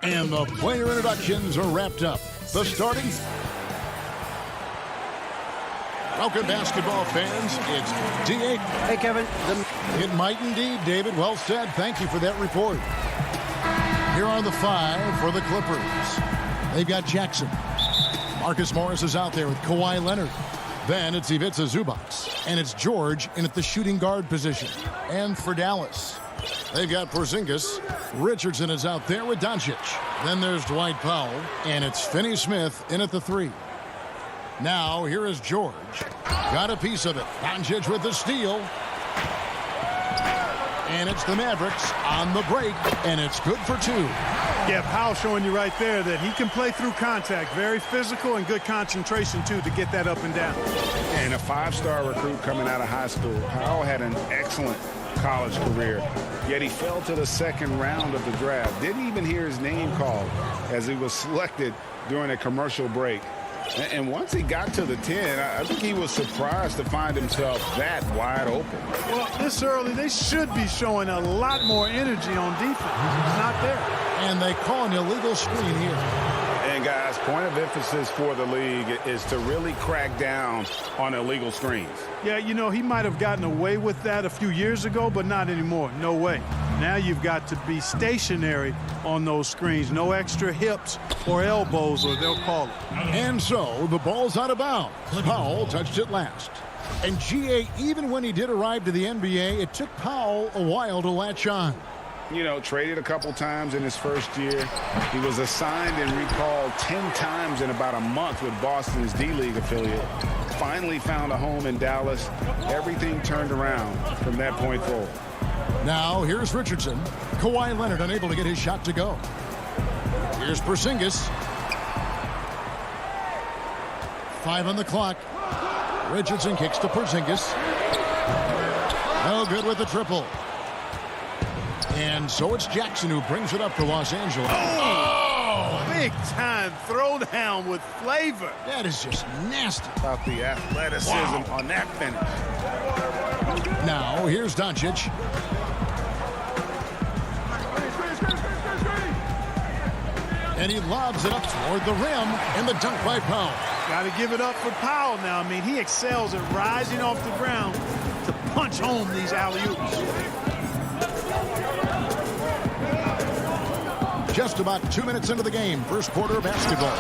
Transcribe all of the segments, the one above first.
And the player introductions are wrapped up. The starting... Welcome, basketball fans. It's D.A. Hey, Kevin. It might indeed, David. Well said. Thank you for that report. Here are the 5 for the Clippers. They've got Jackson. Marcus Morris is out there with Kawhi Leonard. Then it's Ivica Zubac. And it's George in at the shooting guard position. And for Dallas, they've got Porzingis. Richardson is out there with Doncic. Then there's Dwight Powell. And it's Finney-Smith in at the 3. Now, here is George. Got a piece of it. Doncic with the steal. And it's the Mavericks on the break. And it's good for 2. Yeah, Powell showing you right there that he can play through contact. Very physical and good concentration, too, to get that up and down. And a 5-star recruit coming out of high school. Powell had an excellent college career, yet he fell to the second round of the draft. Didn't even hear his name called as he was selected during a commercial break. And once he got to the 10, I think he was surprised to find himself that wide open. Well, this early, they should be showing a lot more energy on defense. It's not there. And they call an illegal screen here. And, guys, point of emphasis for the league is to really crack down on illegal screens. Yeah, you know, he might have gotten away with that a few years ago, but not anymore. No way. Now you've got to be stationary on those screens. No extra hips or elbows, or they'll call it. And so the ball's out of bounds. Powell touched it last. And G.A., even when he did arrive to the NBA, it took Powell a while to latch on. You know, traded a couple times in his first year. He was assigned and recalled 10 times in about a month with Boston's D-League affiliate. Finally found a home in Dallas. Everything turned around from that point forward. Now, here's Richardson. Kawhi Leonard unable to get his shot to go. Here's Porzingis. 5 on the clock. Richardson kicks to Porzingis. No good with the triple. And so it's Jackson who brings it up for Los Angeles. Oh, big time throwdown with flavor. That is just nasty. About the athleticism on that finish. Now, here's Doncic. And he lobs it up toward the rim, and the dunk by Powell. Got to give it up for Powell now. I mean, he excels at rising off the ground to punch home these alley-oops. Just about 2 minutes into the game, first quarter of basketball.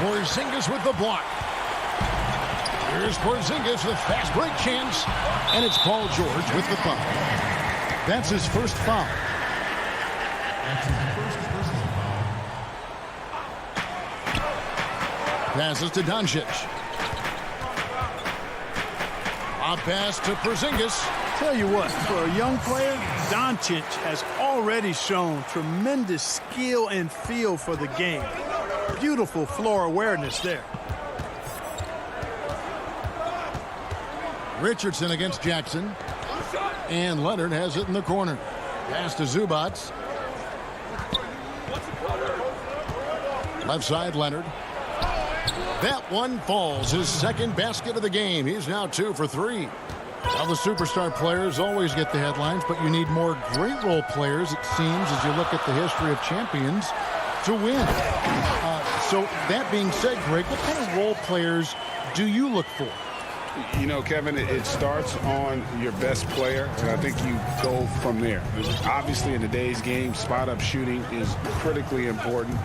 Porzingis with the block. Here's Porzingis with fast break chance, and it's Paul George with the foul. That's his first foul. Passes to Doncic. A pass to Porzingis. Tell you what, for a young player, Doncic has already shown tremendous skill and feel for the game. Beautiful floor awareness there. Richardson against Jackson. And Leonard has it in the corner. Pass to Zubac. Left side, Leonard. That one falls. His second basket of the game. He's now 2 for 3. Well, the superstar players always get the headlines, but you need more great role players, it seems, as you look at the history of champions, to win. So that being said, Greg, what kind of role players do you look for? You know, Kevin, it starts on your best player, and I think you go from there. Obviously, in today's game, spot-up shooting is critically important,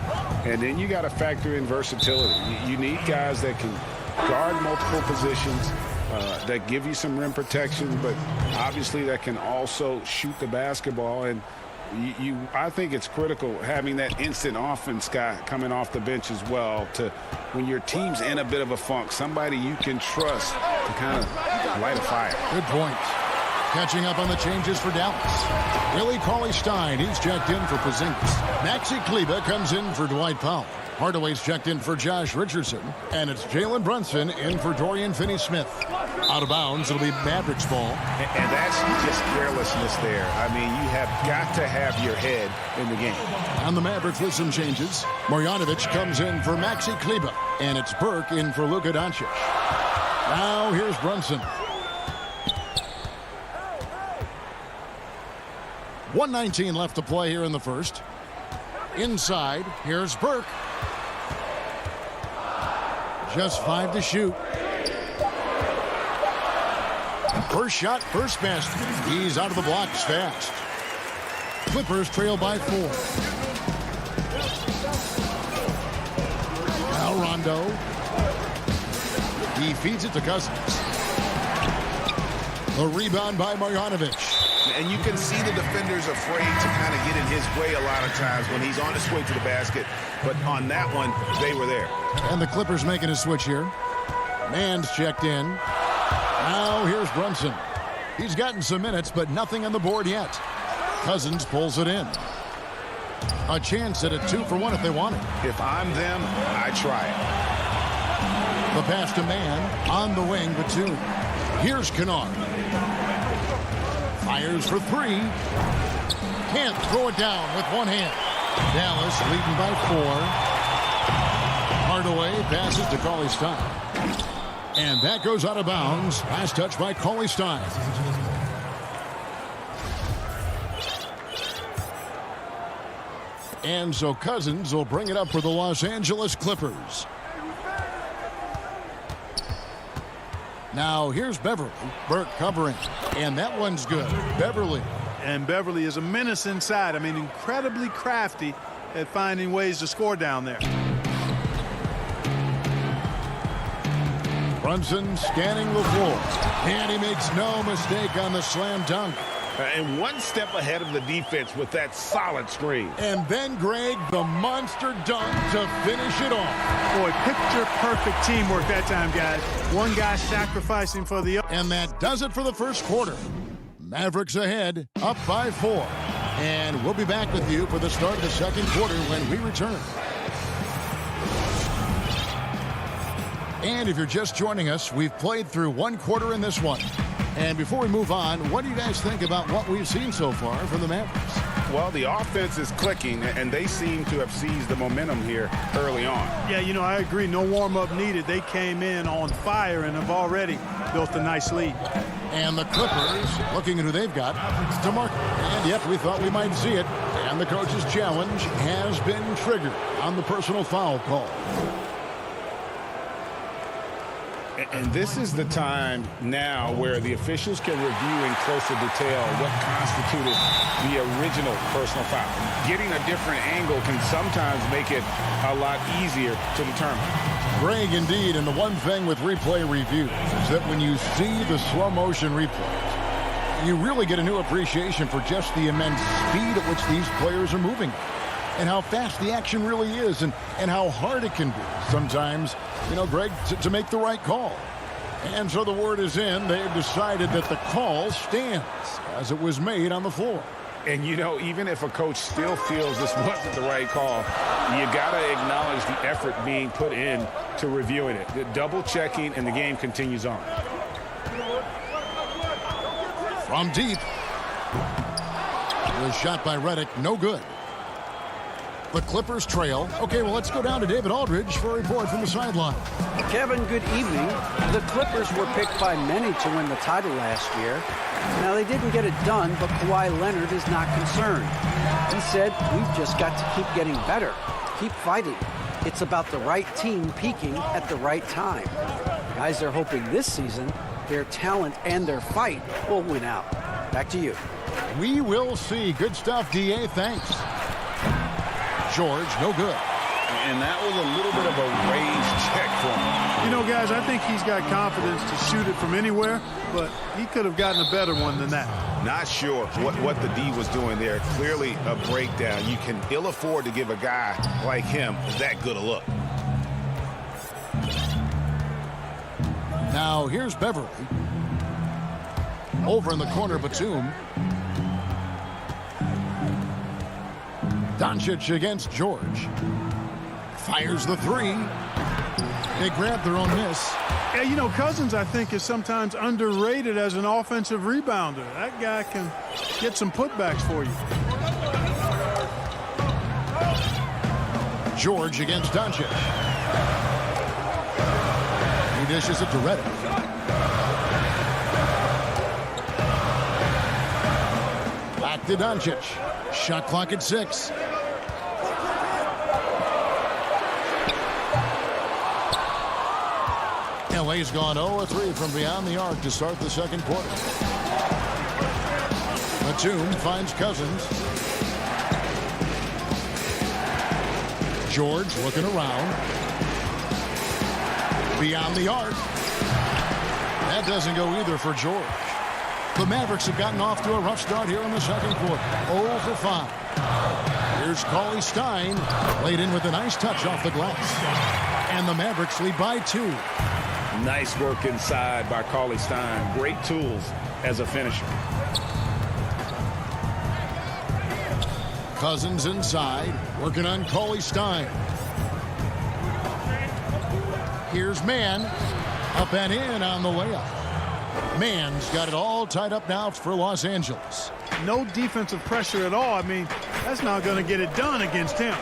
and then you got to factor in versatility. You need guys that can guard multiple positions, that give you some rim protection, but obviously that can also shoot the basketball. And I think it's critical having that instant offense guy coming off the bench as well, to when your team's in a bit of a funk, somebody you can trust to kind of light a fire. Good point. Catching up on the changes for Dallas. Willie Cauley-Stein, he's checked in for Porzingis. Maxi Kleber comes in for Dwight Powell. Hardaway's checked in for Josh Richardson. And it's Jalen Brunson in for Dorian Finney-Smith. Out of bounds, it'll be Mavericks ball. And that's just carelessness there. I mean, you have got to have your head in the game. On the Mavericks with some changes. Marjanovic comes in for Maxi Kleber. And it's Burke in for Luka Doncic. Now here's Brunson. 1:19 left to play here in the first. Inside, here's Burke. Just 5 to shoot. First shot, first basket. He's out of the blocks fast. Clippers trail by 4. Now Rondo. He feeds it to Cousins. The rebound by Marjanovic. And you can see the defenders afraid to kind of get in his way a lot of times when he's on his way to the basket. But on that one, they were there. And the Clippers making a switch here. Mann's checked in. Now here's Brunson. He's gotten some minutes, but nothing on the board yet. Cousins pulls it in. A chance at a 2-for-1 if they want it. If I'm them, I try it. The pass to Mann on the wing, but 2. Here's Kennard. Fires for 3. Can't throw it down with one hand. Dallas leading by 4. Hardaway passes to Cauley-Stein. And that goes out of bounds. Last touch by Cauley-Stein. And so Cousins will bring it up for the Los Angeles Clippers. Now here's Beverly. Burke covering. And that one's good. Beverly. And Beverly is a menace inside. I mean, incredibly crafty at finding ways to score down there. Brunson scanning the floor. And he makes no mistake on the slam dunk. And one step ahead of the defense with that solid screen. And then, Greg, the monster dunk to finish it off. Boy, picture-perfect teamwork that time, guys. One guy sacrificing for the other. And that does it for the first quarter. Mavericks ahead, up by 4. And we'll be back with you for the start of the second quarter when we return. And if you're just joining us, we've played through 1 quarter in this one. And before we move on, what do you guys think about what we've seen so far from the Mavericks? Well, the offense is clicking, and they seem to have seized the momentum here early on. Yeah, you know, I agree. No warm-up needed. They came in on fire and have already built a nice lead. And the Clippers, looking at who they've got, to mark. And yep, we thought we might see it. And the coach's challenge has been triggered on the personal foul call. And this is the time now where the officials can review in closer detail what constituted the original personal foul. Getting a different angle can sometimes make it a lot easier to determine. Greg, indeed, and the one thing with replay reviews is that when you see the slow motion replays, you really get a new appreciation for just the immense speed at which these players are moving. And how fast the action really is, and how hard it can be sometimes, you know, Greg, to make the right call. And so the word is in. They've decided that the call stands as it was made on the floor. And, you know, even if a coach still feels this wasn't the right call, you got to acknowledge the effort being put in to reviewing it. The double checking, and the game continues on. From deep. The shot by Redick, no good. The Clippers trail. Okay, well, let's go down to David Aldridge for a report from the sideline. Kevin, good evening. The Clippers were picked by many to win the title last year. Now, they didn't get it done, but Kawhi Leonard is not concerned. He said, we've just got to keep getting better, keep fighting. It's about the right team peaking at the right time. Guys are hoping this season their talent and their fight will win out. Back to you. We will see. Good stuff, D.A. Thanks. George, no good. And that was a little bit of a raised check for him. You know, guys, I think he's got confidence to shoot it from anywhere, but he could have gotten a better one than that. Not sure what the D was doing there. Clearly a breakdown. You can ill afford to give a guy like him that good a look. Now, here's Beverly. Over in the corner, Batum. Doncic against George. Fires the 3. They grab their own miss. Yeah, you know, Cousins, I think, is sometimes underrated as an offensive rebounder. That guy can get some putbacks for you. George against Doncic. He dishes it to Redick. Back to Doncic. Shot clock at 6. LA's gone 0-3 from beyond the arc to start the second quarter. Batum finds Cousins. George looking around. Beyond the arc. That doesn't go either for George. The Mavericks have gotten off to a rough start here in the second quarter. 0 for 5. Here's Cauley Stein. Laid in with a nice touch off the glass. And the Mavericks lead by 2. Nice work inside by Cauley Stein. Great tools as a finisher. Cousins inside, working on Cauley Stein. Here's Mann, up and in on the layup. Mann's got it all tied up now for Los Angeles. No defensive pressure at all. I mean, that's not going to get it done against him.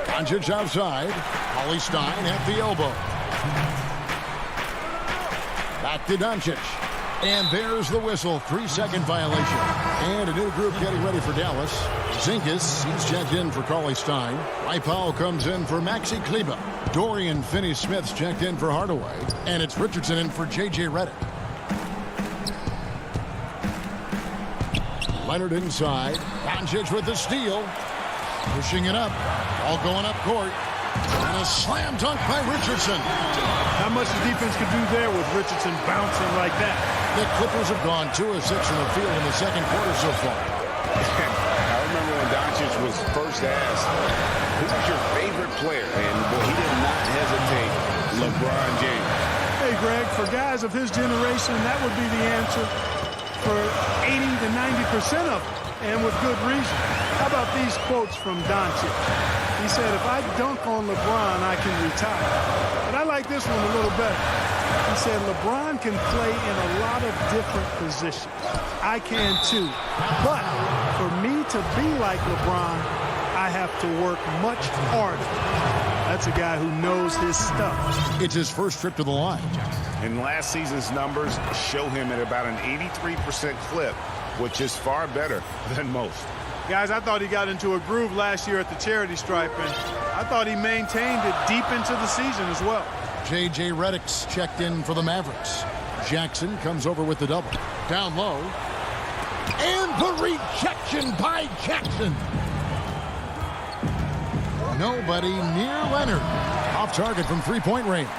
Doncic outside. Cauley Stein at the elbow. Back to Doncic. And there's the whistle. 3-second violation. And a new group getting ready for Dallas. Zinkas, he's checked in for Cauley Stein. Powell comes in for Maxi Kleber. Dorian Finney-Smith's checked in for Hardaway. And it's Richardson in for J.J. Redick. Leonard inside. Doncic with the steal. Pushing it up. All going up court. And a slam dunk by Richardson. Not much the defense could do there with Richardson bouncing like that. The Clippers have gone 2 of 6 in the field in the second quarter so far. I remember when Doncic was first asked, who's your favorite player? And boy, he did not hesitate. LeBron James. Hey, Greg, for guys of his generation, that would be the answer for 80 to 90% of them, and with good reason. How about these quotes from Doncic? He said, if I dunk on LeBron, I can retire. But I like this one a little better. He said, LeBron can play in a lot of different positions. I can too. But for me to be like LeBron, I have to work much harder. That's a guy who knows his stuff. It's his first trip to the line. And last season's numbers show him at about an 83% clip, which is far better than most. Guys, I thought he got into a groove last year at the charity stripe, and I thought he maintained it deep into the season as well. J.J. Redick's checked in for the Mavericks. Jackson comes over with the double. Down low. And the rejection by Jackson. Nobody near Leonard. Off target from three-point range.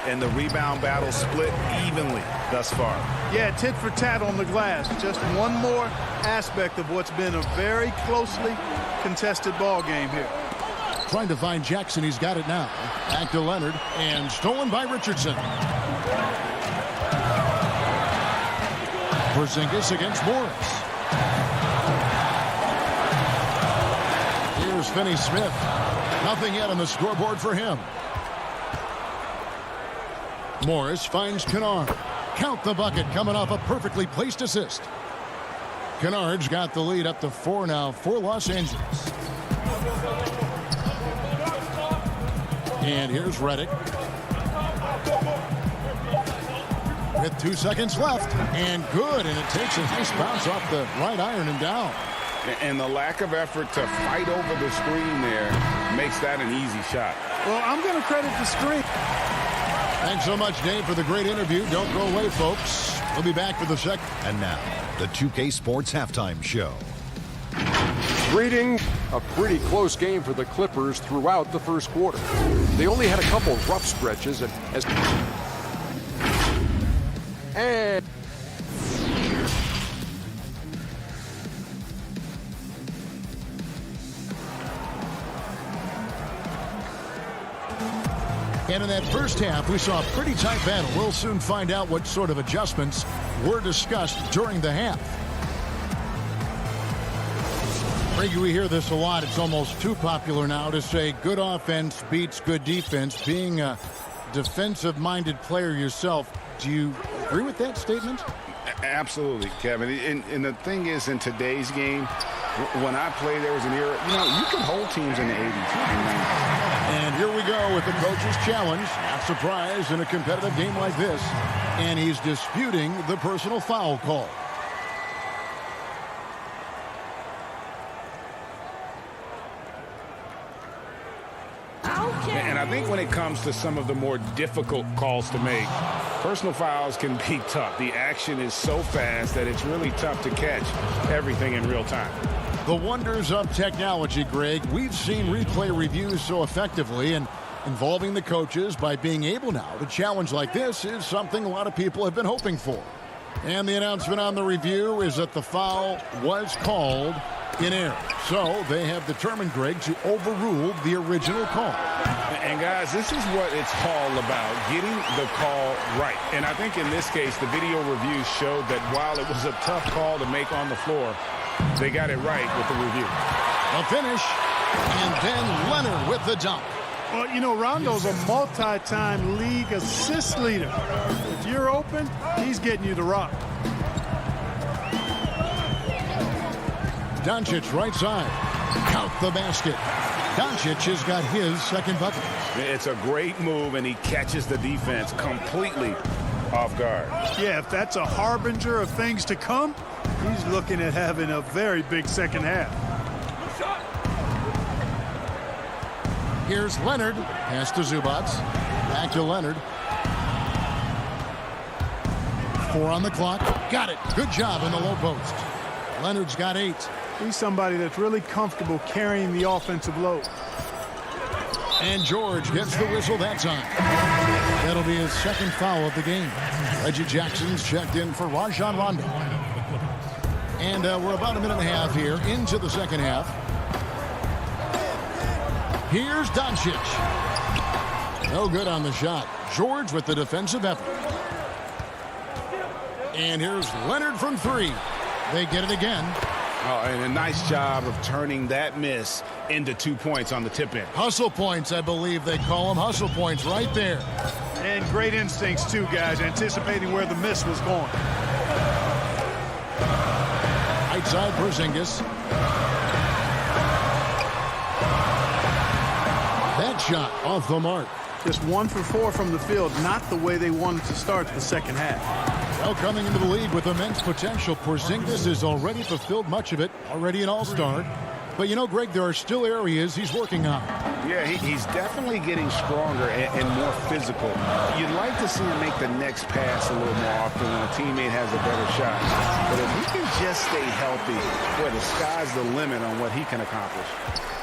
And the rebound battle split evenly thus far. Yeah, tit for tat on the glass. Just one more aspect of what's been a very closely contested ball game here. Trying to find Jackson. He's got it now. Back to Leonard. And stolen by Richardson. Porzingis against Morris. Here's Finney-Smith. Nothing yet on the scoreboard for him. Morris finds Kennard. Count the bucket coming off a perfectly placed assist. Kennard's got the lead up to 4 now for Los Angeles. And here's Redick. With 2 seconds left. And good. And it takes a nice bounce off the right iron and down. And the lack of effort to fight over the screen there makes that an easy shot. Well, I'm going to credit the screen. Thanks so much, Dave, for the great interview. Don't go away, folks. We'll be back for the second. And now, the 2K Sports Halftime Show. Greetings. A pretty close game for the Clippers throughout the first quarter. They only had a couple rough stretches and And in that first half, we saw a pretty tight battle. We'll soon find out what sort of adjustments were discussed during the half. Reggie, we hear this a lot. It's almost too popular now to say good offense beats good defense. Being a defensive-minded player yourself, do you agree with that statement? Absolutely, Kevin. And the thing is, in today's game, when I played, there was an era, you could hold teams in the 80s. And here we go with the coach's challenge. Not surprised in a competitive game like this. And he's disputing the personal foul call. And I think when it comes to some of the more difficult calls to make, personal fouls can be tough. The action is so fast that it's really tough to catch everything in real time. The wonders of technology, Greg. We've seen replay reviews so effectively, and involving the coaches by being able now to challenge like this is something a lot of people have been hoping for. And the announcement on the review is that the foul was called in error. So they have determined, Greg, to overrule the original call. And guys, this is what it's all about, getting the call right. And I think in this case, the video reviews showed that while it was a tough call to make on the floor, they got it right with the review. A finish, and then Leonard with the dunk. Well, you know, Rondo's a multi-time league assist leader. If you're open, he's getting you the rock. Doncic right side. Count the basket. Doncic has got his second bucket. It's a great move, and he catches the defense completely off guard. Yeah, if that's a harbinger of things to come, he's looking at having a very big second half. Here's Leonard. Pass to Zubac. Back to Leonard. 4 on the clock. Got it. Good job in the low post. Leonard's got 8. He's somebody that's really comfortable carrying the offensive load. And George gets the whistle that time. That'll be his second foul of the game. Reggie Jackson's checked in for Rajon Rondo. And we're about a minute and a half here into the second half. Here's Doncic. No good on the shot. George with the defensive effort. And here's Leonard from 3. They get it again. Oh, and a nice job of turning that miss into 2 points on the tip-in. Hustle points, I believe they call them. Hustle points right there. And great instincts, too, guys, anticipating where the miss was going. Right side, Porzingis. That shot off the mark. Just 1 for 4 from the field, not the way they wanted to start the second half. Well, coming into the league with immense potential, Porzingis has already fulfilled much of it, already an all-star. But, you know, Greg, there are still areas he's working on. Yeah, he's definitely getting stronger and more physical. You'd like to see him make the next pass a little more often when a teammate has a better shot. But if he can just stay healthy, boy, the sky's the limit on what he can accomplish.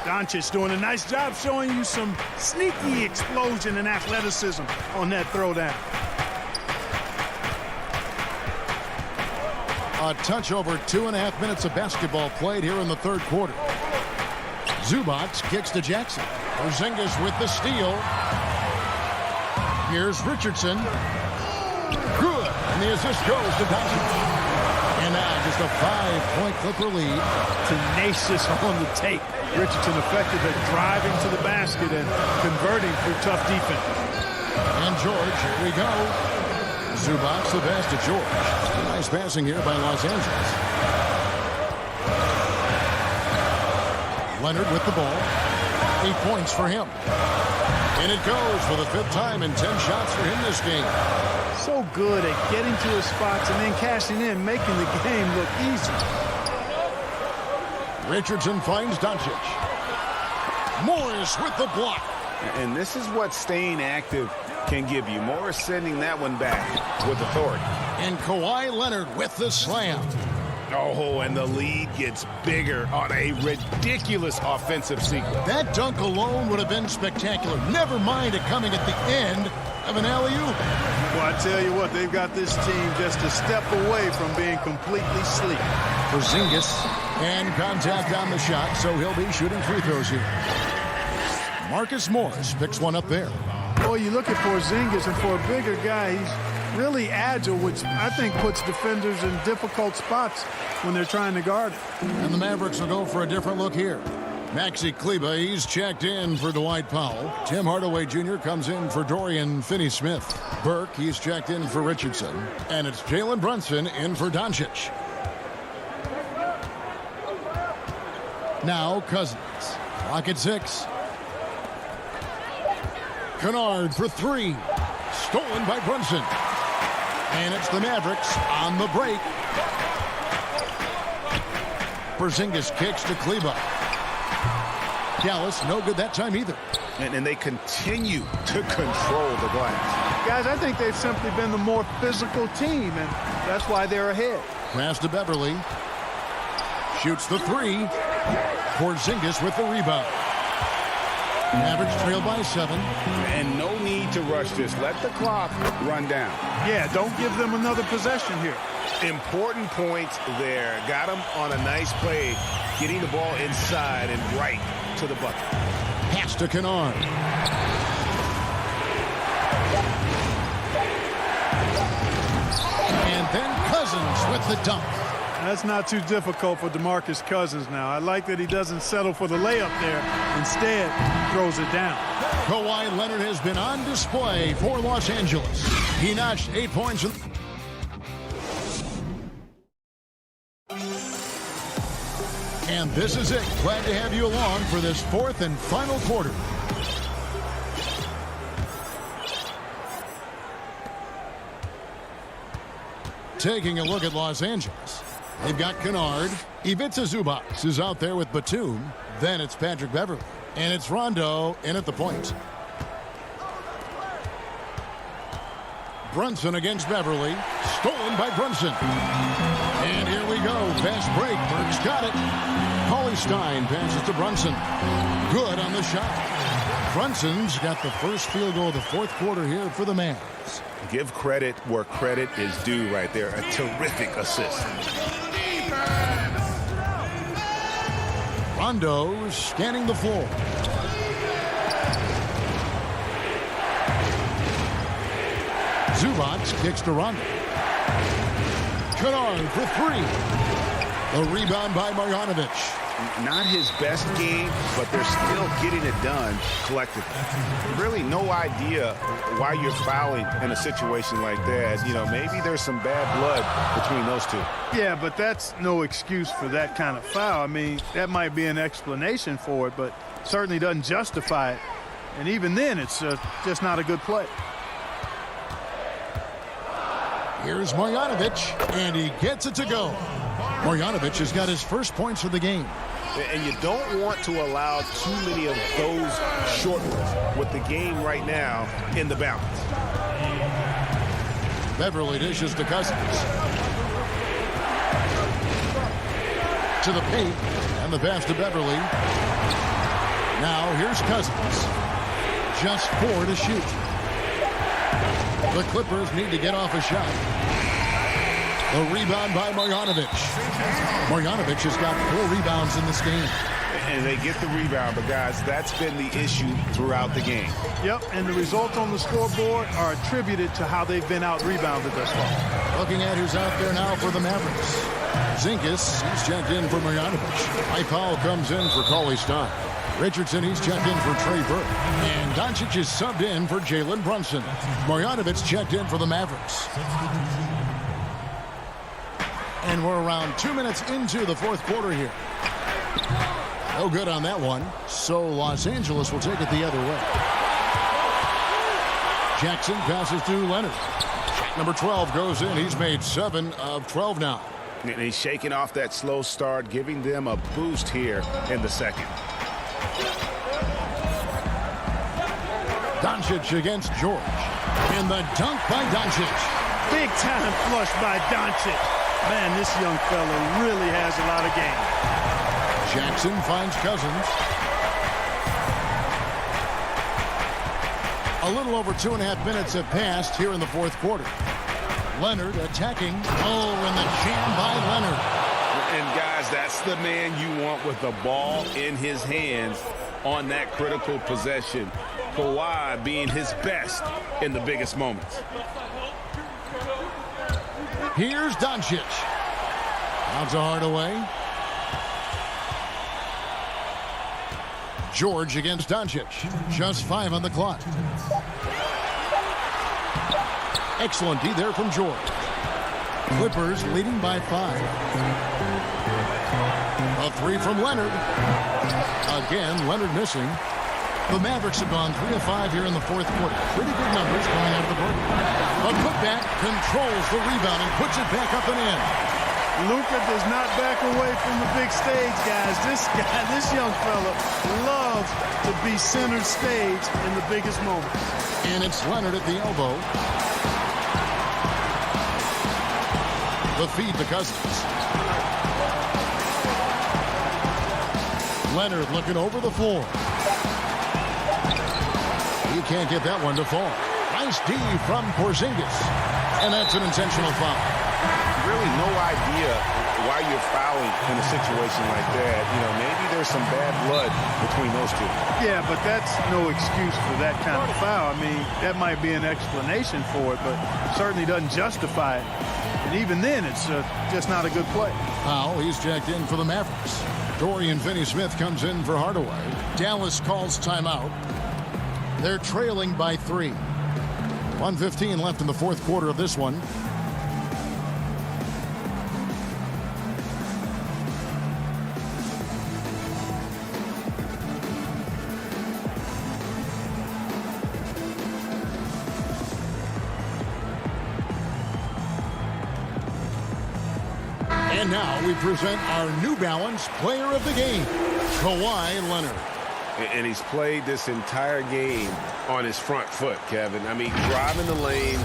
Doncic doing a nice job showing you some sneaky explosion and athleticism on that throwdown. A touch over 2.5 minutes of basketball played here in the third quarter. Zubac kicks to Jackson. Porzingis with the steal. Here's Richardson. Good. And the assist goes to Doncic. And now just a 5-point Clipper lead. Tenacious on the tape. Richardson effective at driving to the basket and converting through tough defense. And George, here we go. Zubac the pass to George. Nice passing here by Los Angeles. Leonard with the ball. 8 points for him. And it goes for the 5th time and 10 shots for him this game. So good at getting to his spots and then cashing in, making the game look easy. Richardson finds Doncic. Morris with the block. And this is what staying active can give you. Morris sending that one back with authority. And Kawhi Leonard with the slam. Oh, and the lead gets bigger on a ridiculous offensive sequence. That dunk alone would have been spectacular. Never mind it coming at the end of an alley-oop. Well, I tell you what, they've got this team just a step away from being completely sleep. Porzingis and contact on the shot, so he'll be shooting free throws here. Marcus Morris picks one up there. Boy, you look at Porzingis, and for a bigger guy, he's really agile, which I think puts defenders in difficult spots when they're trying to guard it. And the Mavericks will go for a different look here. Maxi Kleber, he's checked in for Dwight Powell. Tim Hardaway Jr. comes in for Dorian Finney-Smith. Burke, he's checked in for Richardson. And it's Jalen Brunson in for Doncic. Now Cousins. Clock at 6. Kennard for 3. Stolen by Brunson. And it's the Mavericks on the break. Porzingis kicks to Kleber. Dallas, no good that time either. And they continue to control the glass. Guys, I think they've simply been the more physical team, and that's why they're ahead. Pass to Beverly. Shoots the three. Porzingis with the rebound. Mavericks trail by 7. And no need to rush this. Let the clock run down. Yeah, don't give them another possession here. Important points there. Got him on a nice play, getting the ball inside and right to the bucket. Pass to Kennard. And then Cousins with the dunk. That's not too difficult for DeMarcus Cousins now. I like that he doesn't settle for the layup there. Instead, throws it down. Kawhi Leonard has been on display for Los Angeles. He notched 8 points. And this is it. Glad to have you along for this 4th and final quarter. Taking a look at Los Angeles. They've got Kennard. Ivica Zubac is out there with Batum. Then it's Patrick Beverly. And it's Rondo in at the point. Brunson against Beverly. Stolen by Brunson. And here we go. Fast break. Burke's got it. Paulie Stein passes to Brunson. Good on the shot. Brunson's got the first field goal of the 4th quarter here for the Mavs. Give credit where credit is due right there. A terrific assist. Rondo scanning the floor. Zubac kicks to Rondo. Kennard for 3. The rebound by Marjanovic. Not his best game, but they're still getting it done collectively. Really no idea why you're fouling in a situation like that. You know, maybe there's some bad blood between those two. Yeah, but that's no excuse for that kind of foul. I mean, that might be an explanation for it, but certainly doesn't justify it. And even then, it's just not a good play. Here's Marjanovic, and he gets it to go. Marjanovic has got his first points of the game. And you don't want to allow too many of those short ones with the game right now in the balance. Beverly dishes to Cousins. To the paint, and the pass to Beverly. Now here's Cousins. Just 4 to shoot. The Clippers need to get off a shot. The rebound by Marjanovic. Marjanovic has got 4 rebounds in this game. And they get the rebound, but guys, that's been the issue throughout the game. Yep, and the results on the scoreboard are attributed to how they've been out-rebounded thus far. Looking at who's out there now for the Mavericks. Zinkas, he's checked in for Marjanovic. Mike Powell comes in for Paulie Stein. Richardson, he's checked in for Trey Burke. And Doncic is subbed in for Jalen Brunson. Marjanovic checked in for the Mavericks. And we're around 2 minutes into the 4th quarter here. No good on that one. So Los Angeles will take it the other way. Jackson passes to Leonard. Shot number 12 goes in. He's made 7 of 12 now. And he's shaking off that slow start, giving them a boost here in the second. Doncic against George. And the dunk by Doncic. Big time flush by Doncic. Man, this young fella really has a lot of game. Jackson finds Cousins. A little over 2.5 minutes have passed here in the 4th quarter. Leonard attacking. Oh, and the jam by Leonard. And guys, that's the man you want with the ball in his hands on that critical possession. Kawhi being his best in the biggest moments. Here's Doncic. Bounce a Hardaway. George against Doncic. Just 5 on the clock. Excellent D there from George. Clippers leading by 5. A 3 from Leonard. Again, Leonard missing. The Mavericks have gone 3 of 5 here in the 4th quarter. Pretty good numbers coming out of the break. A putback controls the rebound and puts it back up and in. Luka does not back away from the big stage, guys. This young fella loves to be center stage in the biggest moments. And it's Leonard at the elbow. The feed to Cousins. Leonard looking over the floor. He can't get that one to fall. Nice D from Porzingis. And that's an intentional foul. Really no idea why you're fouling in a situation like that. You know, maybe there's some bad blood between those two. Yeah, but that's no excuse for that kind of foul. I mean, that might be an explanation for it, but certainly doesn't justify it. And even then, it's just not a good play. Powell, he's checked in for the Mavericks. Dorian Finney-Smith comes in for Hardaway. Dallas calls timeout. They're trailing by 3. 1:15 left in the fourth quarter of this one. And now we present our New Balance Player of the Game, Kawhi Leonard. And he's played this entire game on his front foot, Kevin. I mean, driving the lane,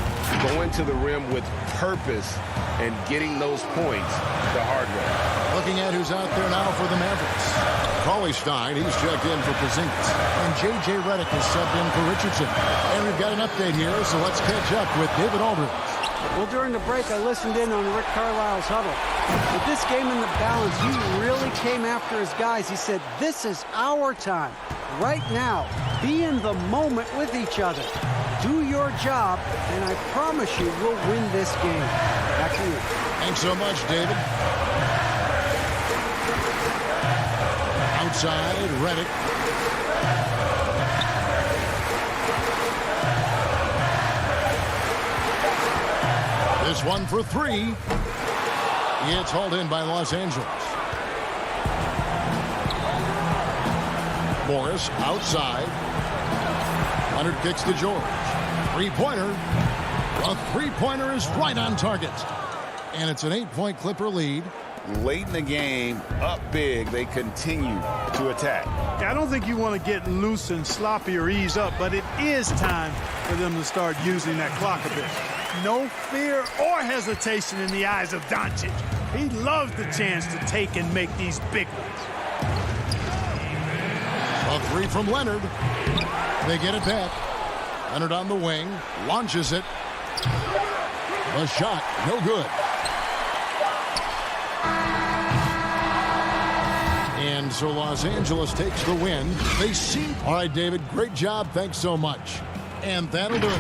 going to the rim with purpose, and getting those points the hard way. Looking at who's out there now for the Mavericks. Cauley Stein, he's checked in for Porzingis. And J.J. Redick is subbed in for Richardson. And we've got an update here, so let's catch up with David Aldridge. Well, during the break, I listened in on Rick Carlisle's huddle. With this game in the balance, he really came after his guys. He said, this is our time. Right now, be in the moment with each other. Do your job, and I promise you we'll win this game. Back to you. Thanks so much, David. Outside, Redick. This one for 3. It's hauled in by Los Angeles. Morris outside. Leonard kicks to George. Three-pointer. A three-pointer is right on target. And it's an 8-point Clipper lead. Late in the game, up big, they continue to attack. I don't think you want to get loose and sloppy or ease up, but it is time for them to start using that clock a bit. No fear or hesitation in the eyes of Doncic. He loves the chance to take and make these big ones. A 3 from Leonard. They get it back. Leonard on the wing. Launches it. The shot, no good. And so Los Angeles takes the win. They see. All right, David, great job. Thanks so much. And that'll do it.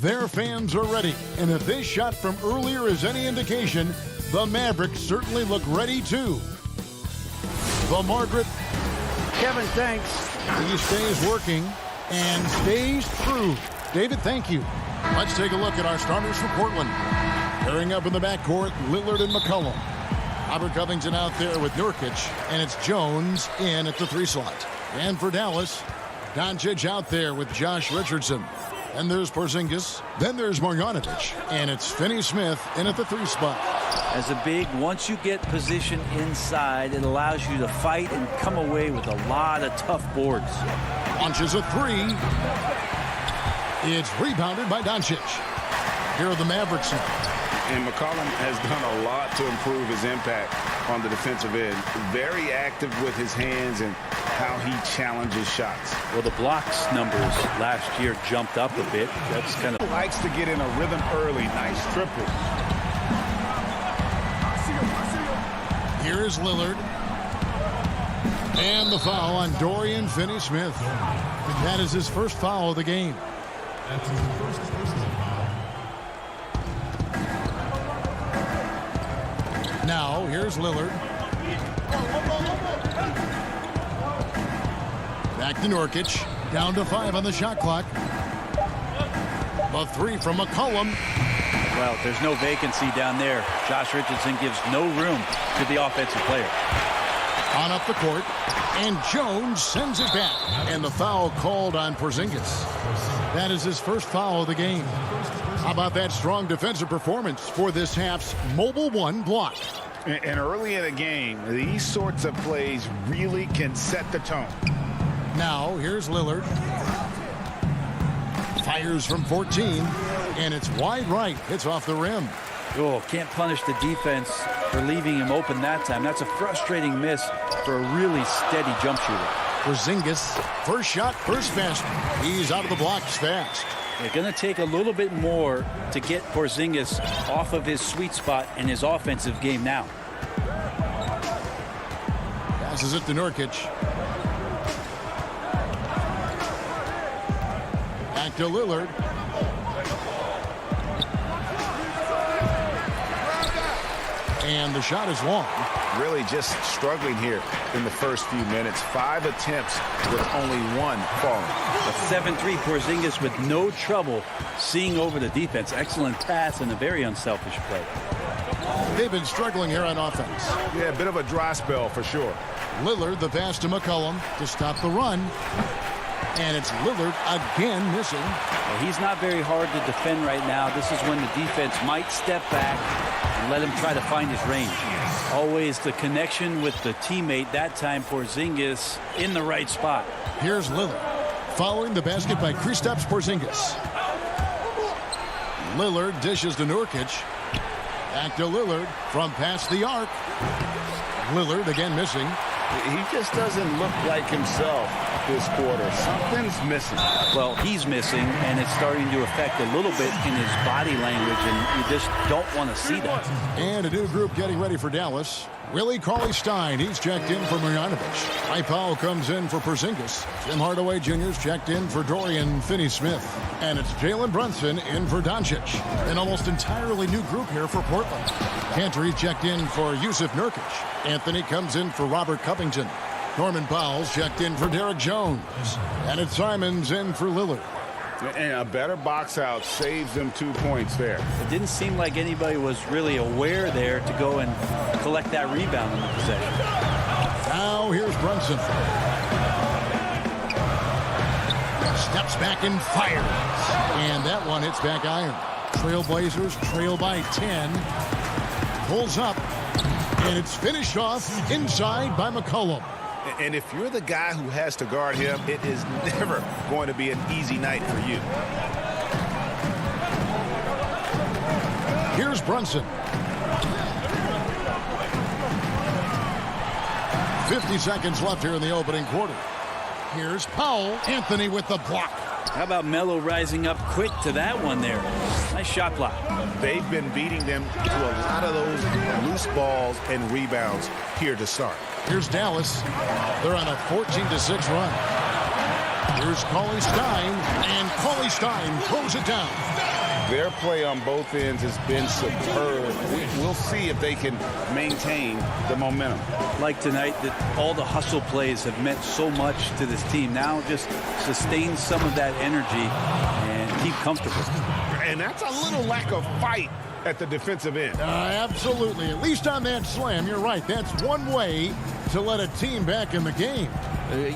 Their fans are ready, and if this shot from earlier is any indication, the Mavericks certainly look ready too. The Margaret. Kevin, thanks. He stays working and stays true. David, thank you. Let's take a look at our starters for Portland. Pairing up in the backcourt, Lillard and McCollum. Robert Covington out there with Nurkic, and it's Jones in at the 3 slot. And for Dallas, Doncic out there with Josh Richardson. And there's Porzingis. Then there's Marjanovic. And it's Finney-Smith in at the 3 spot. As a big, once you get position inside, it allows you to fight and come away with a lot of tough boards. Launches a 3. It's rebounded by Doncic. Here are the Mavericks. And McCollum has done a lot to improve his impact on the defensive end. Very active with his hands and how he challenges shots. Well, the blocks numbers last year jumped up a bit. That's kind of... Likes to get in a rhythm early. Nice triple. Here is Lillard. And the foul on Dorian Finney-Smith. That is his first foul of the game. That's his first personal foul. Now, here's Lillard. Back to Nurkic. Down to 5 on the shot clock. A 3 from McCollum. Well, there's no vacancy down there. Josh Richardson gives no room to the offensive player. On up the court. And Jones sends it back. And the foul called on Porzingis. That is his first foul of the game. How about that strong defensive performance for this half's Mobile One block? And early in the game, these sorts of plays really can set the tone. Now, here's Lillard. Fires from 14, and it's wide right. It's off the rim. Oh, can't punish the defense for leaving him open that time. That's a frustrating miss for a really steady jump shooter. Porzingis, first shot, first basket. He's out of the blocks fast. They're going to take a little bit more to get Porzingis off of his sweet spot in his offensive game now. Passes it to Nurkic. Back to Lillard. And the shot is long. Really just struggling here in the first few minutes. 5 attempts with only 1 falling. A 7-3 Porzingis with no trouble seeing over the defense. Excellent pass and a very unselfish play. They've been struggling here on offense. Yeah, a bit of a dry spell for sure. Lillard, the pass to McCollum to stop the run. And it's Lillard again missing. Well, he's not very hard to defend right now. This is when the defense might step back and let him try to find his range. Always the connection with the teammate. That time Porzingis in the right spot. Here's Lillard following the basket by Kristaps Porzingis. Lillard dishes to Nurkic. Back to Lillard from past the arc. Lillard again missing. He just doesn't look like himself this quarter. Something's missing. Well, he's missing, and it's starting to affect a little bit in his body language, and you just don't want to see that. And a new group getting ready for Dallas. Willie Cauley-Stein, he's checked in for Marjanovic. Mike Powell comes in for Porzingis. Tim Hardaway Jr.'s checked in for Dorian Finney-Smith. And it's Jalen Brunson in for Doncic. An almost entirely new group here for Portland. Cantor checked in for Yusuf Nurkic. Anthony comes in for Robert Covington. Norman Powell's checked in for Derek Jones. And it's Simons in for Lillard. And a better box out saves them 2 points there. It didn't seem like anybody was really aware there to go and collect that rebound in the possession. Now here's Brunson. Steps back and fires. And that one hits back iron. Trailblazers trail by 10. Pulls up. And it's finished off inside by McCollum. And if you're the guy who has to guard him, it is never going to be an easy night for you. Here's Brunson. 50 seconds left here in the opening quarter. Here's Powell. Anthony with the block. How about Melo rising up quick to that one there? Nice shot block. They've been beating them to a lot of those loose balls and rebounds here to start. Here's Dallas. They're on a 14-6 run. Here's Cauley-Stein, and Cauley-Stein throws it down. Their play on both ends has been superb. We'll see if they can maintain the momentum. Like tonight, that all the hustle plays have meant so much to this team. Now just sustain some of that energy and keep comfortable. And that's a little lack of fight at the defensive end. Absolutely. At least on that slam, you're right. That's one way to let a team back in the game.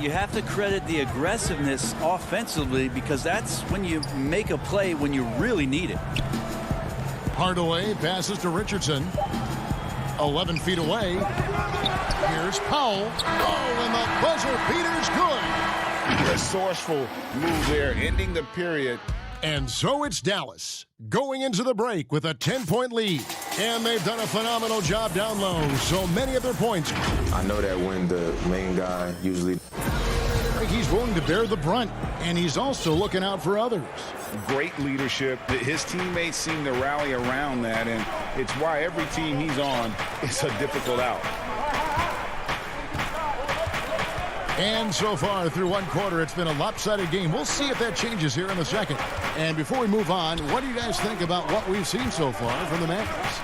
You have to credit the aggressiveness offensively because that's when you make a play when you really need it. Hardaway passes to Richardson. 11 feet away. Here's Powell. Oh, and the buzzer beater's good. Resourceful move there, ending the period. And so it's Dallas going into the break with a 10-point lead. And they've done a phenomenal job down low. So many of their points. I know that when the main guy usually... He's willing to bear the brunt, and he's also looking out for others. Great leadership. His teammates seem to rally around that, and it's why every team he's on is a difficult out. And so far through one quarter, it's been a lopsided game. We'll see if that changes here in a second. And before we move on, what do you guys think about what we've seen so far from the Mavericks?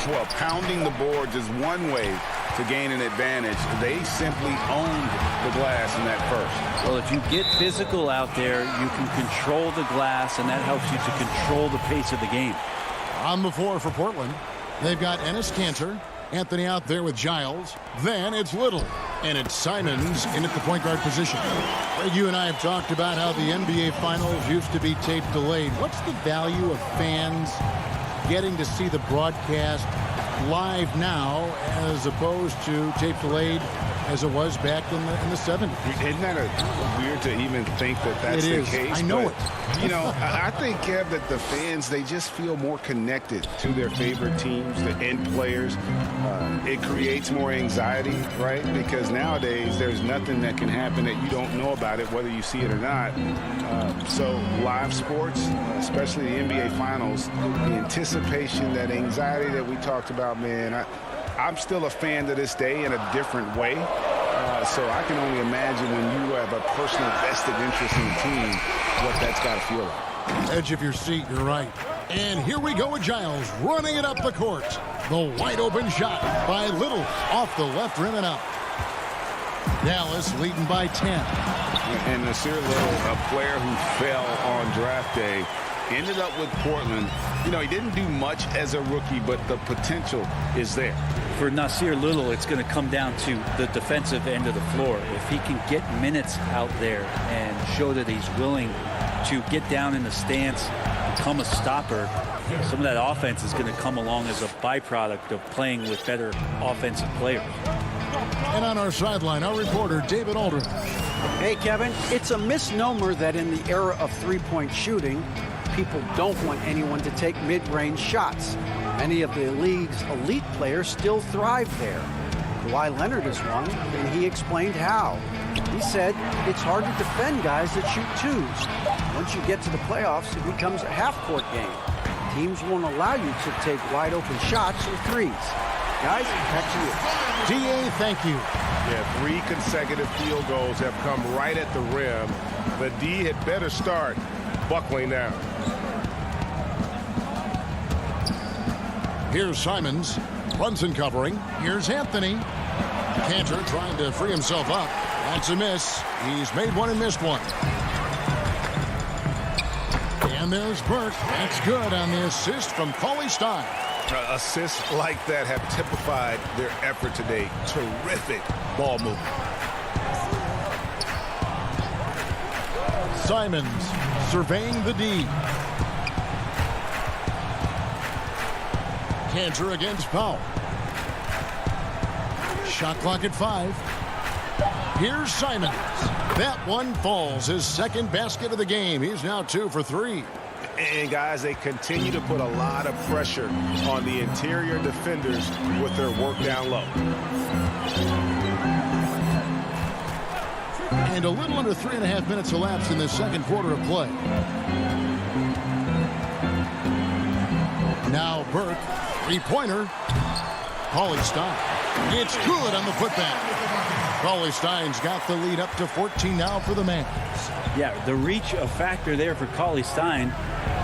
Well, pounding the boards is one way to gain an advantage. They simply owned the glass in that first. Well, if you get physical out there, you can control the glass, and that helps you to control the pace of the game. On the floor for Portland, they've got Enes Kanter, Anthony out there with Giles. Then it's Little, and it's Simons in at the point guard position. You and I have talked about how the NBA Finals used to be tape delayed. What's the value of fans getting to see the broadcast live now as opposed to tape delayed as it was back in the 70s? Isn't that weird to even think that that's the case? I know it. You know, I think, Kev, that the fans, they just feel more connected to their favorite teams, the end players. It creates more anxiety, right? Because nowadays there's nothing that can happen that you don't know about it, whether you see it or not. So live sports, especially the NBA Finals, the anticipation, that anxiety that we talked about, man, I'm still a fan to this day in a different way. So I can only imagine when you have a personal vested interest in the team, what that's got to feel like. Edge of your seat, you're right. And here we go with Giles running it up the court. The wide open shot by Little off the left rim and out. Dallas leading by 10. And Nasir Little, a player who fell on draft day, ended up with Portland. You know, he didn't do much as a rookie, but the potential is there. For Nasir Little, it's going to come down to the defensive end of the floor. If he can get minutes out there and show that he's willing to get down in the stance, become a stopper, some of that offense is going to come along as a byproduct of playing with better offensive players. And on our sideline, our reporter, David Aldridge. Hey, Kevin, it's a misnomer that in the era of three-point shooting, people don't want anyone to take mid-range shots. Many of the league's elite players still thrive there. Kawhi Leonard is one, and he explained how. He said it's hard to defend guys that shoot twos. Once you get to the playoffs, it becomes a half-court game. Teams won't allow you to take wide-open shots or threes. Guys, back to you. DA, thank you. Yeah, 3 consecutive field goals have come right at the rim. The D had better start buckling down. Here's Simons. Brunson covering. Here's Anthony. Kanter trying to free himself up. That's a miss. He's made one and missed one. And there's Burke. That's good on the assist from Cauley Stein. Assists like that have typified their effort today. Terrific ball movement. Simons surveying the D. Kanter against Powell. Shot clock at 5. Here's Simons. That one falls. His second basket of the game. He's now 2 for 3. And guys, they continue to put a lot of pressure on the interior defenders with their work down low. And a little under 3.5 minutes elapsed in the second quarter of play. Now Burke, three-pointer. Cauley Stein. It's good on the putback. Cauley Stein's got the lead up to 14 now for the Mavs. Yeah, the reach a factor there for Cauley Stein.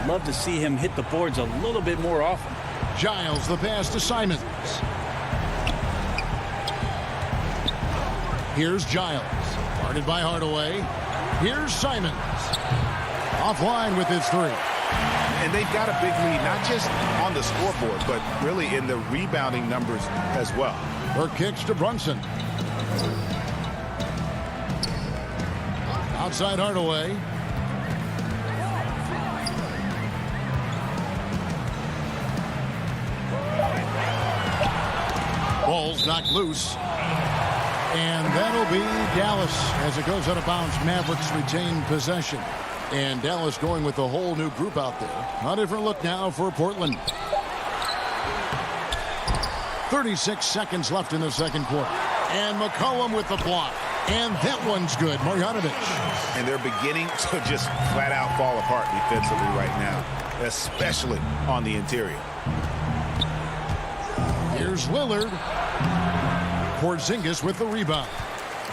Love to see him hit the boards a little bit more often. Giles the pass to Simons. Here's Giles. Guarded by Hardaway. Here's Simons. Offline with his three. And they've got a big lead, not just on the scoreboard, but really in the rebounding numbers as well. Burke kicks to Brunson. Outside Hardaway. Ball's knocked loose. And that'll be Dallas as it goes out of bounds. Mavericks retain possession. And Dallas going with a whole new group out there. A different look now for Portland. 36 seconds left in the second quarter. And McCollum with the block. And that one's good. Marjanovic. And they're beginning to just flat out fall apart defensively right now, especially on the interior. Here's Lillard. Porzingis with the rebound.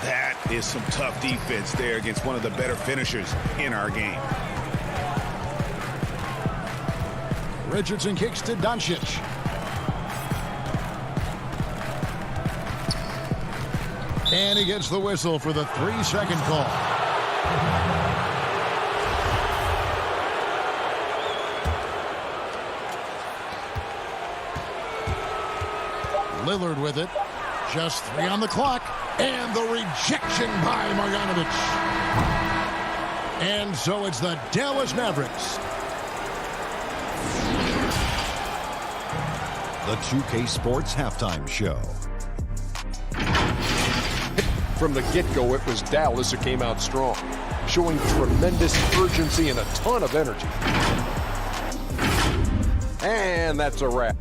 That is some tough defense there against one of the better finishers in our game. Richardson kicks to Doncic. And he gets the whistle for the 3-second call. Lillard with it. Just 3 on the clock. And the rejection by Marjanovic. And so it's the Dallas Mavericks. The 2K Sports Halftime Show. From the get-go, it was Dallas who came out strong, showing tremendous urgency and a ton of energy. And that's a wrap.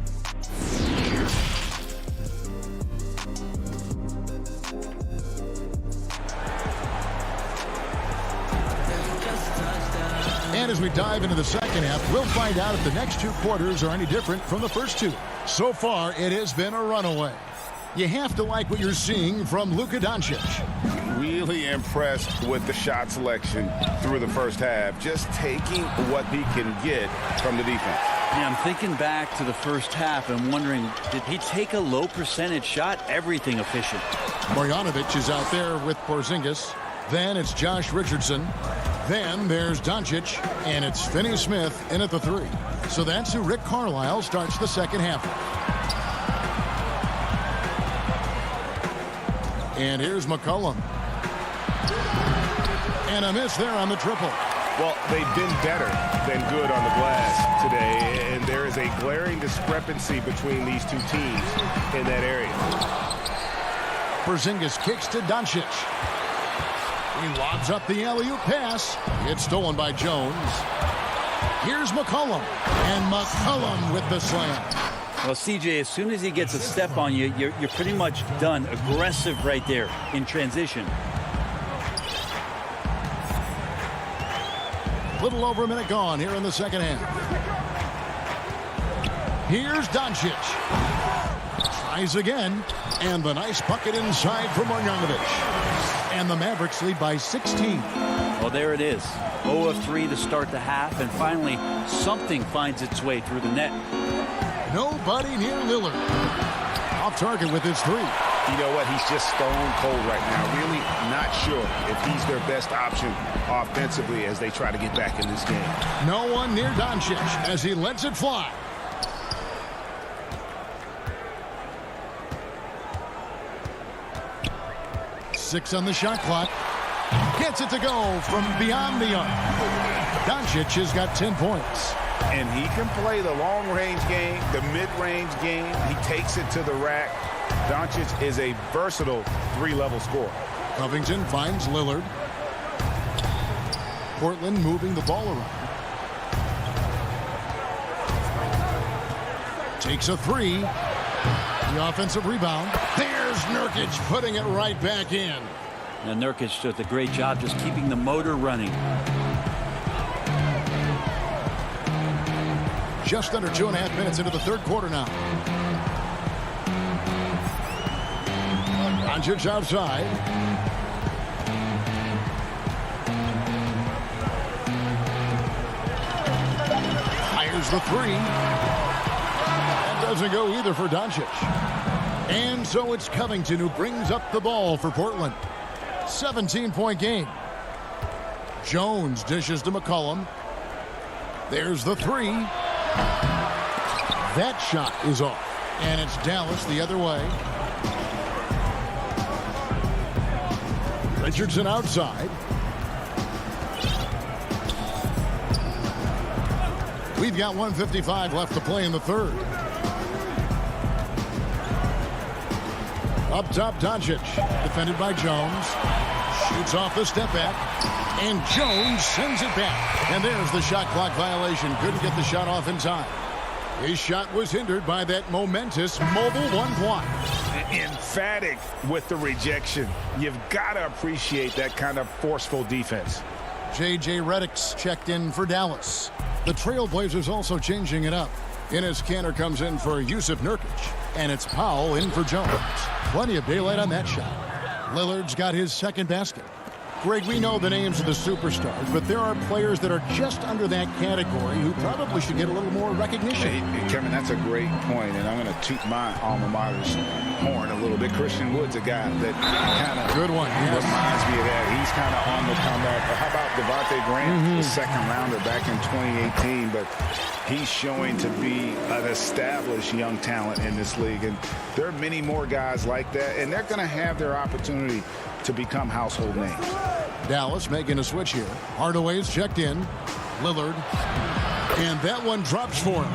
And as we dive into the second half, we'll find out if the next 2 quarters are any different from the first 2. So far, it has been a runaway. You have to like what you're seeing from Luka Doncic. Really impressed with the shot selection through the first half, just taking what he can get from the defense. Yeah, I'm thinking back to the first half and wondering, did he take a low percentage shot? Everything efficient. Marjanovic is out there with Porzingis. Then it's Josh Richardson. Then there's Doncic, and it's Finney-Smith in at the 3. So that's who Rick Carlisle starts the second half. And here's McCollum. And a miss there on the triple. Well, they've been better than good on the glass today, and there is a glaring discrepancy between these two teams in that area. Porzingis kicks to Doncic. He lobs up the alley-oop pass. It's stolen by Jones. Here's McCollum. And McCollum with the slam. Well, CJ, as soon as he gets a step on you, you're pretty much done. Aggressive right there in transition. Little over a minute gone here in the second half. Here's Doncic. Tries again. And the nice bucket inside for Marjanovic. And the Mavericks lead by 16. Well, there it is. 0 of 3 to start the half. And finally, something finds its way through the net. Nobody near Lillard. Off target with his 3. You know what? He's just stone cold right now. Really not sure if he's their best option offensively as they try to get back in this game. No one near Doncic as he lets it fly. Six on the shot clock. Gets it to go from beyond the arc. Doncic has got 10 points. And he can play the long-range game, the mid-range game. He takes it to the rack. Doncic is a versatile 3-level scorer. Covington finds Lillard. Portland moving the ball around. Takes a 3. The offensive rebound. There's Nurkic putting it right back in. Now Nurkic does a great job just keeping the motor running. Just under 2.5 minutes into the third quarter now. Doncic outside. Here's the three. That doesn't go either for Doncic. And so it's Covington who brings up the ball for Portland. 17-point game. Jones dishes to McCollum. There's the three. That shot is off. And it's Dallas the other way. Richardson outside. We've got 1:55 left to play in the third. Up top, Doncic, defended by Jones. Shoots off the step back. And Jones sends it back. And there's the shot clock violation. Couldn't get the shot off in time. His shot was hindered by that momentous mobile one block. Emphatic with the rejection. You've got to appreciate that kind of forceful defense. J.J. Redick's checked in for Dallas. The Trailblazers also changing it up. Enes Kanter comes in for Yusuf Nurkic. And it's Powell in for Jones. Plenty of daylight on that shot. Lillard's got his second basket. Greg, we know the names of the superstars, but there are players that are just under that category who probably should get a little more recognition. Hey, Kevin, that's a great point, and I'm going to toot my alma mater's horn a little bit. Christian Wood's a guy that kind of good one. Yes. Reminds me of that. He's kind of on the comeback. How about Devontae Grant, the second rounder back in 2018, but he's showing to be an established young talent in this league, and there are many more guys like that, and they're going to have their opportunity to become household names. Dallas making a switch here. Hardaway's checked in. Lillard. And that one drops for him.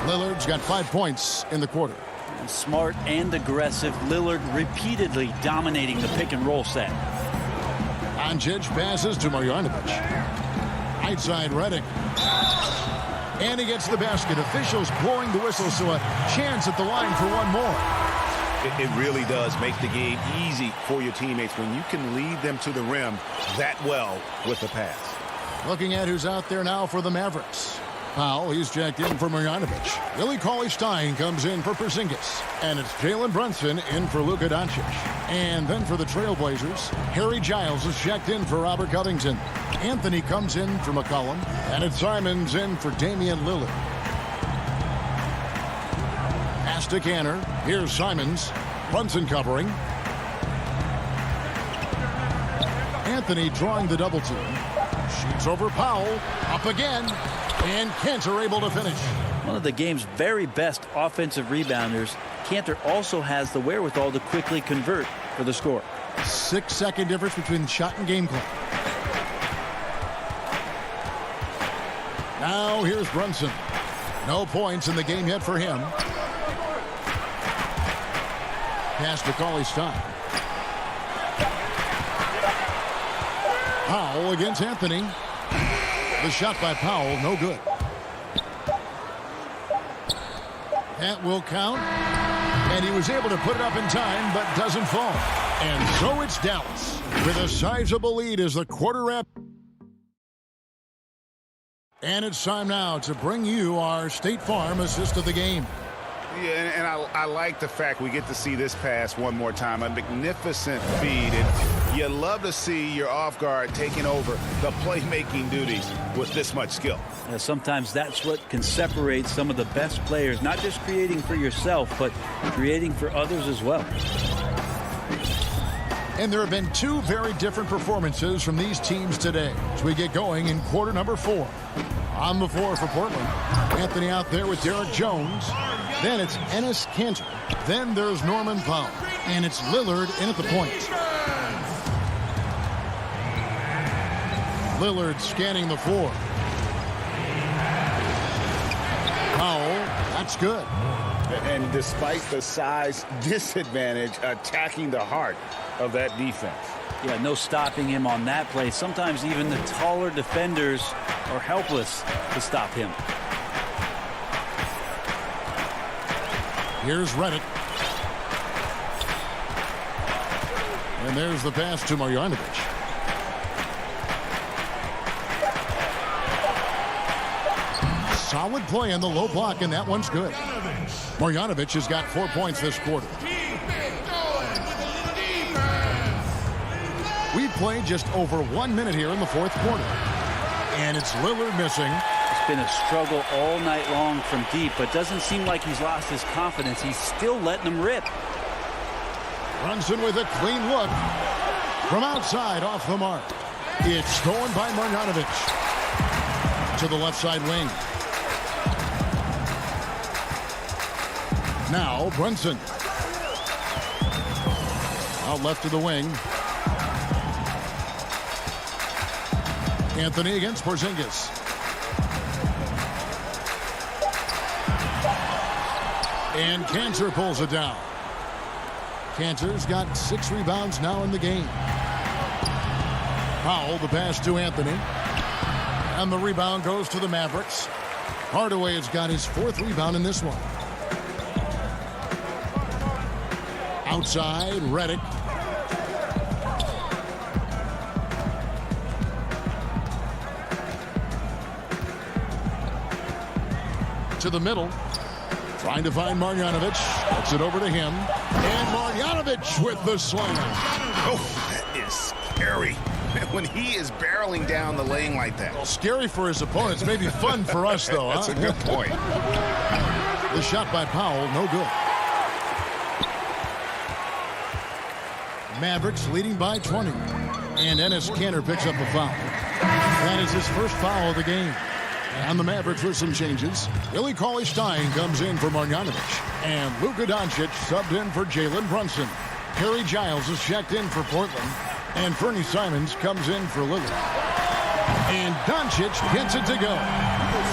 Lillard's got 5 points in the quarter. Smart and aggressive. Lillard repeatedly dominating the pick and roll set. Doncic passes to Marjanovic. Right side Redick. And he gets the basket. Officials blowing the whistle, so a chance at the line for one more. It really does make the game easy for your teammates when you can lead them to the rim that well with the pass. Looking at who's out there now for the Mavericks. Powell, he's checked in for Marjanovic. Willie Cauley-Stein comes in for Porzingis. And it's Jalen Brunson in for Luka Doncic. And then for the Trailblazers, Harry Giles is checked in for Robert Covington. Anthony comes in for McCollum. And it's Simons in for Damian Lillard. Pass to Kanter. Here's Simons. Brunson covering. Anthony drawing the double team. Shoots over Powell. Up again. And Kanter able to finish. One of the game's very best offensive rebounders, Kanter also has the wherewithal to quickly convert for the score. 6-second difference between shot and game clock. Now here's Brunson. No points in the game yet for him. Pass to Cauley-Stein. Powell against Anthony. The shot by Powell, no good. That will count. And he was able to put it up in time, but doesn't fall. And so it's Dallas with a sizable lead as the quarter wrap. And it's time now to bring you our State Farm assist of the game. Yeah, and I like the fact we get to see this pass one more time. A magnificent feed, and you love to see your off guard taking over the playmaking duties with this much skill. Yeah, sometimes that's what can separate some of the best players, not just creating for yourself, but creating for others as well. And there have been two very different performances from these teams today as we get going in quarter number 4. On the floor for Portland, Anthony out there with Derek Jones. Then it's Enes Kanter. Then there's Norman Powell. And it's Lillard in at the point. Lillard scanning the floor. Powell, that's good. And despite the size disadvantage, attacking the heart of that defense. Yeah, no stopping him on that play. Sometimes even the taller defenders are helpless to stop him. Here's Redick. And there's the pass to Marjanovic. Solid play in the low block, and that one's good. Marjanovic has got 4 points this quarter. We played just over 1 minute here in the fourth quarter. And it's Lillard missing. been a struggle all night long from deep, but doesn't seem like he's lost his confidence. He's still letting them rip. Brunson with a clean look. From outside, off the mark. It's stolen by Marjanovic. To the left side wing. Now Brunson. Out left to the wing. Anthony against Porzingis. And Cantor pulls it down. Cantor's got 6 rebounds now in the game. Powell, the pass to Anthony. And the rebound goes to the Mavericks. Hardaway has got his 4th rebound in this one. Outside, Redick. To the middle. Trying to find Marjanovic. Gets it over to him. And Marjanovic with the slam. Oh, that is scary. When he is barreling down the lane like that. Scary for his opponents. Maybe fun for us, though. That's a good point. The shot by Powell, no good. Mavericks leading by 20. And Enes Kanter picks up the foul. That is his first foul of the game. And the Mavericks with some changes. Willie Cauley-Stein comes in for Marjanovic. And Luka Doncic subbed in for Jalen Brunson. Harry Giles is checked in for Portland. And Fernie Simons comes in for Lillard. And Doncic gets it to go.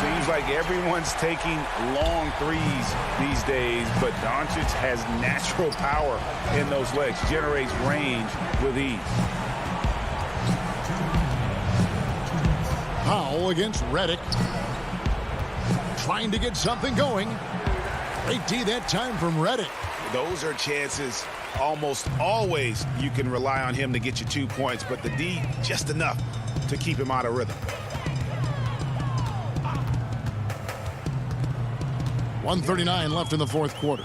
Seems like everyone's taking long threes these days, but Doncic has natural power in those legs. Generates range with ease. Powell against Redick. Trying to get something going. Great D that time from Redick. Those are chances almost always you can rely on him to get you 2 points, but the D just enough to keep him out of rhythm. 1:39 left in the 4th quarter.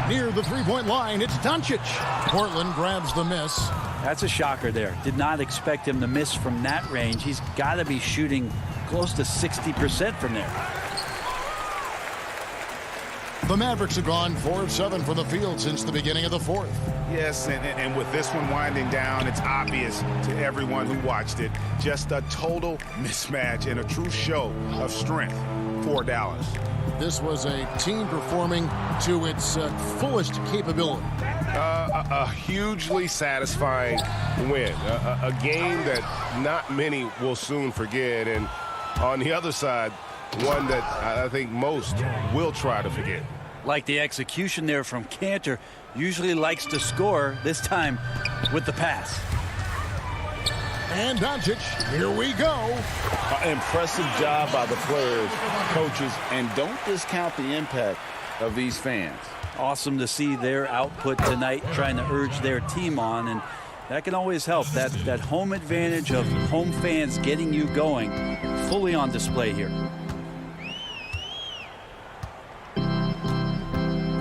Near the three-point line, it's Doncic. Portland grabs the miss. That's a shocker there. Did not expect him to miss from that range. He's got to be shooting close to 60% from there. The Mavericks have gone 4 of 7 from the field since the beginning of the 4th. Yes, and with this one winding down, it's obvious to everyone who watched it. Just a total mismatch and a true show of strength for Dallas. This was a team performing to its fullest capability. A hugely satisfying win. A game that not many will soon forget. And on the other side, one that I think most will try to forget. Like the execution there from Cantor. Usually likes to score, this time with the pass. And Doncic, here we go. Impressive job by the players, coaches, and don't discount the impact of these fans. Awesome to see their output tonight, trying to urge their team on, and that can always help. That home advantage of home fans getting you going, fully on display here.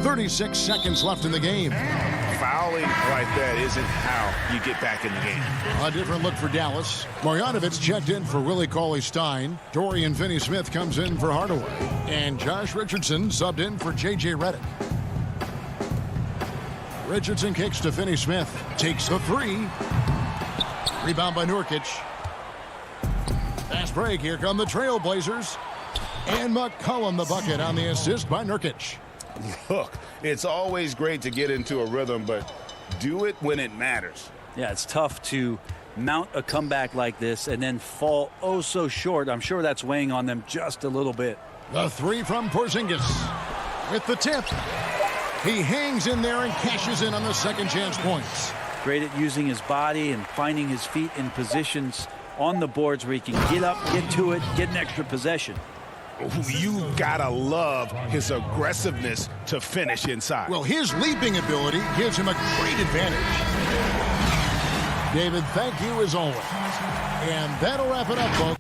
36 seconds left in the game. Fouling like that isn't how you get back in the game. A different look for Dallas. Marjanovic checked in for Willie Cauley-Stein. Dorian Finney-Smith comes in for Hardaway. And Josh Richardson subbed in for J.J. Redick. Richardson kicks to Finney-Smith. Takes the 3. Rebound by Nurkic. Fast break. Here come the Trailblazers. And McCollum the bucket on the assist by Nurkic. Look, it's always great to get into a rhythm, but do it when it matters. Yeah, it's tough to mount a comeback like this and then fall oh so short. I'm sure that's weighing on them just a little bit. The 3 from Porzingis with the tip. He hangs in there and cashes in on the second chance points. Great at using his body and finding his feet in positions on the boards where he can get up, get to it, get an extra possession. You gotta love his aggressiveness to finish inside. Well, his leaping ability gives him a great advantage. David, thank you as always. And that'll wrap it up, folks.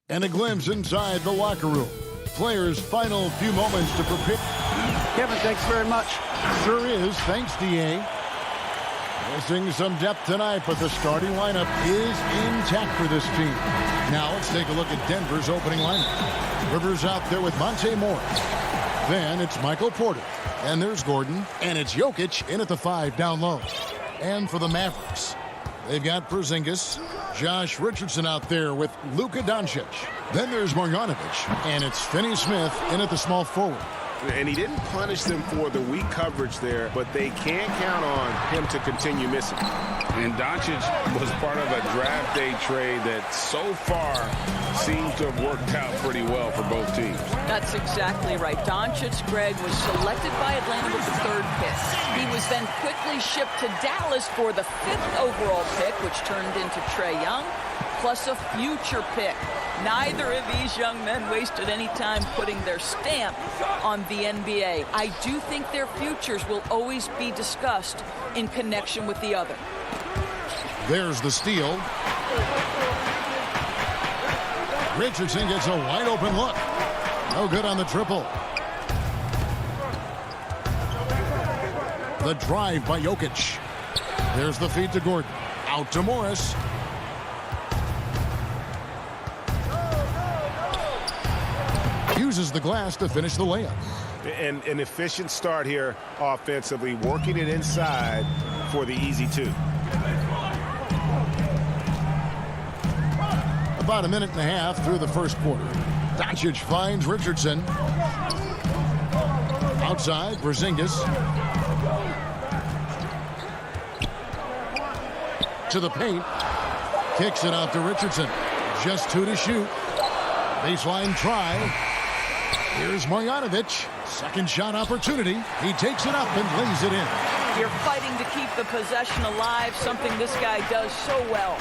And a glimpse inside the locker room. Players' final few moments to prepare. Kevin, thanks very much. Sure is. Thanks, D.A. Missing some depth tonight, but the starting lineup is intact for this team. Now let's take a look at Denver's opening lineup. Rivers out there with Monte Morris. Then it's Michael Porter. And there's Gordon. And it's Jokic in at the 5 down low. And for the Mavericks, they've got Porzingis, Josh Richardson out there with Luka Doncic. Then there's Marjanovic. And it's Finney Smith in at the small forward. And he didn't punish them for the weak coverage there, but they can't count on him to continue missing. And Doncic was part of a draft day trade that so far seems to have worked out pretty well for both teams. That's exactly right. Doncic, Greg, was selected by Atlanta with the 3rd pick. He was then quickly shipped to Dallas for the 5th overall pick, which turned into Trae Young, plus a future pick. Neither of these young men wasted any time putting their stamp on the NBA. I do think their futures will always be discussed in connection with the other. There's the steal. Richardson gets a wide open look. No good on the triple. The drive by Jokic. There's the feed to Gordon. Out to Morris. Uses the glass to finish the layup. And an efficient start here offensively, working it inside for the easy 2. About a minute and a half through the first quarter. Doncic finds Richardson. Outside, Porzingis. To the paint. Kicks it out to Richardson. Just 2 to shoot. Baseline try. Here's Marjanovic. Second shot opportunity. He takes it up and lays it in. You're fighting to keep the possession alive, something this guy does so well.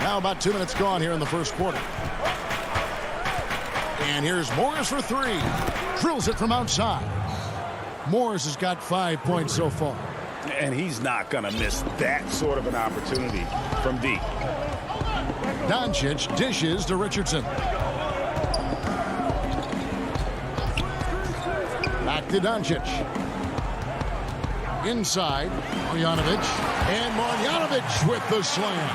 Now about 2 minutes gone here in the first quarter. And here's Morris for 3. Drills it from outside. Morris has got 5 points so far. And he's not going to miss that sort of an opportunity from deep. Doncic dishes to Richardson. Back to Doncic. Inside, Marjanovic. And Marjanovic with the slam.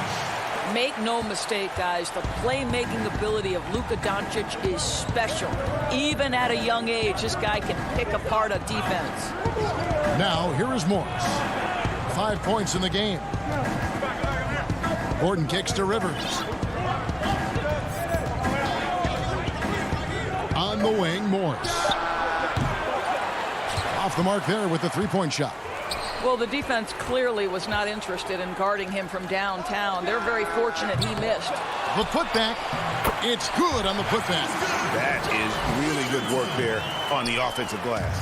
Make no mistake, guys, the playmaking ability of Luka Doncic is special. Even at a young age, this guy can pick apart a defense. Now, here is Morris. 5 points in the game. Gordon kicks to Rivers. On the wing, Morris. Off the mark there with the 3-point shot. Well, the defense clearly was not interested in guarding him from downtown. They're very fortunate he missed. The putback. It's good on the putback. That is really good work there on the offensive glass.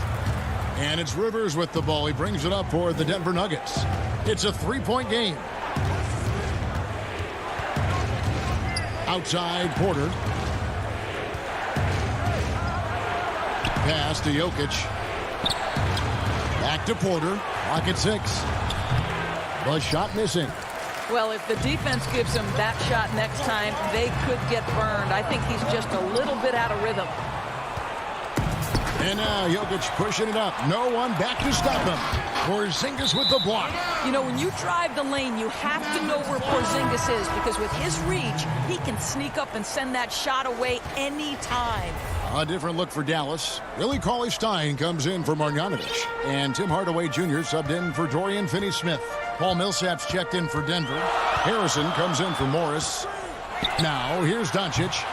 And it's Rivers with the ball. He brings it up for the Denver Nuggets. It's a 3-point game. Outside, Porter. Pass to Jokic. Back to Porter. Clock at 6. The shot missing. Well, if the defense gives him that shot next time, they could get burned. I think he's just a little bit out of rhythm. And now Jokic pushing it up. No one back to stop him. Porzingis with the block. You know, when you drive the lane, you have to know where Porzingis is, because with his reach, he can sneak up and send that shot away anytime. A different look for Dallas. Willie Cauley-Stein comes in for Marjanovic. And Tim Hardaway Jr. subbed in for Dorian Finney-Smith. Paul Millsap's checked in for Denver. Harrison comes in for Morris. Now, here's Doncic.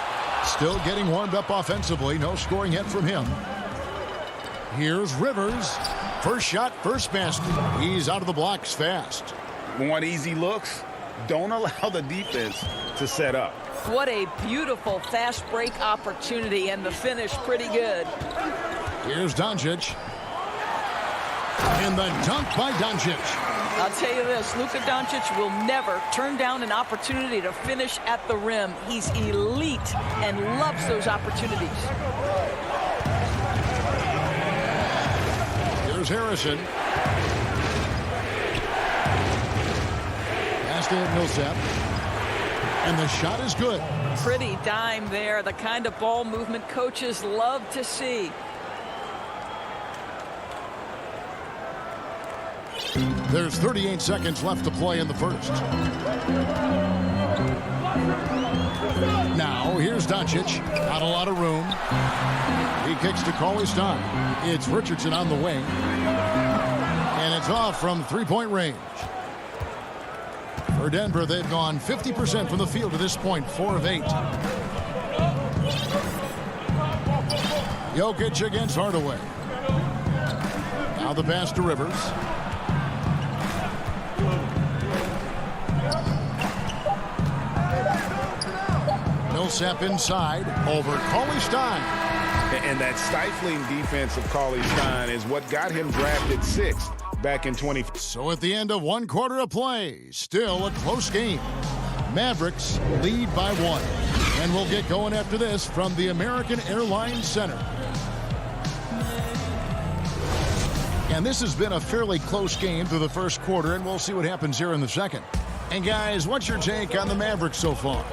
Still getting warmed up offensively. No scoring yet from him. Here's Rivers. First shot, first basket. He's out of the blocks fast. Want easy looks? Don't allow the defense to set up. What a beautiful fast break opportunity, and the finish pretty good. Here's Doncic. And the dunk by Doncic. I'll tell you this, Luka Doncic will never turn down an opportunity to finish at the rim. He's elite and loves those opportunities. Here's Harrison. pass to Millsap. And the shot is good. Pretty dime there. The kind of ball movement coaches love to see. There's 38 seconds left to play in the first. Now, here's Doncic. Not a lot of room. He kicks to Cauley-Stein. It's Richardson on the wing. And it's off from three-point range. For Denver, they've gone 50% from the field to this point, 4 of 8. Jokic against Hardaway. Now the pass to Rivers. Millsap inside over Cauley-Stein. And that stifling defense of Cauley-Stein is what got him drafted 6th back in 20. So at the end of 1 quarter of play, still a close game. Mavericks lead by 1. And we'll get going after this from the American Airlines Center. And this has been a fairly close game through the first quarter, and we'll see what happens here in the second. And guys, what's your take on the Mavericks so far?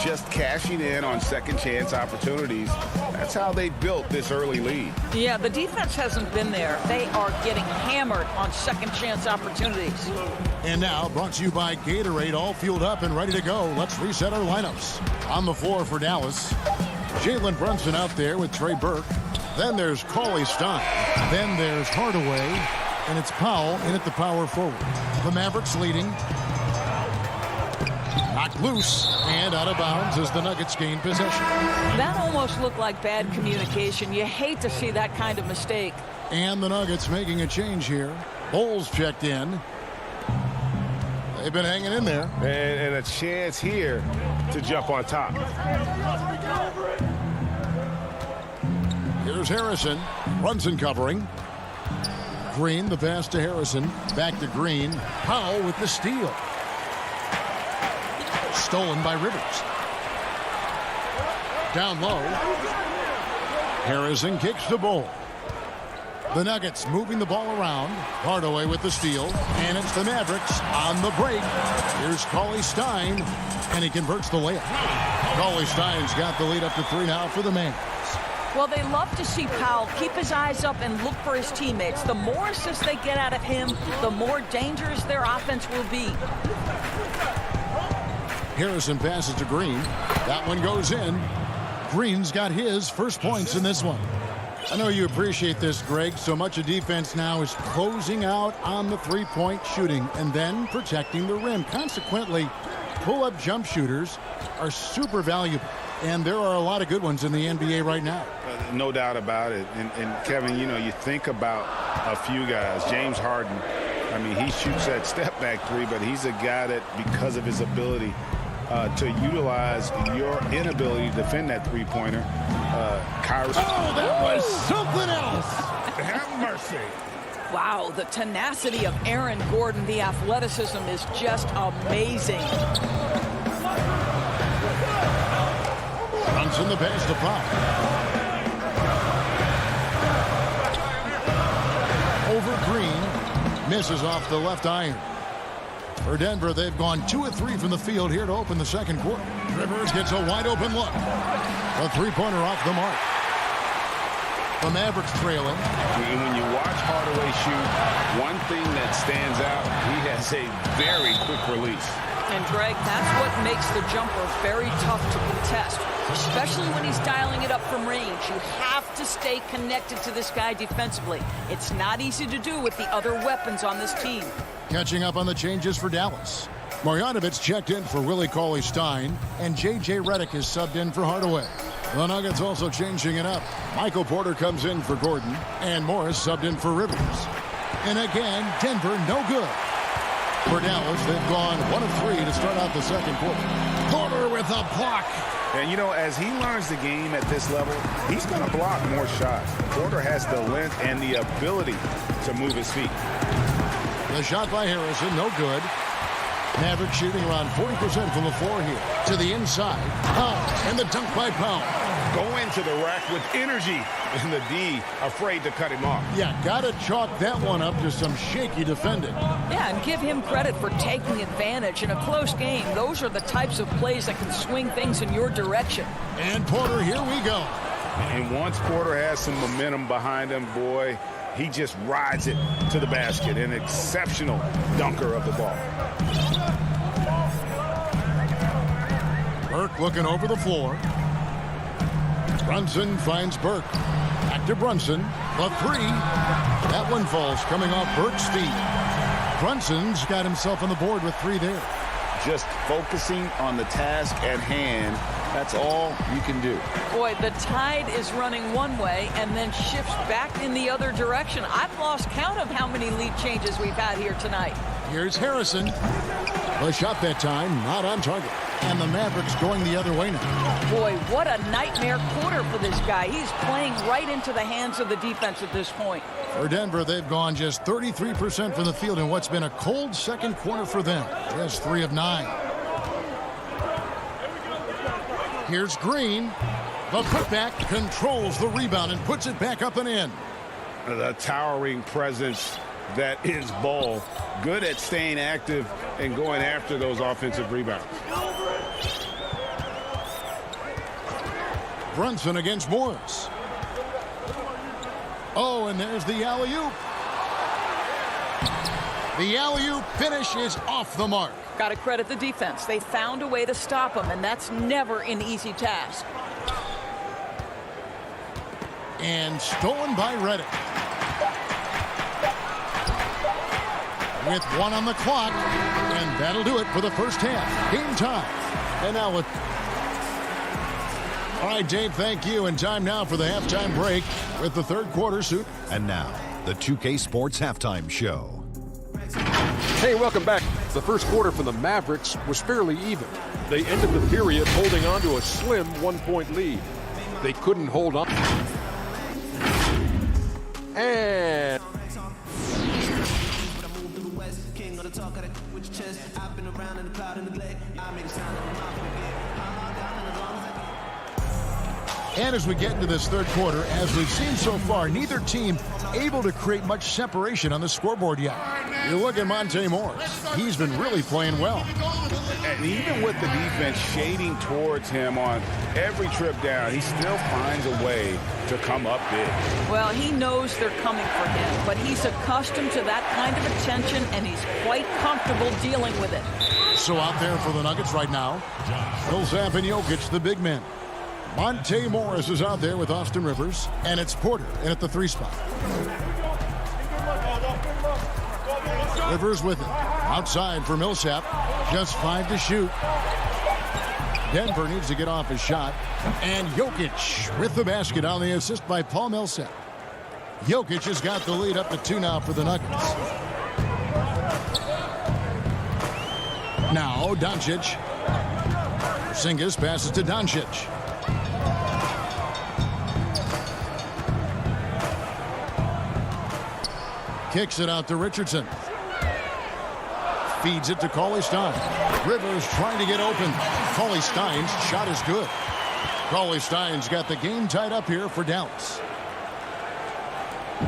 Just cashing in on second chance opportunities. That's how they built this early lead. Yeah, the defense hasn't been there. They are getting hammered on second chance opportunities. And now, brought to you by Gatorade, all fueled up and ready to go. Let's reset our lineups. On the floor for Dallas, Jalen Brunson out there with Trey Burke. Then there's Cauley-Stein. Then there's Hardaway. And it's Powell in at the power forward. The Mavericks leading. Knocked loose and out of bounds as the Nuggets gain possession. That almost looked like bad communication. You hate to see that kind of mistake. And the Nuggets making a change here. Bulls checked in. They've been hanging in there. And a chance here to jump on top. Here's Harrison. Brunson covering. Green, the pass to Harrison. Back to Green. Powell with the steal. Stolen by Rivers. Down low. Harrison kicks the ball. The Nuggets moving the ball around. Hardaway with the steal. And it's the Mavericks on the break. Here's Cauley-Stein. And he converts the layup. Cauley-Stein's got the lead up to 3 now for the Mavs. Well, they love to see Powell keep his eyes up and look for his teammates. The more assists they get out of him, the more dangerous their offense will be. Harrison passes to Green. That one goes in. Green's got his first points in this one. I know you appreciate this, Greg. So much of defense now is closing out on the three-point shooting and then protecting the rim. Consequently, pull-up jump shooters are super valuable. And there are a lot of good ones in the NBA right now. No doubt about it. And Kevin, you know, you think about a few guys. James Harden, I mean, he shoots that step-back three, but he's a guy that, because of his ability to utilize your inability to defend that three-pointer, Kyrie. Oh, that was something else. Have mercy. Wow, the tenacity of Aaron Gordon, the athleticism is just amazing. Brunson the pass to Powell. Over Green. Misses off the left iron. For Denver, they've gone 2 of 3 from the field here to open the second quarter. Rivers gets a wide open look. A three-pointer off the mark. The Mavericks trailing. When you watch Hardaway shoot, one thing that stands out, he has a very quick release. And Greg, that's what makes the jumper very tough to contest, especially when he's dialing it up from range. You have to stay connected to this guy defensively. It's not easy to do with the other weapons on this team. Catching up on the changes for Dallas. Marjanovic checked in for Willie Cauley-Stein, and J.J. Redick is subbed in for Hardaway. The Nuggets also changing it up. Michael Porter comes in for Gordon, and Morris subbed in for Rivers. And again, Denver no good. For Dallas, they've gone 1 of 3 to start out the second quarter. Porter with a block. And, you know, as he learns the game at this level, he's going to block more shots. Porter has the length and the ability to move his feet. The shot by Harrison, no good. Maverick shooting around 40% from the floor here. To the inside. Pound. And the dunk by Pound. Go into the rack with energy. And the D afraid to cut him off. Yeah, got to chalk that one up to some shaky defending. Yeah, and give him credit for taking advantage in a close game. Those are the types of plays that can swing things in your direction. And Porter, here we go. And once Porter has some momentum behind him, boy, he just rides it to the basket. An exceptional dunker of the ball. Burke looking over the floor. Brunson finds Burke. Back to Brunson. The three. That one falls coming off Burke's feet. Brunson's got himself on the board with 3 there. Just focusing on the task at hand. That's all you can do. Boy, the tide is running one way and then shifts back in the other direction. I've lost count of how many lead changes we've had here tonight. Here's Harrison. The shot that time, not on target. And the Mavericks going the other way now. Boy, what a nightmare quarter for this guy. He's playing right into the hands of the defense at this point. For Denver, they've gone just 33% from the field in what's been a cold second quarter for them. Just 3 of 9. Here's Green. The putback controls the rebound and puts it back up and in. The towering presence that is Ball. Good at staying active and going after those offensive rebounds. Brunson against Morris. Oh, and there's the alley-oop. The alley-oop finish is off the mark. Got to credit the defense. They found a way to stop him, and that's never an easy task. And stolen by Reddick. With 1 on the clock, and that'll do it for the first half. Game time. And now with... All right, Dave, thank you. And time now for the halftime break with the third quarter suit. And now, the 2K Sports Halftime Show. Hey, welcome back. The first quarter for the Mavericks was fairly even. They ended the period holding on to a slim 1-point lead. They couldn't hold on. And... And as we get into this third quarter, as we've seen so far, neither team able to create much separation on the scoreboard yet. You look at Monte Morris. He's been really playing well. And even with the defense shading towards him on every trip down, he still finds a way to come up big. Well, he knows they're coming for him, but he's accustomed to that kind of attention, and he's quite comfortable dealing with it. So out there for the Nuggets right now, Millsap and Jokic, the big men. Monte Morris is out there with Austin Rivers, and it's Porter in at the 3 spot. Rivers with it. Outside for Millsap. Just 5 to shoot. Denver needs to get off his shot. And Jokic with the basket on the assist by Paul Millsap. Jokic has got the lead up to 2 now for the Nuggets. Now Doncic. Porzingis passes to Doncic. Kicks it out to Richardson. Feeds it to Cauley Stein. Rivers trying to get open. Cauley Stein's shot is good. Cauley Stein's got the game tied up here for Dallas.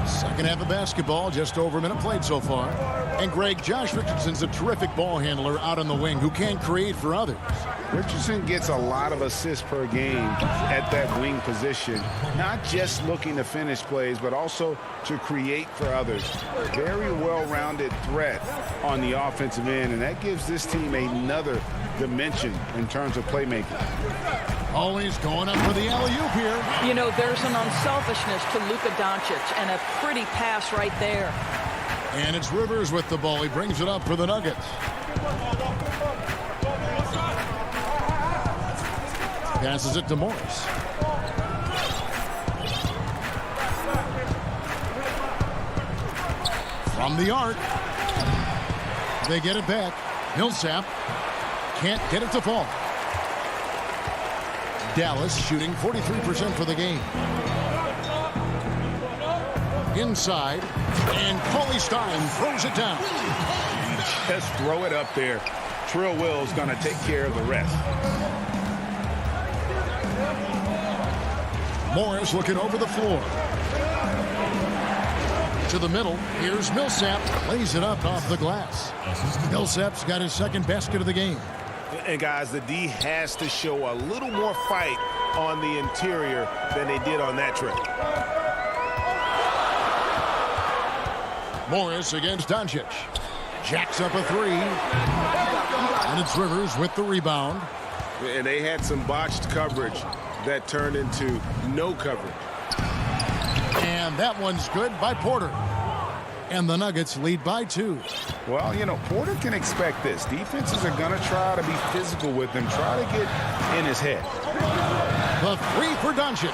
Second half of basketball, just over a minute played so far. And Greg, Josh Richardson's a terrific ball handler out on the wing who can create for others. Richardson gets a lot of assists per game at that wing position. Not just looking to finish plays, but also to create for others. Very well-rounded threat on the offensive end, and that gives this team another dimension in terms of playmaking. Always going up for the alley-oop here. You know, there's an unselfishness to Luka Doncic, and a pretty pass right there. And it's Rivers with the ball. He brings it up for the Nuggets. Passes it to Morris. From the arc. They get it back. Millsap can't get it to fall. Dallas shooting 43% for the game. Inside. And Cauley Stein throws it down. Just throw it up there. Trill Will's going to take care of the rest. Morris looking over the floor. To the middle. Here's Millsap. Lays it up off the glass. Millsap's got his second basket of the game. And, guys, the D has to show a little more fight on the interior than they did on that trip. Morris against Doncic. Jacks up a three. And it's Rivers with the rebound. And they had some botched coverage that turned into no coverage. And that one's good by Porter. And the Nuggets lead by 2. Well, you know, Porter can expect this. Defenses are going to try to be physical with him, try to get in his head. The three for Doncic.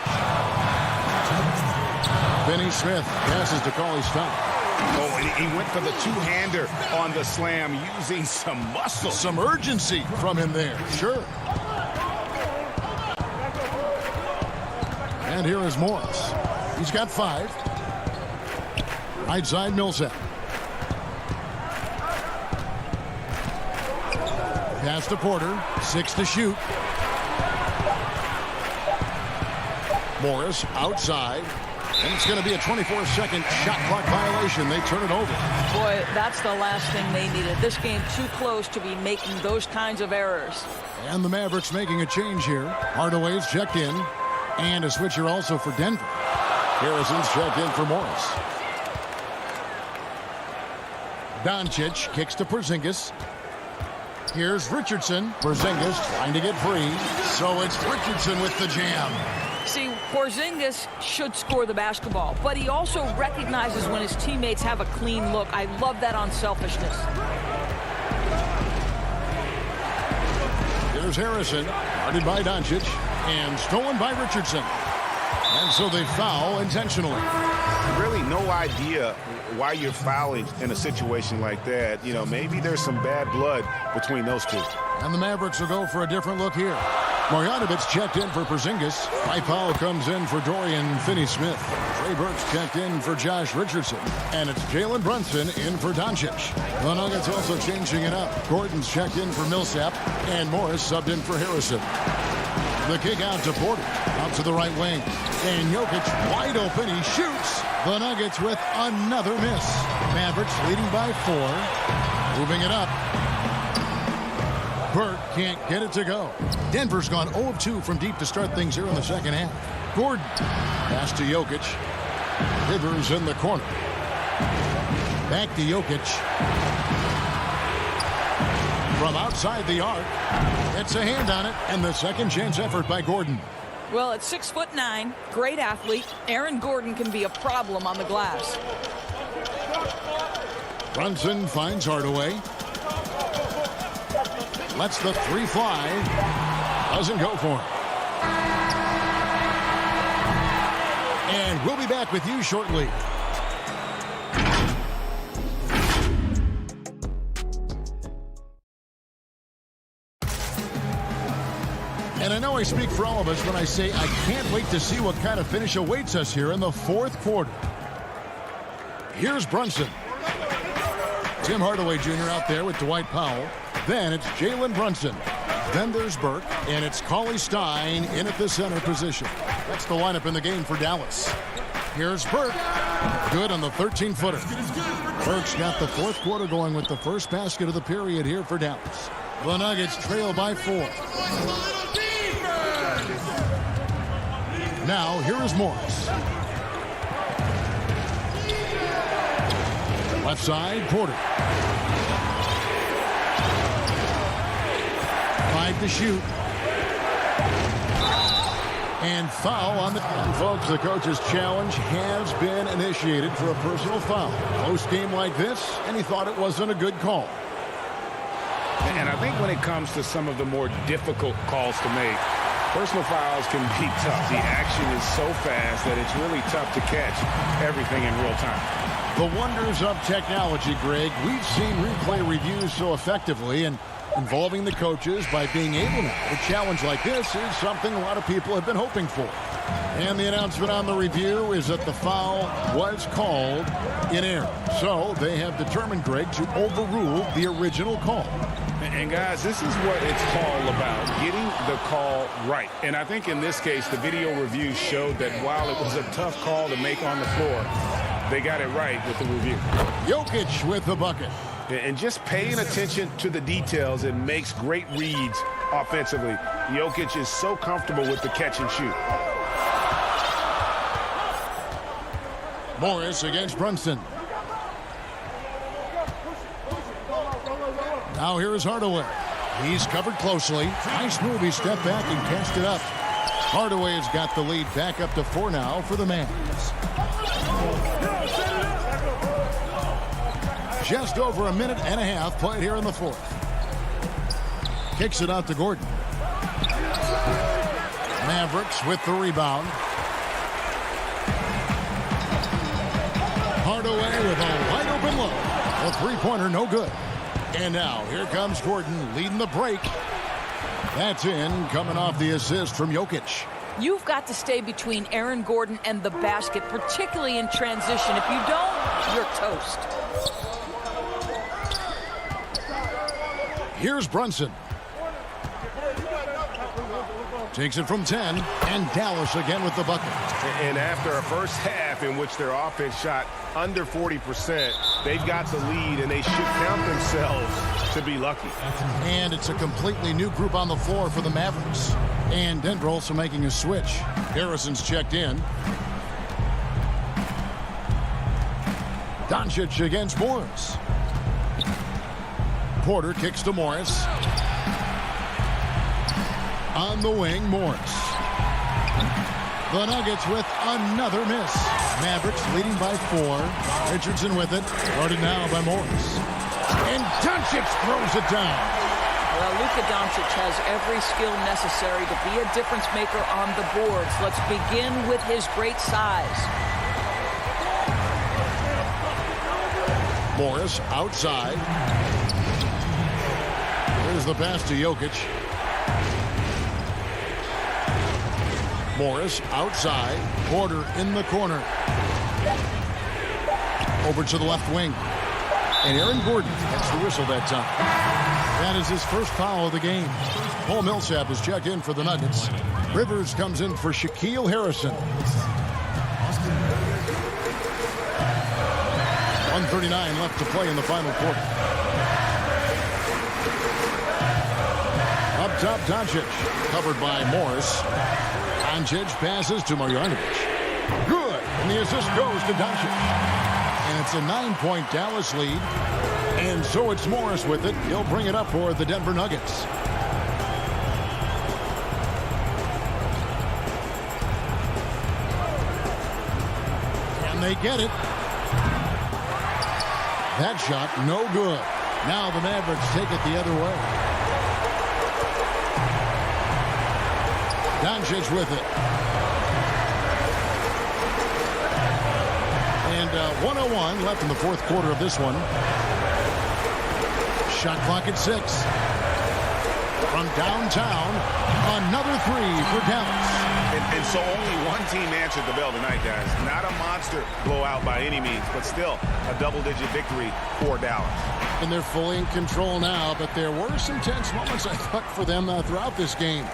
Finney Smith passes to Cauley Stein. Oh, and he went for the two-hander on the slam using some muscle. Some urgency from him there, sure. And here is Morris. He's got 5. Right side Millsap. Pass to Porter. 6 to shoot. Morris outside. And it's going to be a 24-second shot clock violation. They turn it over. Boy, that's the last thing they needed. This game too close to be making those kinds of errors. And the Mavericks making a change here. Hardaway's checked in. And a switcher also for Denver. Harrison's checked in for Morris. Doncic kicks to Porzingis. Here's Richardson. Porzingis trying to get free. So it's Richardson with the jam. See, Porzingis should score the basketball, but he also recognizes when his teammates have a clean look. I love that unselfishness. Here's Harrison, guarded by Doncic, and stolen by Richardson. And so they foul intentionally. Really no idea why you're fouling in a situation like that. You know, maybe there's some bad blood between those two. And the Mavericks will go for a different look here. Marjanovic checked in for Porzingis. High foul comes in for Dorian Finney-Smith. Trey Burks checked in for Josh Richardson. And it's Jalen Brunson in for Doncic. The Nuggets also changing it up. Gordon's checked in for Millsap. And Morris subbed in for Harrison. The kick out to Porter. Out to the right wing. And Jokic wide open. He shoots. The Nuggets with another miss. Mavericks leading by 4. Moving it up. Burke can't get it to go. Denver's gone 0 of 2 from deep to start things here in the second half. Gordon. Pass to Jokic. Rivers in the corner. Back to Jokic. From outside the arc. It's a hand on it, and the second chance effort by Gordon. Well, at 6'9", great athlete, Aaron Gordon can be a problem on the glass. Brunson finds Hardaway. Lets the 3 fly. Doesn't go for it. And we'll be back with you shortly. And I know I speak for all of us when I say I can't wait to see what kind of finish awaits us here in the fourth quarter. Here's Brunson. Tim Hardaway Jr. out there with Dwight Powell. Then it's Jalen Brunson. Then there's Burke, and it's Cauley Stein in at the center position. That's the lineup in the game for Dallas. Here's Burke. Good on the 13-footer. Burke's got the fourth quarter going with the first basket of the period here for Dallas. The Nuggets trail by 4. Now, here is Morris. Left side, Porter. 5 to shoot. And foul on the... And folks, the coach's challenge has been initiated for a personal foul. Close game like this, and he thought it wasn't a good call. And I think when it comes to some of the more difficult calls to make, personal fouls can be tough. The action is so fast that it's really tough to catch everything in real time. The wonders of technology, Greg. We've seen replay reviews so effectively, and involving the coaches by being able now to challenge like this is something a lot of people have been hoping for. And the announcement on the review is that the foul was called in error. So they have determined, Greg, to overrule the original call. And guys, this is what it's all about, getting the call right. And I think in this case, the video review showed that while it was a tough call to make on the floor, they got it right with the review. Jokic with the bucket. And just paying attention to the details, it makes great reads offensively. Jokic is so comfortable with the catch and shoot. Morris against Brunson. Now here is Hardaway. He's covered closely. Nice move. He stepped back and cast it up. Hardaway has got the lead back up to 4 now for the Mavs. Just over a minute and a half played here in the fourth. Kicks it out to Gordon. Mavericks with the rebound. Hardaway with a wide open look. A three-pointer, no good. And now, here comes Gordon leading the break. That's in, coming off the assist from Jokic. You've got to stay between Aaron Gordon and the basket, particularly in transition. If you don't, you're toast. Here's Brunson. Takes it from 10, and Dallas again with the bucket. And after a first half in which their offense shot under 40%, they've got the lead, and they should count themselves to be lucky. And it's a completely new group on the floor for the Mavericks. And Denver also making a switch. Harrison's checked in. Doncic against Morris. Porter kicks to Morris. On the wing, Morris. The Nuggets with another miss. Mavericks leading by 4. Richardson with it. Guarded now by Morris. And Doncic throws it down. Well, Luka Doncic has every skill necessary to be a difference maker on the boards. Let's begin with his great size. Morris outside. Here's the pass to Jokic. Morris outside. Porter in the corner. Over to the left wing. And Aaron Gordon gets the whistle that time. That is his first foul of the game. Paul Millsap is checked in for the Nuggets. Rivers comes in for Shaquille Harrison. 1:39 left to play in the final quarter. Up top, Doncic. Covered by Morris. Doncic passes to Marjanovic. Good. And the assist goes to Doncic. And it's a 9-point Dallas lead. And so it's Morris with it. He'll bring it up for the Denver Nuggets. And they get it. That shot, no good. Now the Mavericks take it the other way. Doncic with it. And 1:01 left in the fourth quarter of this one. Shot clock at 6. From downtown, another 3 for Dallas. And so only one team answered the bell tonight, guys. Not a monster blowout by any means, but still a double-digit victory for Dallas. And they're fully in control now, but there were some tense moments, I thought, for them throughout this game.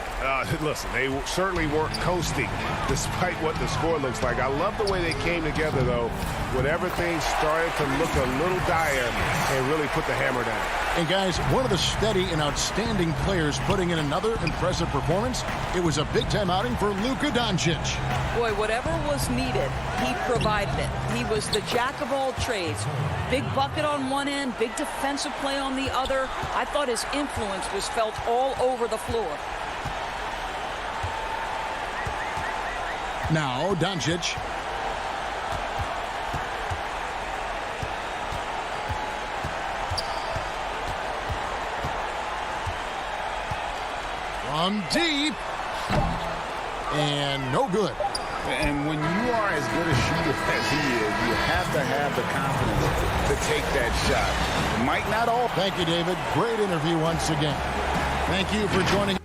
Listen, they certainly weren't coasting despite what the score looks like. I love the way they came together, though, when everything started to look a little dire and really put the hammer down. And, guys, one of the steady and outstanding players putting in another impressive performance. It was a big-time outing for Luka Doncic. Boy, whatever was needed, he provided it. He was the jack of all trades. Big bucket on one end, big defensive play on the other. I thought his influence was felt all over the floor. Now, Doncic. From deep. And no good. And when you are as good a shooter as he is, you have to have the confidence to take that shot. It might not all. Thank you, David. Great interview once again. Thank you for joining.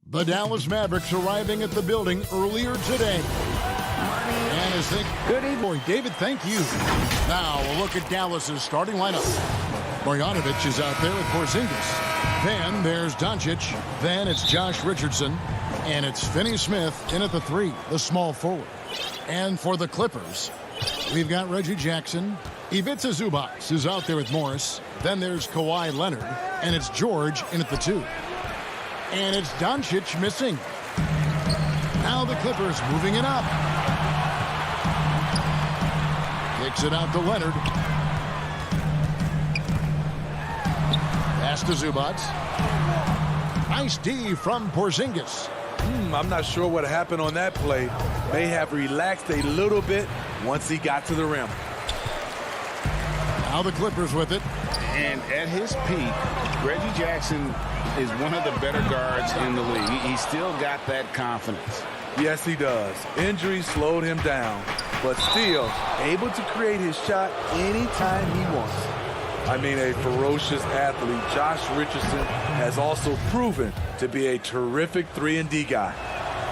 The Dallas Mavericks arriving at the building earlier today. And as they... Good evening. David, thank you. Now a look at Dallas's starting lineup. Bogdanovic is out there with Porzingis. Then there's Doncic. Then it's Josh Richardson. And it's Finney Smith in at the 3, the small forward. And for the Clippers, we've got Reggie Jackson. Ivica Zubac is out there with Morris. Then there's Kawhi Leonard. And it's George in at the 2. And it's Doncic missing. Now the Clippers moving it up. Kicks it out to Leonard. Pass to Zubac. Nice D from Porzingis. I'm not sure what happened on that play. May have relaxed a little bit once he got to the rim. Now the Clippers with it. And at his peak, Reggie Jackson is one of the better guards in the league. He's still got that confidence. Yes, he does. Injuries slowed him down, but still able to create his shot anytime he wants. I mean, a ferocious athlete, Josh Richardson has also proven to be a terrific 3-and-D guy.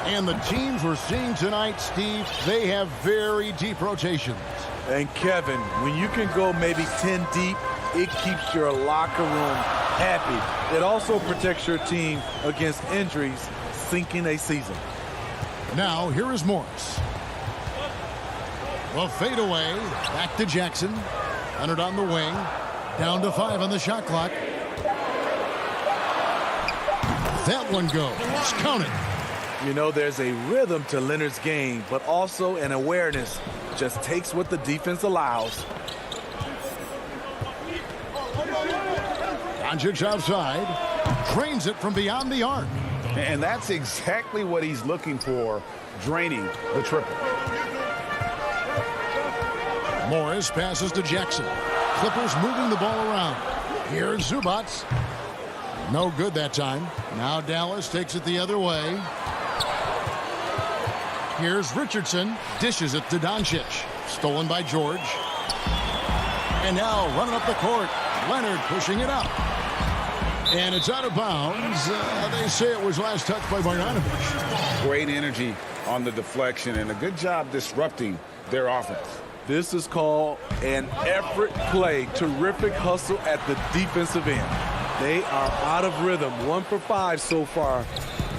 And the teams we're seeing tonight, Steve, they have very deep rotations. And Kevin, when you can go maybe 10 deep, it keeps your locker room happy. It also protects your team against injuries sinking a season. Now, here is Morris. Well, fade away. Back to Jackson. Leonard on the wing. Down to 5 on the shot clock. That one goes. Count it. You know, there's a rhythm to Leonard's game, but also an awareness. Just takes what the defense allows. Doncic outside. Drains it from beyond the arc. And that's exactly what he's looking for, draining the triple. Morris passes to Jackson. Clippers moving the ball around. Here's Zubac. No good that time. Now Dallas takes it the other way. Here's Richardson. Dishes it to Doncic. Stolen by George. And now running up the court. Leonard pushing it up. And it's out of bounds. They say it was last touched by Bogdanovic. Great energy on the deflection and a good job disrupting their offense. This is called an effort play. Terrific hustle at the defensive end. They are out of rhythm. 1 for 5 so far.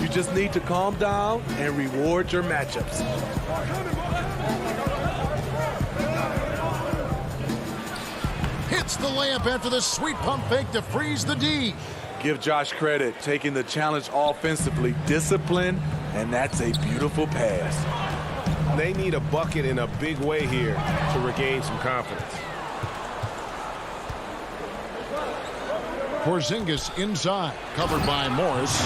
You just need to calm down and reward your matchups. Hits the layup after the sweet pump fake to freeze the D. Give Josh credit, taking the challenge offensively, discipline, and that's a beautiful pass. They need a bucket in a big way here to regain some confidence. Porzingis inside, covered by Morris.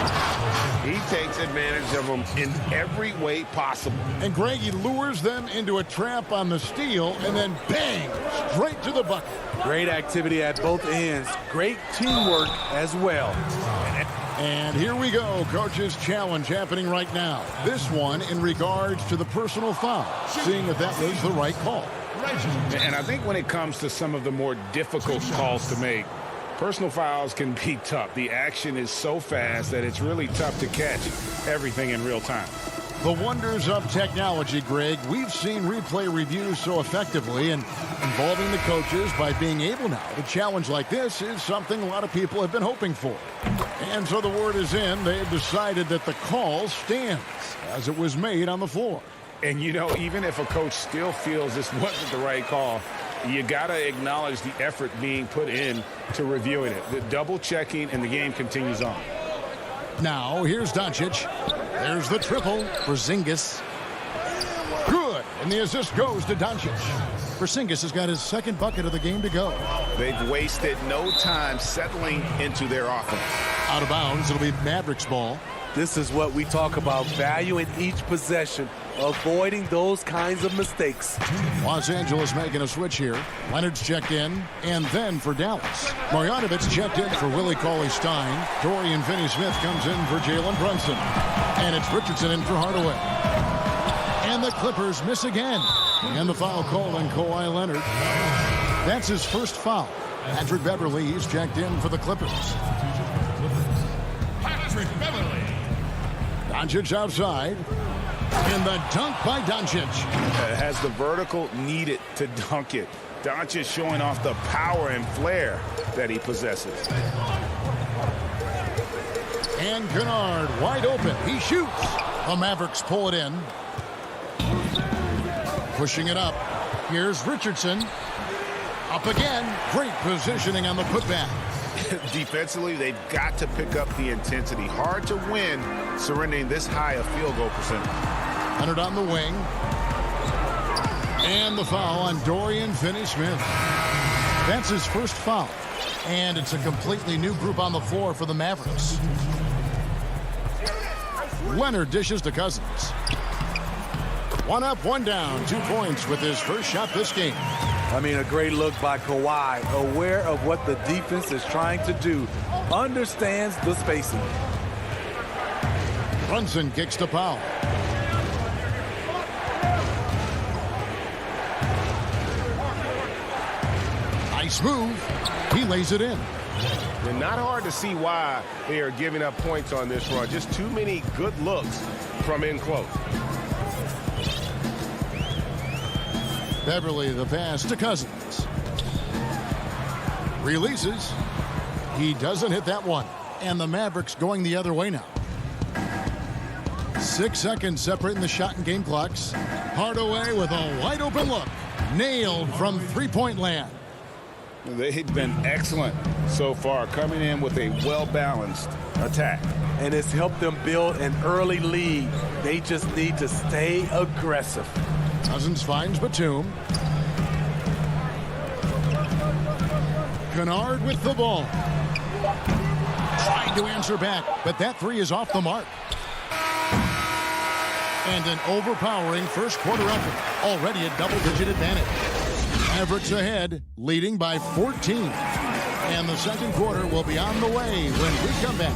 He takes advantage of them in every way possible. And Greg, he lures them into a trap on the steal, and then bang, straight to the bucket. Great activity at both ends. Great teamwork as well. And here we go, coach's challenge happening right now. This one in regards to the personal foul, seeing if that was the right call. And I think when it comes to some of the more difficult calls to make, personal fouls can be tough. The action is so fast that it's really tough to catch everything in real time. The wonders of technology, Greg. We've seen replay reviews so effectively, and involving the coaches by being able now to challenge like this is something a lot of people have been hoping for. And so the word is in. They have decided that the call stands as it was made on the floor. And, you know, even if a coach still feels this wasn't the right call, you got to acknowledge the effort being put in to reviewing it. The double checking, and the game continues on. Now, here's Doncic. There's the triple for Porzingis. Good. And the assist goes to Doncic. Porzingis has got his second bucket of the game to go. They've wasted no time settling into their offense. Out of bounds. It'll be Mavericks ball. This is what we talk about, value in each possession, avoiding those kinds of mistakes. Los Angeles making a switch here. Leonard's checked in, and then for Dallas. Marjanovic checked in for Willie Cauley-Stein. Dorian Finney-Smith comes in for Jalen Brunson. And it's Richardson in for Hardaway. And the Clippers miss again. And the foul call on Kawhi Leonard. That's his first foul. Patrick Beverly, he's checked in for the Clippers. Patrick Beverly. Doncic outside. And the dunk by Doncic. Has the vertical needed to dunk it. Doncic showing off the power and flair that he possesses. And Kennard wide open. He shoots. The Mavericks pull it in. Pushing it up. Here's Richardson. Up again. Great positioning on the putback. Defensively, they've got to pick up the intensity. Hard to win surrendering this high a field goal percentage. Leonard on the wing. And the foul on Dorian Finney-Smith. That's his first foul. And it's a completely new group on the floor for the Mavericks. Leonard dishes to Cousins. One up, one down. 2 points with his first shot this game. I mean, a great look by Kawhi, aware of what the defense is trying to do, understands the spacing. Brunson kicks to Powell. Nice move. He lays it in. And not hard to see why they are giving up points on this run. Just too many good looks from in close. Beverly the pass to Cousins. Releases. He doesn't hit that one. And the Mavericks going the other way now. 6 seconds separating the shot and game clocks. Hardaway with a wide open look. Nailed from three-point land. They've been excellent so far, coming in with a well-balanced attack. And it's helped them build an early lead. They just need to stay aggressive. Cousins finds Batum. Kennard with the ball. Trying to answer back, but that three is off the mark. And an overpowering first quarter effort. Already a double-digit advantage. Mavericks ahead, leading by 14. And the second quarter will be on the way when we come back.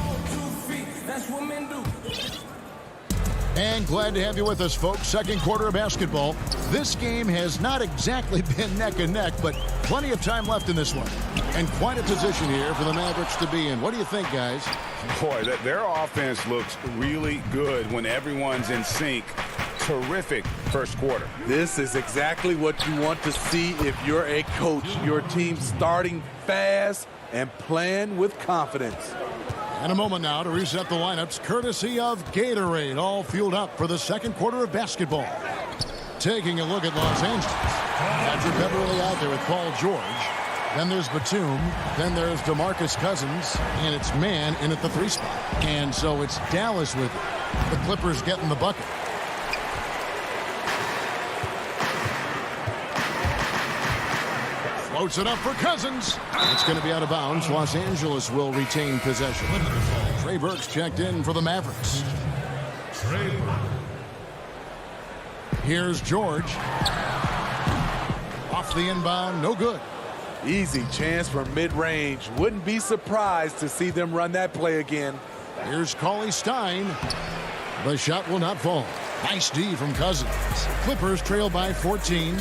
And glad to have you with us, folks. Second quarter of basketball. This game has not exactly been neck and neck, but plenty of time left in this one. And quite a position here for the Mavericks to be in. What do you think, guys? Boy, their offense looks really good when everyone's in sync. Terrific first quarter. This is exactly what you want to see if you're a coach. Your team starting fast and playing with confidence. And a moment now to reset the lineups, courtesy of Gatorade, all fueled up for the second quarter of basketball. Taking a look at Los Angeles. Patrick Beverly out there with Paul George. Then there's Batum. Then there's DeMarcus Cousins. And it's man in at the 3 spot. And so it's Dallas with it. The Clippers getting the bucket. Floats it up for Cousins. It's going to be out of bounds. Los Angeles will retain possession. Trey Burke's checked in for the Mavericks. Here's George. Off the inbound, no good. Easy chance from mid-range. Wouldn't be surprised to see them run that play again. Here's Cauley Stein. The shot will not fall. Nice D from Cousins. Clippers trail by 14.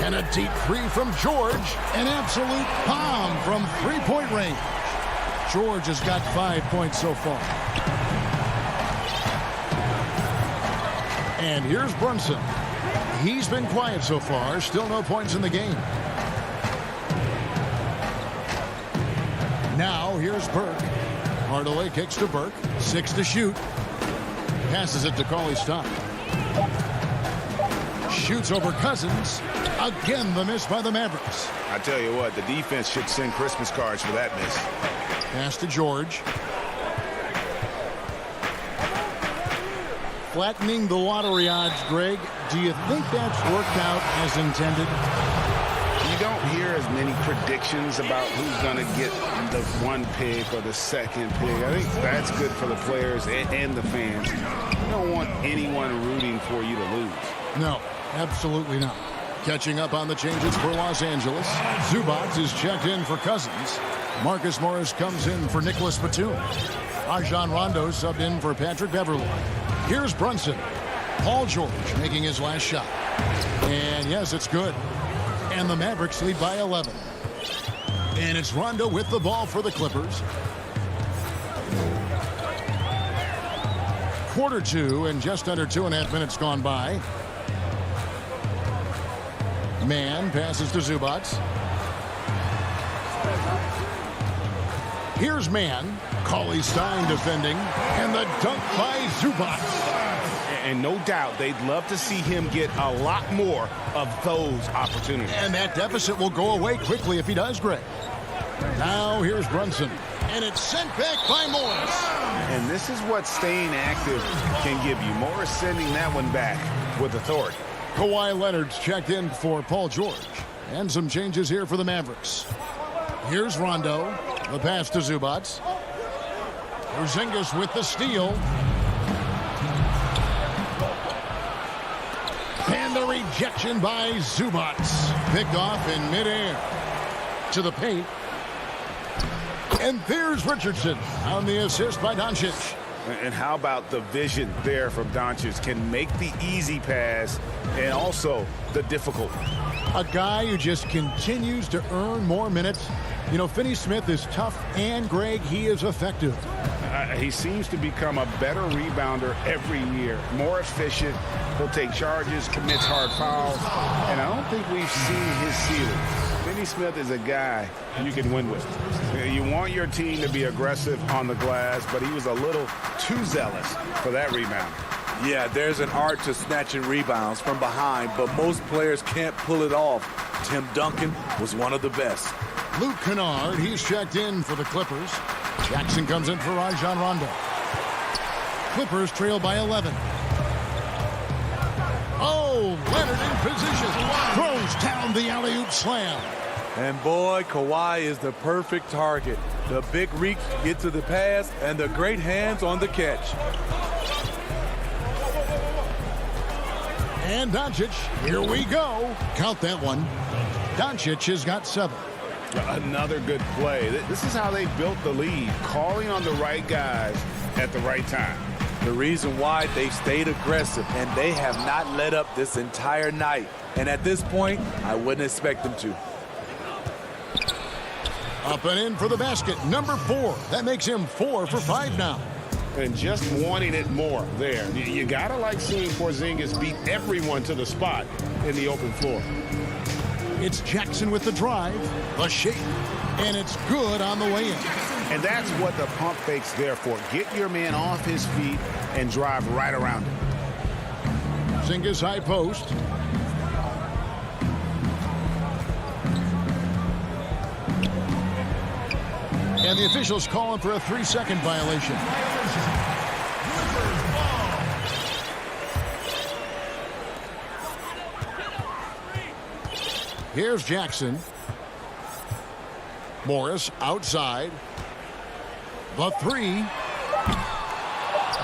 And a deep 3 from George. An absolute bomb from three-point range. George has got 5 points so far. And here's Brunson. He's been quiet so far. Still no points in the game. Now here's Burke. Hardaway kicks to Burke. 6 to shoot. Passes it to Cauley Stein. Shoots over Cousins. Again, the miss by the Mavericks. I tell you what, the defense should send Christmas cards for that miss. Pass to George. Flattening the lottery odds, Greg. Do you think that's worked out as intended? You don't hear as many predictions about who's going to get the 1 pick or the 2nd pick. I think that's good for the players and the fans. You don't want anyone rooting for you to lose. No, absolutely not. Catching up on the changes for Los Angeles. Zubac is checked in for Cousins. Marcus Morris comes in for Nicholas Batum. Rajon Rondo subbed in for Patrick Beverly. Here's Brunson. Paul George making his last shot. And yes, it's good. And the Mavericks lead by 11. And it's Rondo with the ball for the Clippers. Quarter 2 and just under 2.5 minutes gone by. Man passes to Zubac. Here's Man. Cauley Stein defending. And the dunk by Zubac. And no doubt they'd love to see him get a lot more of those opportunities. And that deficit will go away quickly if he does, Greg. Now here's Brunson. And it's sent back by Morris. And this is what staying active can give you. Morris sending that one back with authority. Kawhi Leonard's checked in for Paul George. And some changes here for the Mavericks. Here's Rondo. The pass to Zubac. Porzingis with the steal. And the rejection by Zubac. Picked off in midair. To the paint. And there's Richardson on the assist by Doncic. And how about the vision there from Doncic? Can make the easy pass and also the difficult. A guy who just continues to earn more minutes. You know, Finney-Smith is tough, and Greg, he is effective. He seems to become a better rebounder every year. More efficient. He'll take charges, commits hard fouls. And I don't think we've seen his ceiling. Finney-Smith is a guy you can win with. You want your team to be aggressive on the glass, but he was a little too zealous for that rebound. Yeah, there's an art to snatching rebounds from behind, but most players can't pull it off. Tim Duncan was one of the best. Luke Kennard, he's checked in for the Clippers. Jackson comes in for Rajon Rondo. Clippers trail by 11. Oh, Leonard in position. Throws down the alley-oop slam. And boy, Kawhi is the perfect target. The big reach get to the pass and the great hands on the catch. And Doncic, here we go. Count that one. Doncic has got 7. Another good play. This is how they built the lead, calling on the right guys at the right time. The reason why, they stayed aggressive, and they have not let up this entire night. And at this point, I wouldn't expect them to. Up and in for the basket, number 4. That makes him 4 for 5 now. And just wanting it more there. You got to like seeing Porzingis beat everyone to the spot in the open floor. It's Jackson with the drive, the shake, and it's good on the way in. And that's what the pump fake's there for. Get your man off his feet and drive right around him. Porzingis high post. And the officials calling for a 3-second violation. Here's Jackson. Morris outside. The 3.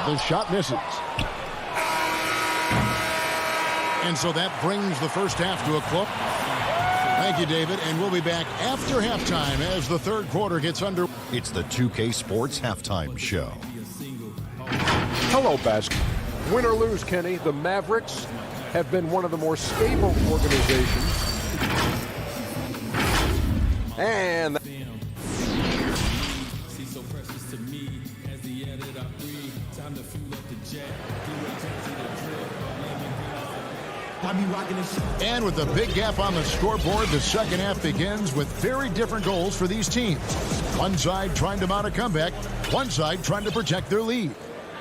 The shot misses. And so that brings the first half to a close. Thank you, David, and we'll be back after halftime as the third quarter gets under. It's the 2K Sports Halftime Show. Hello, basketball. Win or lose, Kenny, the Mavericks have been one of the more stable organizations. And And with the big gap on the scoreboard, the second half begins with very different goals for these teams. One side trying to mount a comeback, one side trying to protect their lead.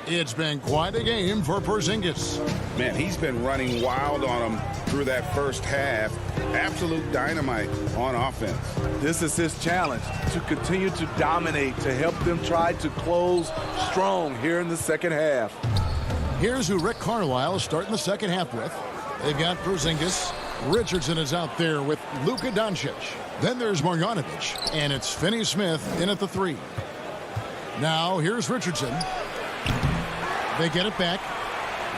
It's been quite a game for Porzingis. Man, he's been running wild on him through that first half. Absolute dynamite on offense. This is his challenge, to continue to dominate, to help them try to close strong here in the second half. Here's who Rick Carlisle is starting the second half with. They've got Porzingis. Richardson is out there with Luka Doncic. Then there's Marjanovic, and it's Finney-Smith in at the 3. Now here's Richardson. They get it back.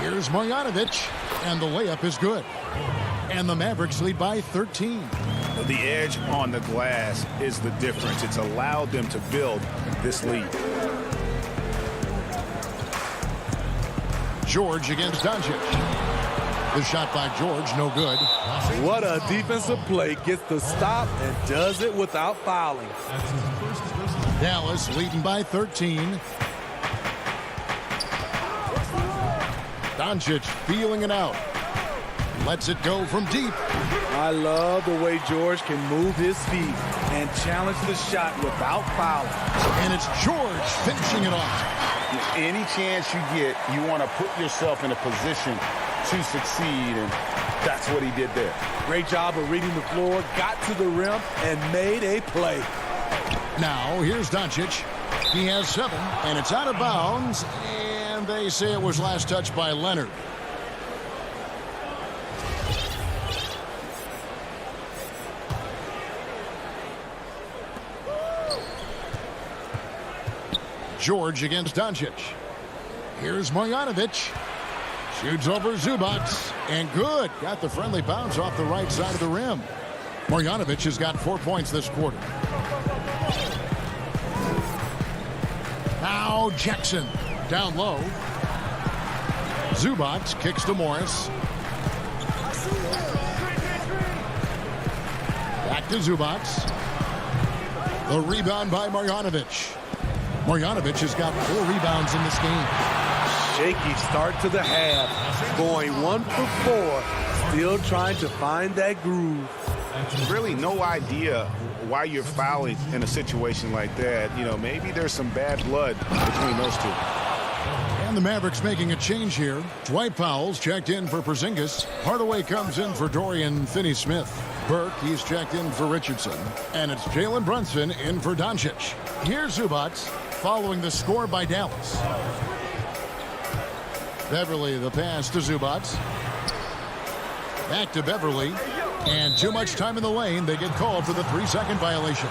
Here's Marjanovic, and the layup is good. And the Mavericks lead by 13. The edge on the glass is the difference. It's allowed them to build this lead. George against Doncic. The shot by George, no good. What a defensive play. Gets the stop and does it without fouling. Dallas leading by 13. Doncic feeling it out. Lets it go from deep. I love the way George can move his feet and challenge the shot without fouling. And it's George finishing it off. Any chance you get, you want to put yourself in a position to succeed, and that's what he did there. Great job of reading the floor, got to the rim, and made a play. Now, here's Doncic. He has 7, and it's out of bounds, and they say it was last touched by Leonard. George against Doncic. Here's Marjanovic. Shoots over Zubac, and good. Got the friendly bounce off the right side of the rim. Marjanovic has got 4 points this quarter. Now Jackson down low. Zubac kicks to Morris. Back to Zubac. The rebound by Marjanovic. Marjanovic has got 4 rebounds in this game. Shaky start to the half, going 1 for 4, still trying to find that groove. Really no idea why you're fouling in a situation like that. You know, maybe there's some bad blood between those two. And the Mavericks making a change here. Dwight Powell's checked in for Porzingis. Hardaway comes in for Dorian Finney-Smith. Burke, he's checked in for Richardson. And it's Jalen Brunson in for Doncic. Here's Zubac following the score by Dallas. Beverly, the pass to Zubac. Back to Beverly. And too much time in the lane. They get called for the 3-second violation.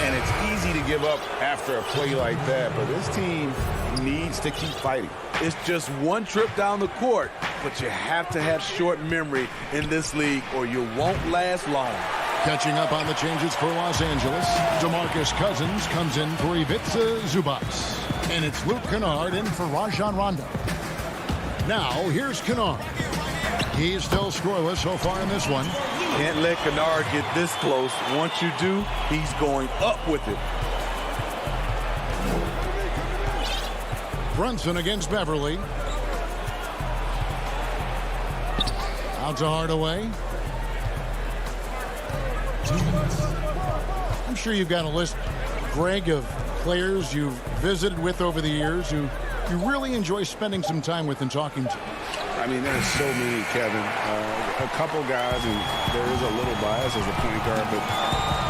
And it's easy to give up after a play like that, but this team needs to keep fighting. It's just one trip down the court, but you have to have short memory in this league or you won't last long. Catching up on the changes for Los Angeles, DeMarcus Cousins comes in for Ivica Zubac. And it's Luke Kennard in for Rajon Rondo. Now, here's Kennard. He's still scoreless so far in this one. Can't let Kennard get this close. Once you do, he's going up with it. Brunson against Beverly. Out to Hardaway. I'm sure you've got a list, Greg, of players you've visited with over the years who you really enjoy spending some time with and talking to. I mean, there's so many, Kevin. A couple guys, and there is a little bias as a point guard, but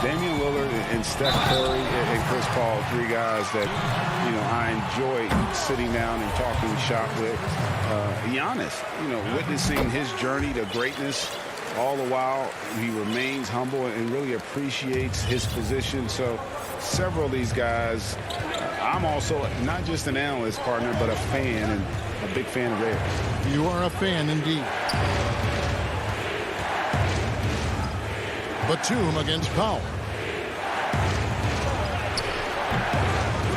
Damian Lillard and Steph Curry and Chris Paul, three guys that, I enjoy sitting down and talking shop with. Giannis, witnessing his journey to greatness. All the while, he remains humble and really appreciates his position. So several of these guys, I'm also not just an analyst, partner, but a fan and a big fan of theirs. You are a fan indeed. Batum against Powell.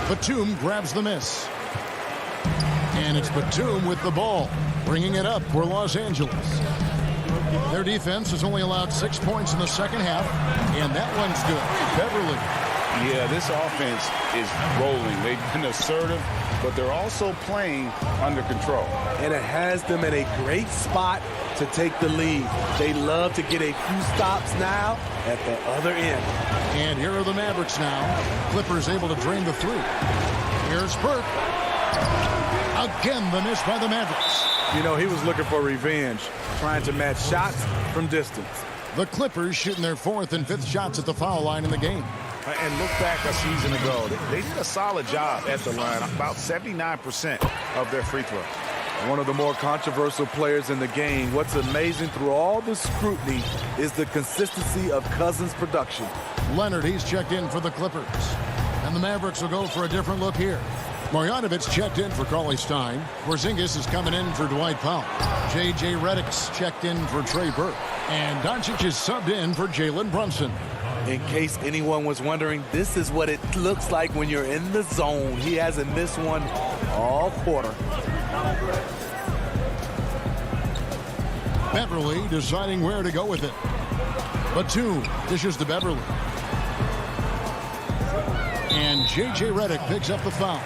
Batum grabs the miss. And it's Batum with the ball, bringing it up for Los Angeles. Their defense has only allowed 6 points in the second half, and that one's good. Beverly. Yeah, this offense is rolling. They've been assertive, but they're also playing under control. And it has them in a great spot to take the lead. They love to get a few stops now at the other end. And here are the Mavericks now. Clippers able to drain the three. Here's Burke. Again, the miss by the Mavericks. He was looking for revenge, trying to match shots from distance. The Clippers shooting their 4th and 5th shots at the foul line in the game. And look back a season ago. They did a solid job at the line, about 79% of their free throws. One of the more controversial players in the game. What's amazing through all the scrutiny is the consistency of Cousins' production. Leonard, he's checked in for the Clippers. And the Mavericks will go for a different look here. Marjanovic checked in for Cauley-Stein. Porzingis is coming in for Dwight Powell. J.J. Redick's checked in for Trey Burke. And Doncic is subbed in for Jalen Brunson. In case anyone was wondering, this is what it looks like when you're in the zone. He hasn't missed one all quarter. Beverly deciding where to go with it. Batum dishes to Beverly. And J.J. Redick picks up the foul.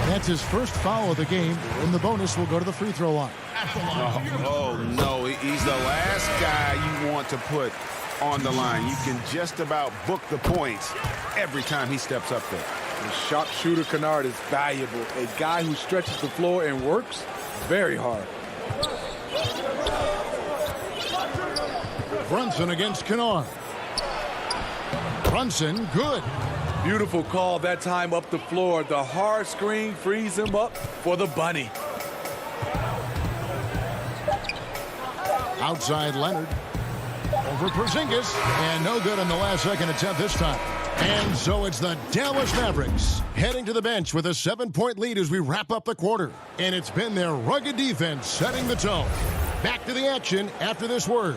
That's his first foul of the game, and the bonus will go to the free throw line. Oh, no, he's the last guy you want to put on the line. You can just about book the points every time he steps up there. The sharpshooter Kennard is valuable. A guy who stretches the floor and works very hard. Brunson against Kennard. Brunson, good. Beautiful call that time up the floor. The hard screen frees him up for the bunny. Outside Leonard. Over Porzingis. And no good on the last second attempt this time. And so it's the Dallas Mavericks heading to the bench with a 7-point lead as we wrap up the quarter. And it's been their rugged defense setting the tone. Back to the action after this word.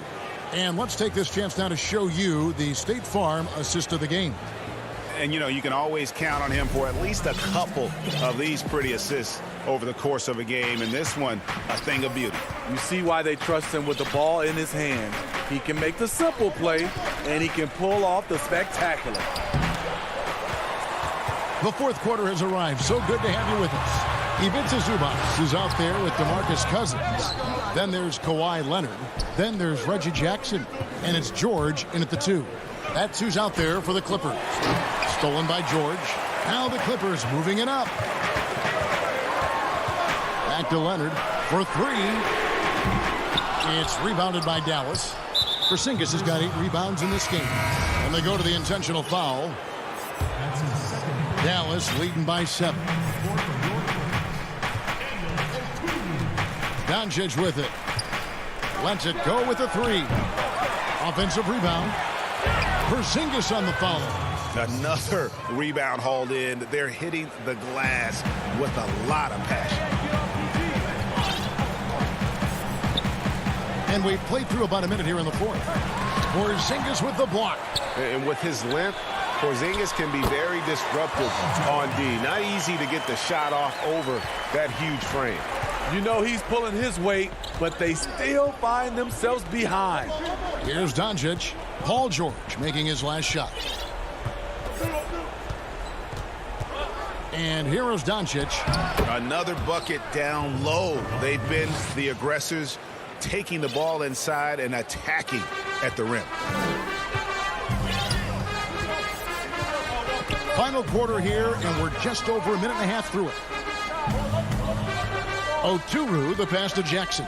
And let's take this chance now to show you the State Farm assist of the game. And, you can always count on him for at least a couple of these pretty assists over the course of a game. And this one, a thing of beauty. You see why they trust him with the ball in his hand. He can make the simple play, and he can pull off the spectacular. The fourth quarter has arrived. So good to have you with us. Ivica Zubac is out there with DeMarcus Cousins. Then there's Kawhi Leonard. Then there's Reggie Jackson. And it's George in at the 2. That's who's out there for the Clippers. Stolen by George. Now the Clippers moving it up. Back to Leonard for 3. It's rebounded by Dallas. Porzingis has got 8 rebounds in this game. And they go to the intentional foul. Dallas leading by 7. Doncic with it. Lets it go with a 3. Offensive rebound. Porzingis on the follow. Another rebound hauled in. They're hitting the glass with a lot of passion. And we've played through about a minute here in the fourth. Porzingis with the block. And with his length, Porzingis can be very disruptive on D. Not easy to get the shot off over that huge frame. You know he's pulling his weight, but they still find themselves behind. Here's Doncic. Paul George making his last shot. And here is Doncic. Another bucket down low. They've been the aggressors, taking the ball inside and attacking at the rim. Final quarter here, and we're just over a minute and a half through it. Oturu, the pass to Jackson.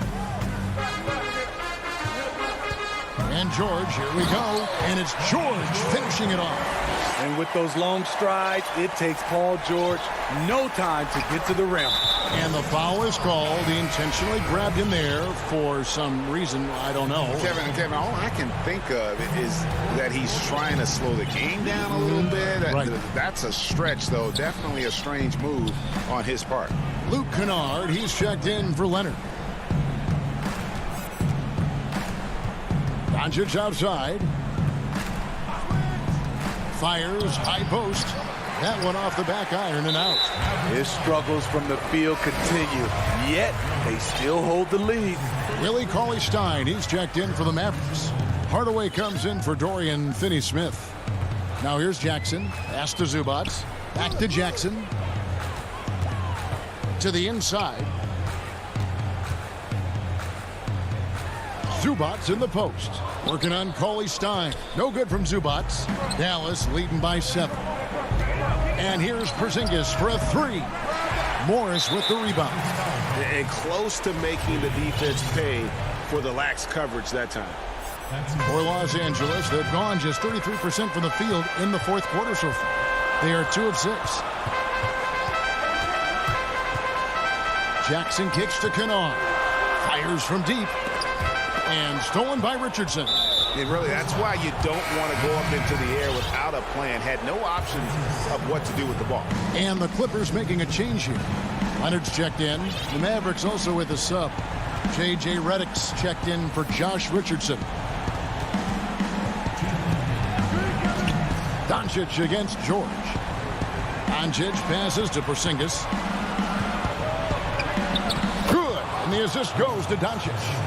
And George, here we go. And it's George finishing it off. And with those long strides, it takes Paul George no time to get to the rim. And the foul is called. He intentionally grabbed him there for some reason. I don't know. Kevin, all I can think of is that he's trying to slow the game down a little bit. Right. That's a stretch, though. Definitely a strange move on his part. Luke Kennard, he's checked in for Leonard. Doncic outside. Fires, high post. That one off the back iron and out. His struggles from the field continue, yet they still hold the lead. Willie Cauley-Stein, he's checked in for the Mavericks. Hardaway comes in for Dorian Finney-Smith. Now here's Jackson. Pass to Zubac. Back to Jackson. To the inside. Zubac in the post. Working on Cauley-Stein. No good from Zubac. Dallas leading by 7. And here's Porzingis for a 3. Morris with the rebound. And close to making the defense pay for the lax coverage that time. For Los Angeles, they've gone just 33% from the field in the fourth quarter so far. They are 2 of 6. Jackson kicks to Kennard. Fires from deep. And stolen by Richardson. And really, that's why you don't want to go up into the air without a plan. Had no options of what to do with the ball. And the Clippers making a change here. Leonard's checked in. The Mavericks also with a sub. J.J. Redick's checked in for Josh Richardson. Doncic against George. Doncic passes to Porzingis. Good. And the assist goes to Doncic.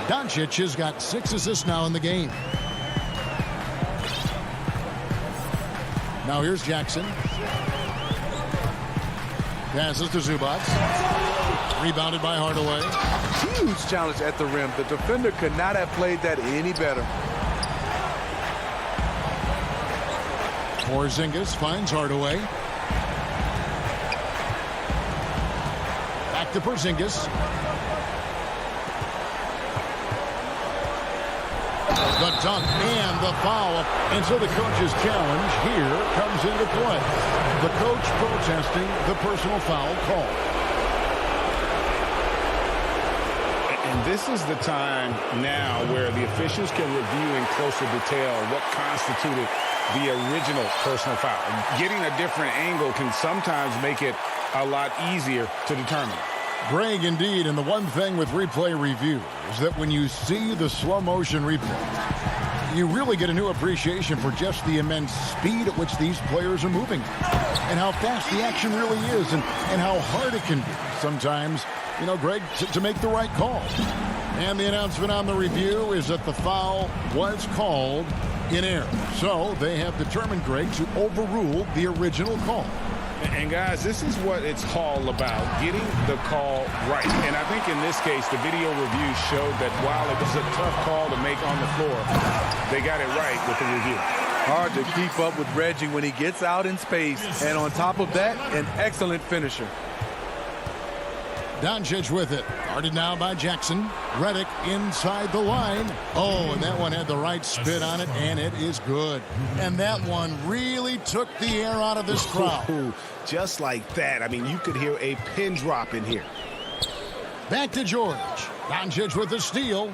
Doncic has got 6 assists now in the game. Now here's Jackson. Passes to Zubac. Rebounded by Hardaway. Huge challenge at the rim. The defender could not have played that any better. Porzingis finds Hardaway. Back to Porzingis. The dunk and the foul. And so the coach's challenge here comes into play. The coach protesting the personal foul call. And this is the time now where the officials can review in closer detail what constituted the original personal foul. Getting a different angle can sometimes make it a lot easier to determine. Greg, indeed, and the one thing with replay review is that when you see the slow motion replay, you really get a new appreciation for just the immense speed at which these players are moving and how fast the action really is and how hard it can be sometimes, you know, Greg, to make the right call. And the announcement on the review is that the foul was called in error. So they have determined, Greg, to overrule the original call. And guys, this is what it's all about, getting the call right. And I think in this case, the video review showed that while it was a tough call to make on the floor, they got it right with the review. Hard to keep up with Reggie when he gets out in space. And on top of that, an excellent finisher. Doncic with it. Guarded now by Jackson. Redick inside the line. Oh, and that one had the right spin on it, and it is good. And that one really took the air out of this crowd. Just like that. I mean, you could hear a pin drop in here. Back to George. Doncic with the steal.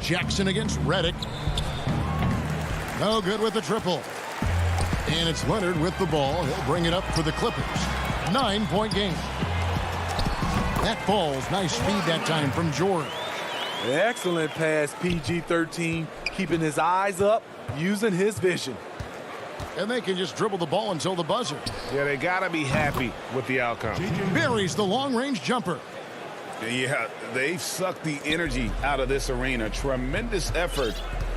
Jackson against Redick. No good with the triple. And it's Leonard with the ball. He'll bring it up for the Clippers. 9-point game. That falls. Nice speed that time from George. Excellent pass, PG-13. keeping his eyes up, using his vision. And they can just dribble the ball until the buzzer. Yeah, they got to be happy with the outcome. Buries the long-range jumper. Yeah, they've sucked the energy out of this arena. Tremendous effort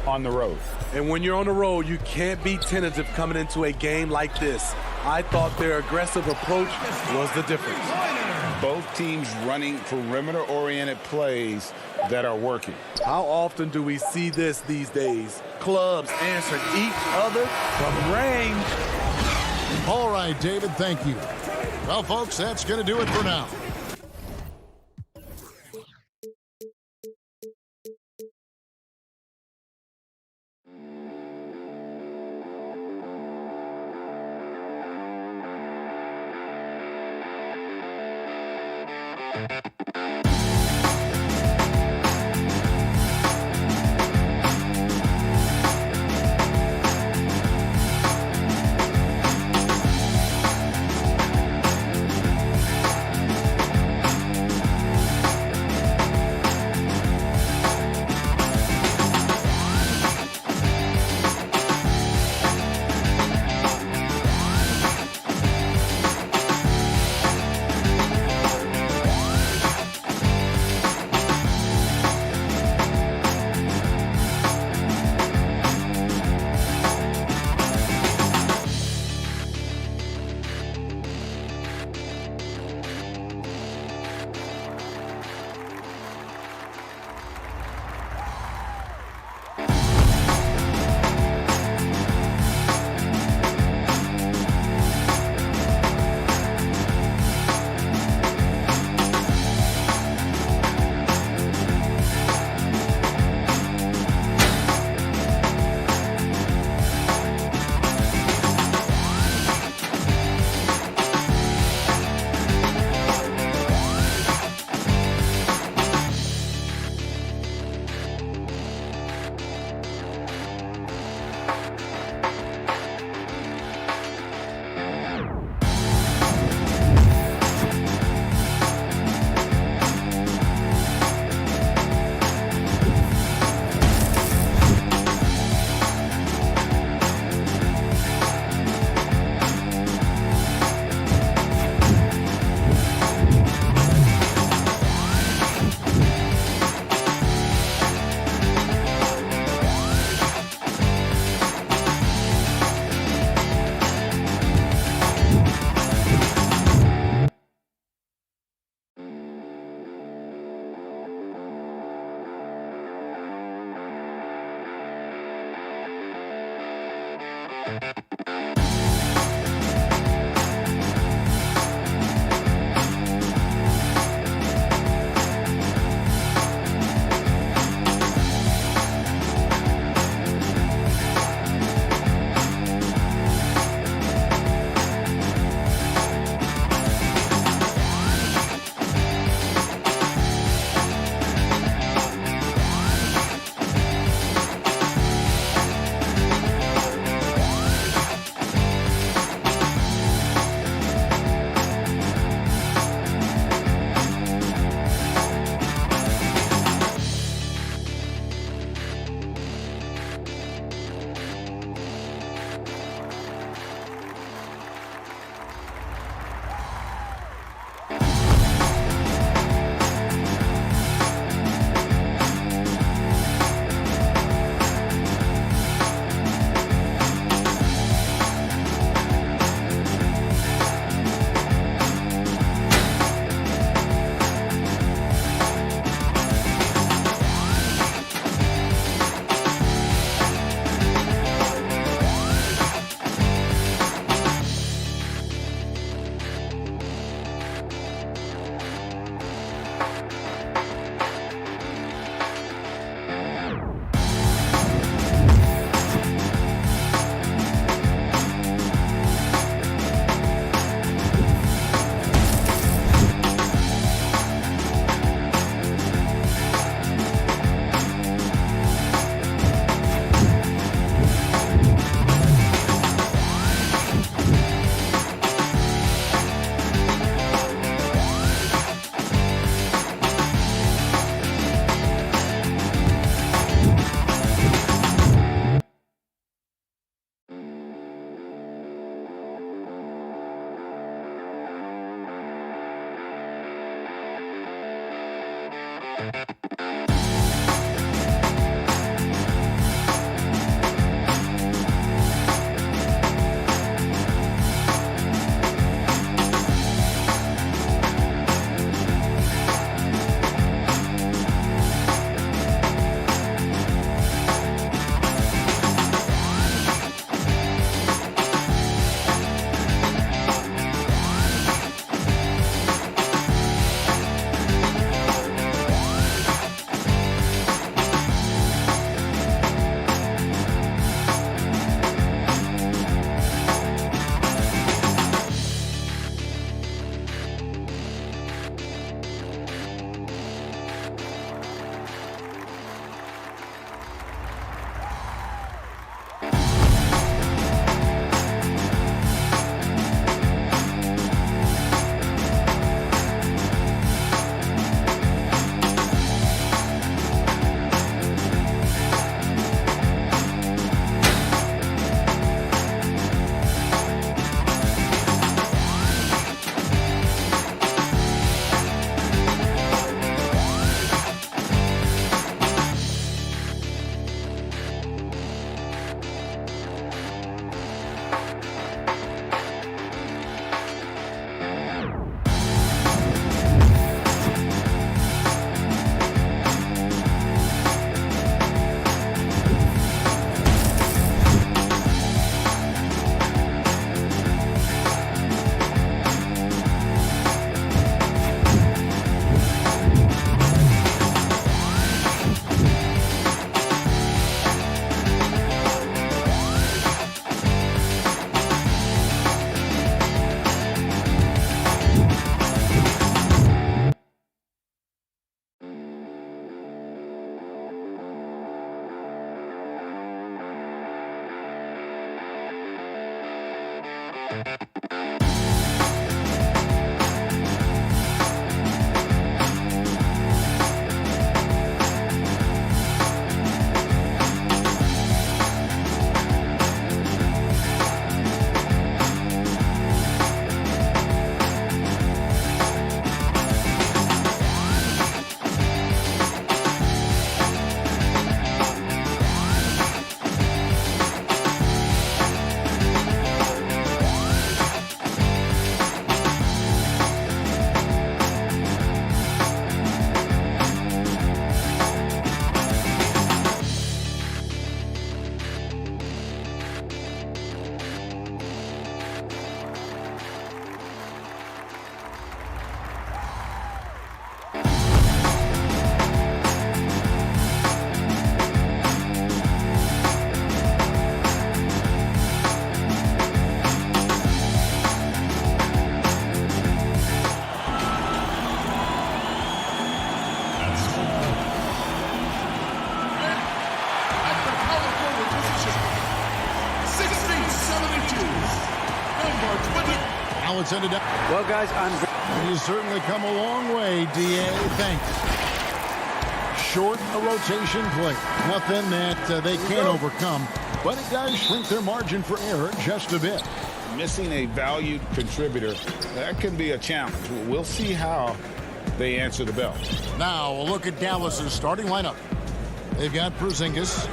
on the road. And when you're on the road, you can't be tentative coming into a game like this. I thought their aggressive approach was the difference. Both teams running perimeter-oriented plays that are working. How often do we see this these days? Clubs answering each other from range. All right, David, thank you. Well, folks, that's going to do it for now. Now it's ended up. Well, guys, you certainly come a long way, DA. Thanks. Short a rotation play. Nothing that they can't overcome, but it does shrink their margin for error just a bit. Missing a valued contributor, that can be a challenge. We'll see how they answer the bell. Now a look at Dallas's starting lineup. They've got Porzingis,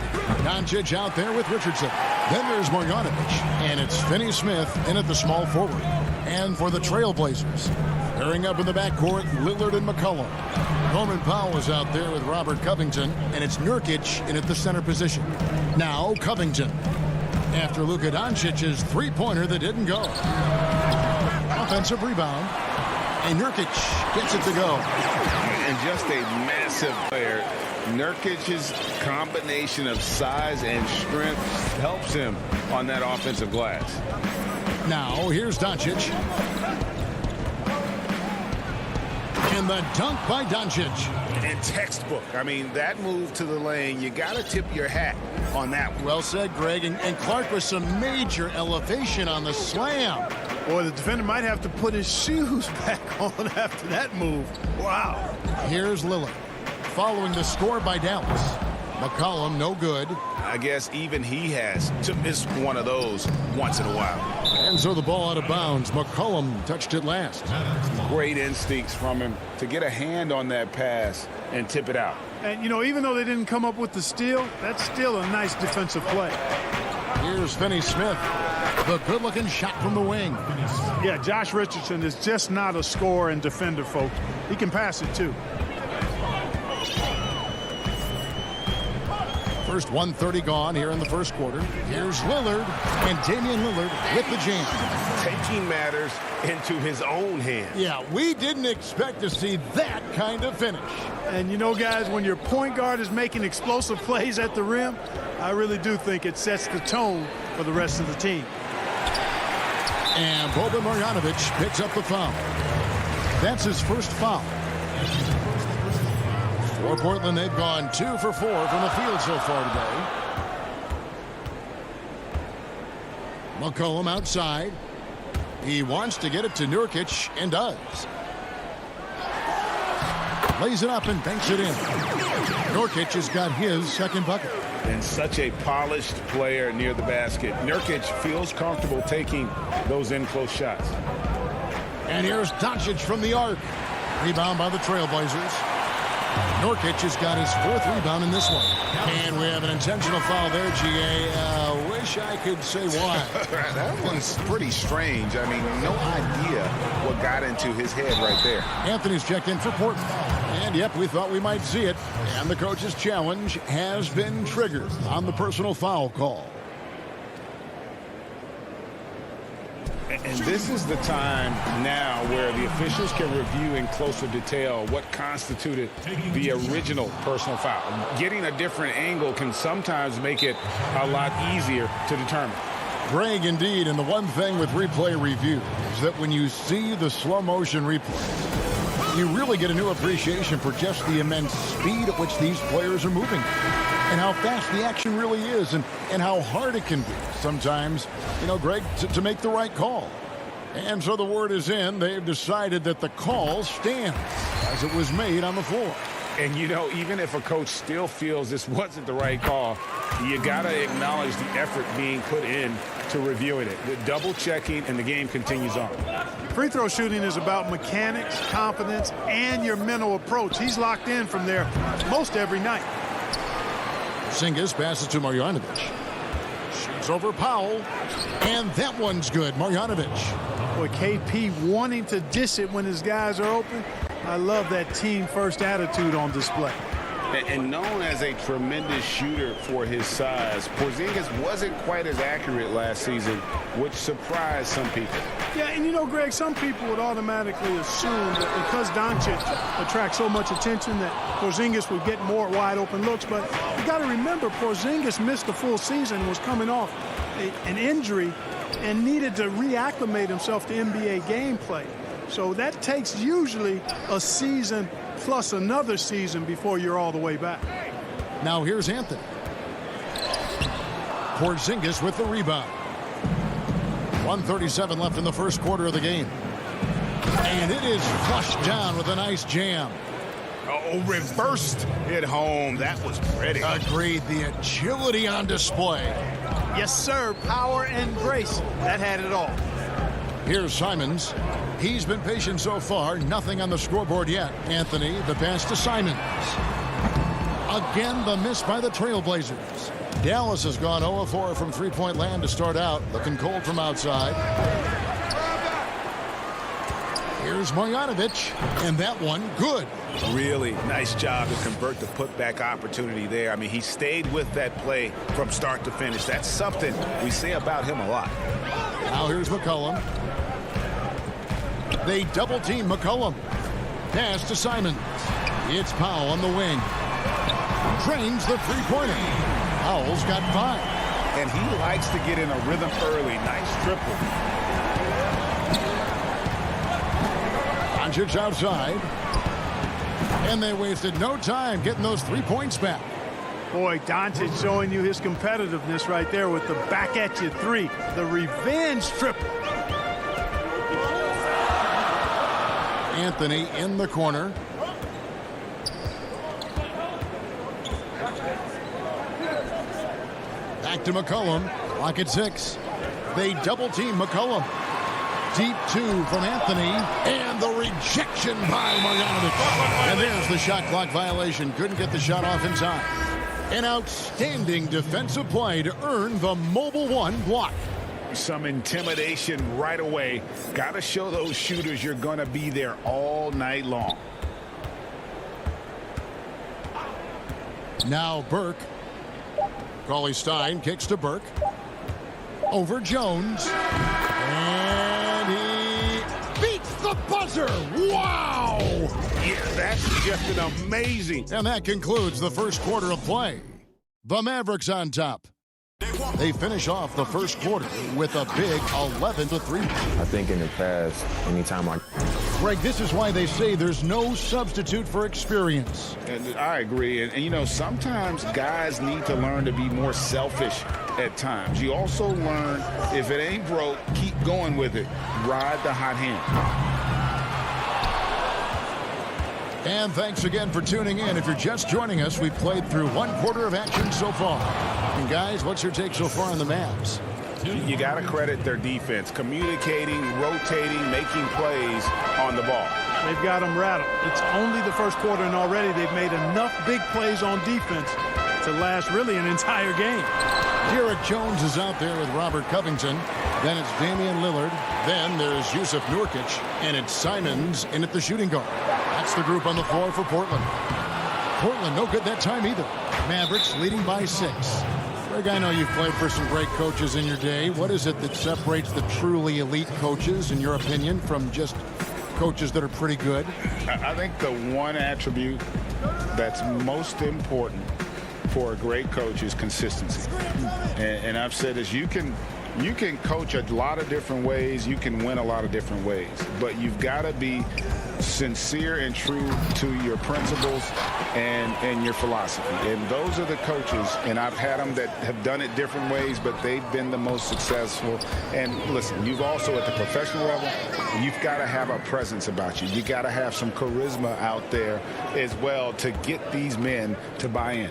Doncic out there with Richardson. Then there's Marjanovic, and it's Finney-Smith in at the small forward. And for the Trailblazers, pairing up in the backcourt, Lillard and McCollum. Norman Powell is out there with Robert Covington, and it's Nurkic in at the center position. Now Covington, after Luka Doncic's three-pointer that didn't go. Offensive rebound, and Nurkic gets it to go. And just a massive player. Nurkic's combination of size and strength helps him on that offensive glass. Now, here's Doncic. And the dunk by Doncic. And textbook. I mean, that move to the lane, you got to tip your hat on that one. Well said, Greg. And Clark with some major elevation on the slam. Boy, the defender might have to put his shoes back on after that move. Wow. Here's Lillard. Following the score by Dallas. McCollum, no good. I guess even he has to miss one of those once in a while. And so the ball out of bounds. McCollum touched it last. Great instincts from him to get a hand on that pass and tip it out. And, you know, even though they didn't come up with the steal, that's still a nice defensive play. Here's Finney Smith. The good-looking shot from the wing. Yeah, Josh Richardson is just not a scorer and defender, folks. He can pass it, too. First 1:30 gone here in the first quarter. Here's Lillard, and Damian Lillard with the jam. Taking matters into his own hands. Yeah, we didn't expect to see that kind of finish. And you know, guys, when your point guard is making explosive plays at the rim, I really do think it sets the tone for the rest of the team. And Boban Marjanovic picks up the foul. That's his first foul. For Portland, they've gone 2 for 4 from the field so far today. McCollum outside. He wants to get it to Nurkic and does. Lays it up and banks it in. Nurkic has got his second bucket. And such a polished player near the basket. Nurkic feels comfortable taking those in-close shots. And here's Doncic from the arc. Rebound by the Trailblazers. Nurkic has got his 4th rebound in this one. And we have an intentional foul there, GA. Wish I could say why. That one's pretty strange. I mean, no idea what got into his head right there. Anthony's checked in for Portland. And, yep, we thought we might see it. And the coach's challenge has been triggered on the personal foul call. And this is the time now where the officials can review in closer detail what constituted the original personal foul. Getting a different angle can sometimes make it a lot easier to determine. Greg, indeed, and the one thing with replay review is that when you see the slow motion replay, you really get a new appreciation for just the immense speed at which these players are moving and how fast the action really is and how hard it can be sometimes, you know, Greg, to make the right call. And so the word is in. They've decided that the call stands as it was made on the floor. And, you know, even if a coach still feels this wasn't the right call, you got to acknowledge the effort being put in to reviewing it. The double checking, and the game continues on. Free throw shooting is about mechanics, confidence, and your mental approach. He's locked in from there most every night. Porzingis passes to Marjanovic. Shoots over Powell. And that one's good. Marjanovic. Boy, KP wanting to dish it when his guys are open. I love that team-first attitude on display. And known as a tremendous shooter for his size, Porzingis wasn't quite as accurate last season, which surprised some people. Yeah, and you know, Greg, some people would automatically assume that because Doncic attracts so much attention that Porzingis would get more wide-open looks. But you got to remember, Porzingis missed the full season and was coming off an injury and needed to reacclimate himself to NBA gameplay. So that takes usually a season plus another season before you're all the way back. Now here's Anthony. Porzingis with the rebound. 1:37 left in the first quarter of the game. And it is flushed down with a nice jam. Oh, reversed it home. That was pretty. Agreed. The agility on display. Yes, sir. Power and grace. That had it all. Here's Simons. He's been patient so far. Nothing on the scoreboard yet. Anthony, the pass to Simons. Again, the miss by the Trailblazers. Dallas has gone 0-4 from three-point land to start out. Looking cold from outside. Here's Marjanovic. And that one, good. Really nice job to convert the putback opportunity there. I mean, he stayed with that play from start to finish. That's something we say about him a lot. Now here's McCollum. They double-team McCollum. Pass to Simons. It's Powell on the wing. Drains the three-pointer. Powell's got 5. And he likes to get in a rhythm early. Nice triple. Doncic outside. And they wasted no time getting those 3 points back. Boy, Doncic showing you his competitiveness right there with the back-at-you 3. The revenge triple. Anthony in the corner. Back to McCollum. Clock at 6. They double-team McCollum. Deep 2 from Anthony. And the rejection by Marjanovic. And there's the shot clock violation. Couldn't get the shot off in time. An outstanding defensive play to earn the Mobile One block. Some intimidation right away. Got to show those shooters you're going to be there all night long. Now Burke. Cauley-Stein kicks to Burke. Over Jones. And he beats the buzzer. Wow! Yeah, that's just an amazing. And that concludes the first quarter of play. The Mavericks on top. They finish off the first quarter with a big 11-3. I think in the past, anytime Greg, this is why they say there's no substitute for experience. And I agree. And, you know, sometimes guys need to learn to be more selfish at times. You also learn, if it ain't broke, keep going with it. Ride the hot hand. And thanks again for tuning in. If you're just joining us, we've played through one quarter of action so far. And guys, what's your take so far on the Mavs? You got to credit their defense, communicating, rotating, making plays on the ball. They've got them rattled. It's only the first quarter, and already they've made enough big plays on defense to last really an entire game. Derek Jones is out there with Robert Covington. Then it's Damian Lillard. Then there's Yusuf Nurkic. And it's Simons in at the shooting guard. That's the group on the floor for Portland. Portland no good that time either. Mavericks leading by 6. Greg, I know you've played for some great coaches in your day. What is it that separates the truly elite coaches, in your opinion, from just coaches that are pretty good? I think the one attribute that's most important for a great coach is consistency. And I've said this, you can coach a lot of different ways, you can win a lot of different ways, but you've got to be sincere and true to your principles and your philosophy. And those are the coaches, and I've had them that have done it different ways, but they've been the most successful. And listen, you've also at the professional level, you've got to have a presence about you. You got to have some charisma out there as well to get these men to buy in.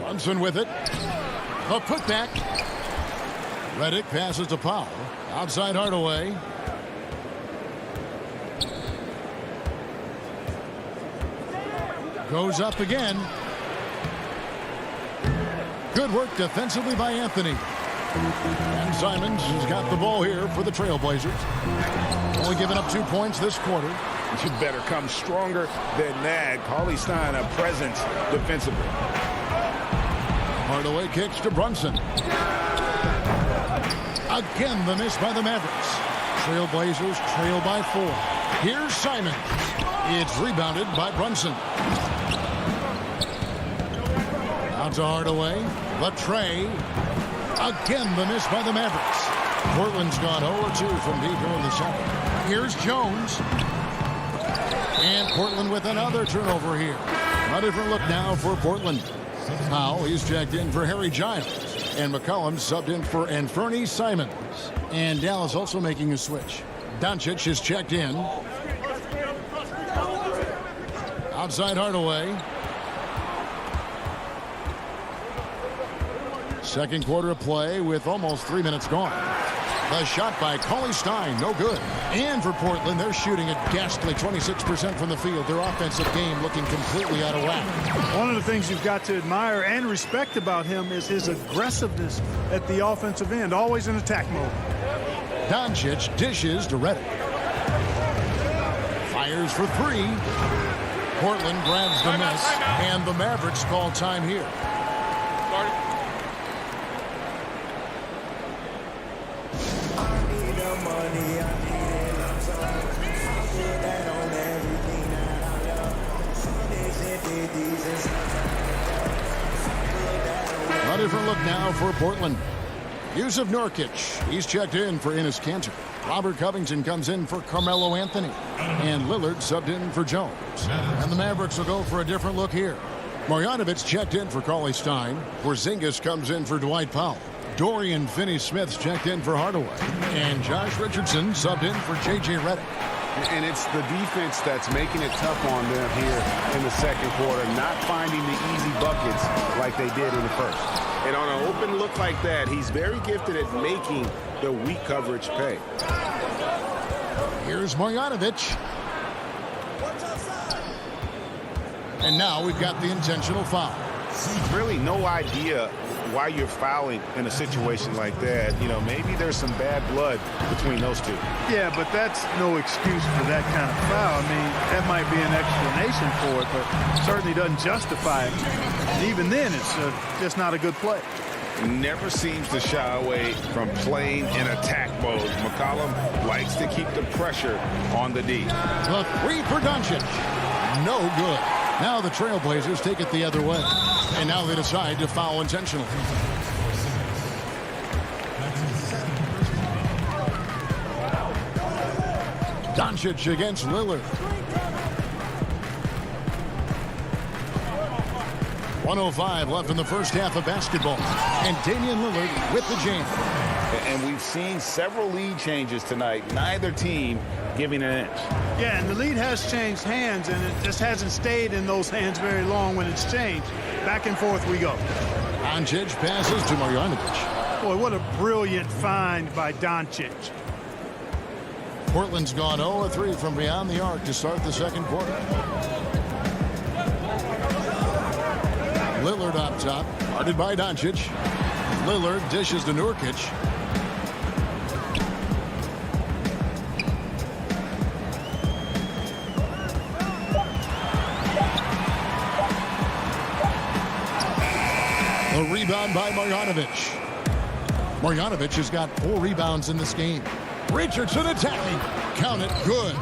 Brunson with it. A putback. Redick passes to Powell. Outside Hardaway. Goes up again. Good work defensively by Anthony. And Simons has got the ball here for the Trailblazers. Only giving up 2 points this quarter. You better come stronger than that. Cauley-Stein, a presence defensively. Hardaway kicks to Brunson. Again, the miss by the Mavericks. Trailblazers trail by 4. Here's Simons. It's rebounded by Brunson. Out to Hardaway. Latrey. Again, the miss by the Mavericks. Portland's gone 0-2 from deep here in the second. Here's Jones. And Portland with another turnover here. A different look now for Portland. Powell, he's checked in for Harry Giles. And McCollum subbed in for Anthony Simons. And Dallas also making a switch. Doncic is checked in. Outside Hardaway. Second quarter of play with almost 3 minutes gone. The shot by Cauley-Stein, no good. And for Portland, they're shooting a ghastly 26% from the field. Their offensive game looking completely out of whack. One of the things you've got to admire and respect about him is his aggressiveness at the offensive end, always in attack mode. Doncic dishes to Redick. Fires for 3. Portland grabs the miss, and the Mavericks call time here. A different look now for Portland. Yusuf Nurkic, he's checked in for Enes Kanter. Robert Covington comes in for Carmelo Anthony. And Lillard subbed in for Jones. And the Mavericks will go for a different look here. Marjanovic checked in for Cauley-Stein. Porzingis comes in for Dwight Powell. Dorian Finney-Smith's checked in for Hardaway. And Josh Richardson subbed in for J.J. Redick. And it's the defense that's making it tough on them here in the second quarter, not finding the easy buckets like they did in the first. And on an open look like that, he's very gifted at making the weak coverage pay. Here's Marjanovic. And now we've got the intentional foul. Really no idea why you're fouling in a situation like that. You know, maybe there's some bad blood between those two. Yeah, but that's no excuse for that kind of foul. I mean, that might be an explanation for it, but certainly doesn't justify it. And even then, it's just not a good play. Never seems to shy away from playing in attack mode. McCollum likes to keep the pressure on the D. The three for Doncic. No good. Now the Trailblazers take it the other way. And now they decide to foul intentionally. Doncic against Lillard. 1:05 left in the first half of basketball. And Damian Lillard with the jam. And we've seen several lead changes tonight. Neither team giving an inch. Yeah, and the lead has changed hands, and it just hasn't stayed in those hands very long when it's changed. Back and forth we go. Doncic passes to Marjanovic. Boy, what a brilliant find by Doncic. Portland's gone 0-3 from beyond the arc to start the second quarter. Lillard up top, guarded by Doncic. Lillard dishes to Nurkic. A rebound by Marjanovic. Marjanovic has got 4 rebounds in this game. Richardson attacking. Count it. Good.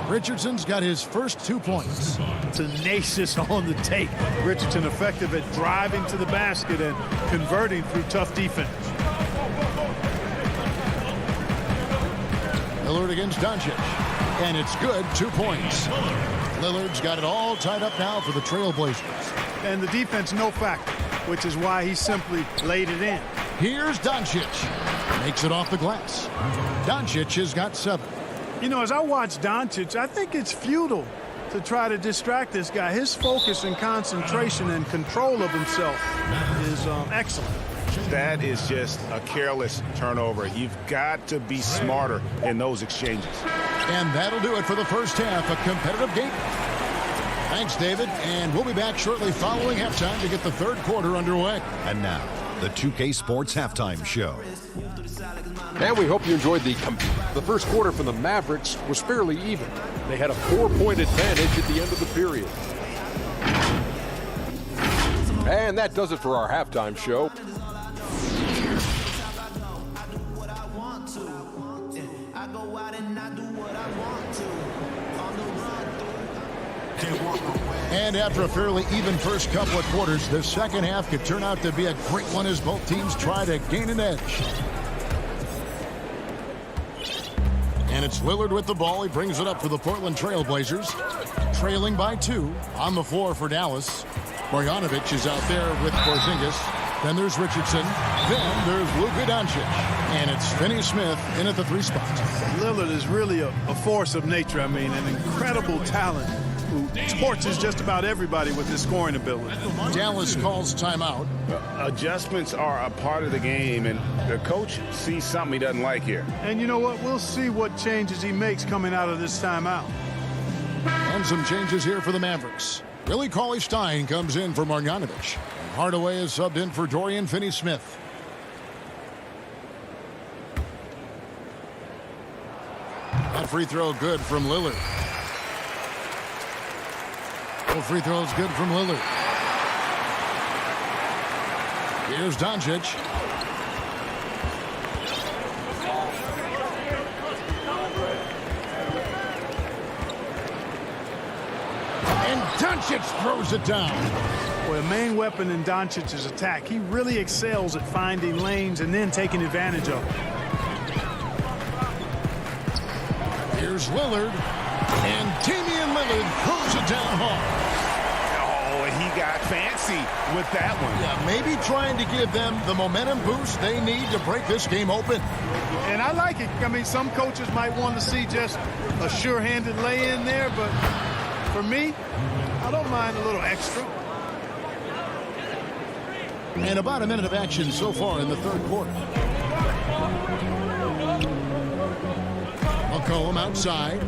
Richardson's got his first 2 points. Tenacious on the tape. Richardson effective at driving to the basket and converting through tough defense. Lillard against Doncic. And it's good. 2 points. Lillard's got it all tied up now for the Trailblazers. And the defense no factor, which is why he simply laid it in. Here's Doncic. Makes it off the glass. Doncic has got 7. You know, as I watch Doncic, I think it's futile to try to distract this guy. His focus and concentration and control of himself is excellent. That is just a careless turnover. You've got to be smarter in those exchanges. And that'll do it for the first half, a competitive game. Thanks, David, and we'll be back shortly following halftime to get the third quarter underway. And now, the 2K Sports Halftime Show. And we hope you enjoyed the first quarter from the Mavericks was fairly even. They had a 4-point advantage at the end of the period. And that does it for our halftime show. And after a fairly even first couple of quarters, the second half could turn out to be a great one as both teams try to gain an edge. And it's Lillard with the ball. He brings it up for the Portland Trailblazers. Trailing by 2 on the floor for Dallas. Marjanovic is out there with Porzingis. Then there's Richardson. Then there's Luka Doncic. And it's Finney Smith in at the 3 spot. Lillard is really a force of nature. I mean, an incredible talent who torches just about everybody with his scoring ability. Dallas calls timeout. Adjustments are a part of the game, and the coach sees something he doesn't like here. And you know what? We'll see what changes he makes coming out of this timeout. And some changes here for the Mavericks. Willie Cauley-Stein comes in for Marjanovic. Hardaway is subbed in for Dorian Finney-Smith. That free throw good from Lillard. No free throws good from Lillard. Here's Doncic. And Doncic throws it down. Well, a main weapon in Doncic's attack. He really excels at finding lanes and then taking advantage of them. Here's Lillard. And Damian Lillard throws it down hard. Oh, he got fancy with that one. Yeah, maybe trying to give them the momentum boost they need to break this game open. And I like it. I mean, some coaches might want to see just a sure-handed lay-in there, but for me, I don't mind a little extra. And about a minute of action so far in the third quarter. McCollum outside.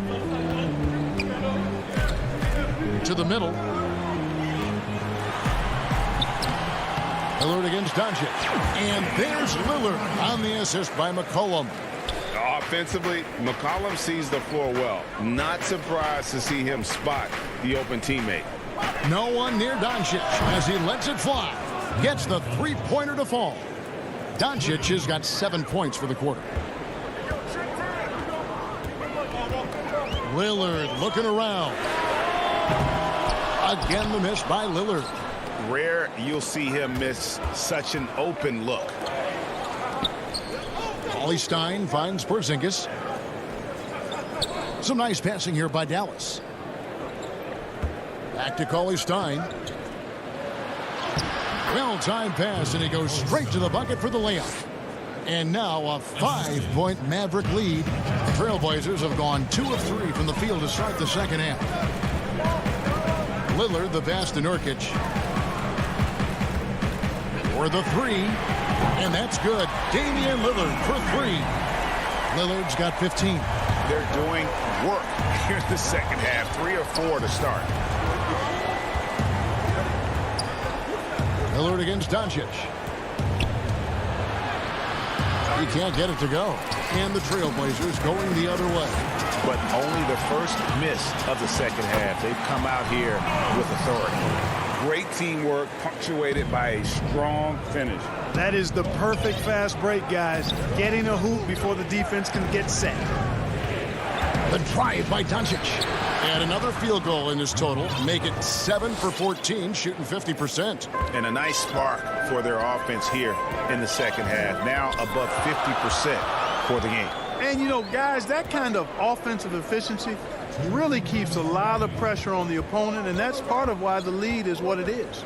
To the middle. Lillard against Doncic. And there's Lillard on the assist by McCollum. Offensively, McCollum sees the floor well. Not surprised to see him spot the open teammate. No one near Doncic as he lets it fly. Gets the three-pointer to fall. Doncic has got 7 points for the quarter. Lillard looking around. Again, the miss by Lillard. Rare you'll see him miss such an open look. Stein finds Porzingis. Some nice passing here by Dallas. Back to Stein. Well-timed pass, and he goes straight to the bucket for the layup. And now a 5-point Maverick lead. Trailblazers have gone 2 of 3 from the field to start the second half. Lillard, the pass to Nurkic. For the three. And that's good. Damian Lillard for 3. Lillard's got 15. They're doing work here in the second half. 3 or 4 to start. Lillard against Doncic. He can't get it to go. And the Trailblazers going the other way. But only the first miss of the second half. They've come out here with authority. Great teamwork punctuated by a strong finish. That is the perfect fast break, guys. Getting a hoop before the defense can get set. The drive by Doncic. And another field goal in this total. Make it 7 for 14, shooting 50%. And a nice spark for their offense here in the second half. Now above 50% for the game. And, you know, guys, that kind of offensive efficiency really keeps a lot of pressure on the opponent, and that's part of why the lead is what it is.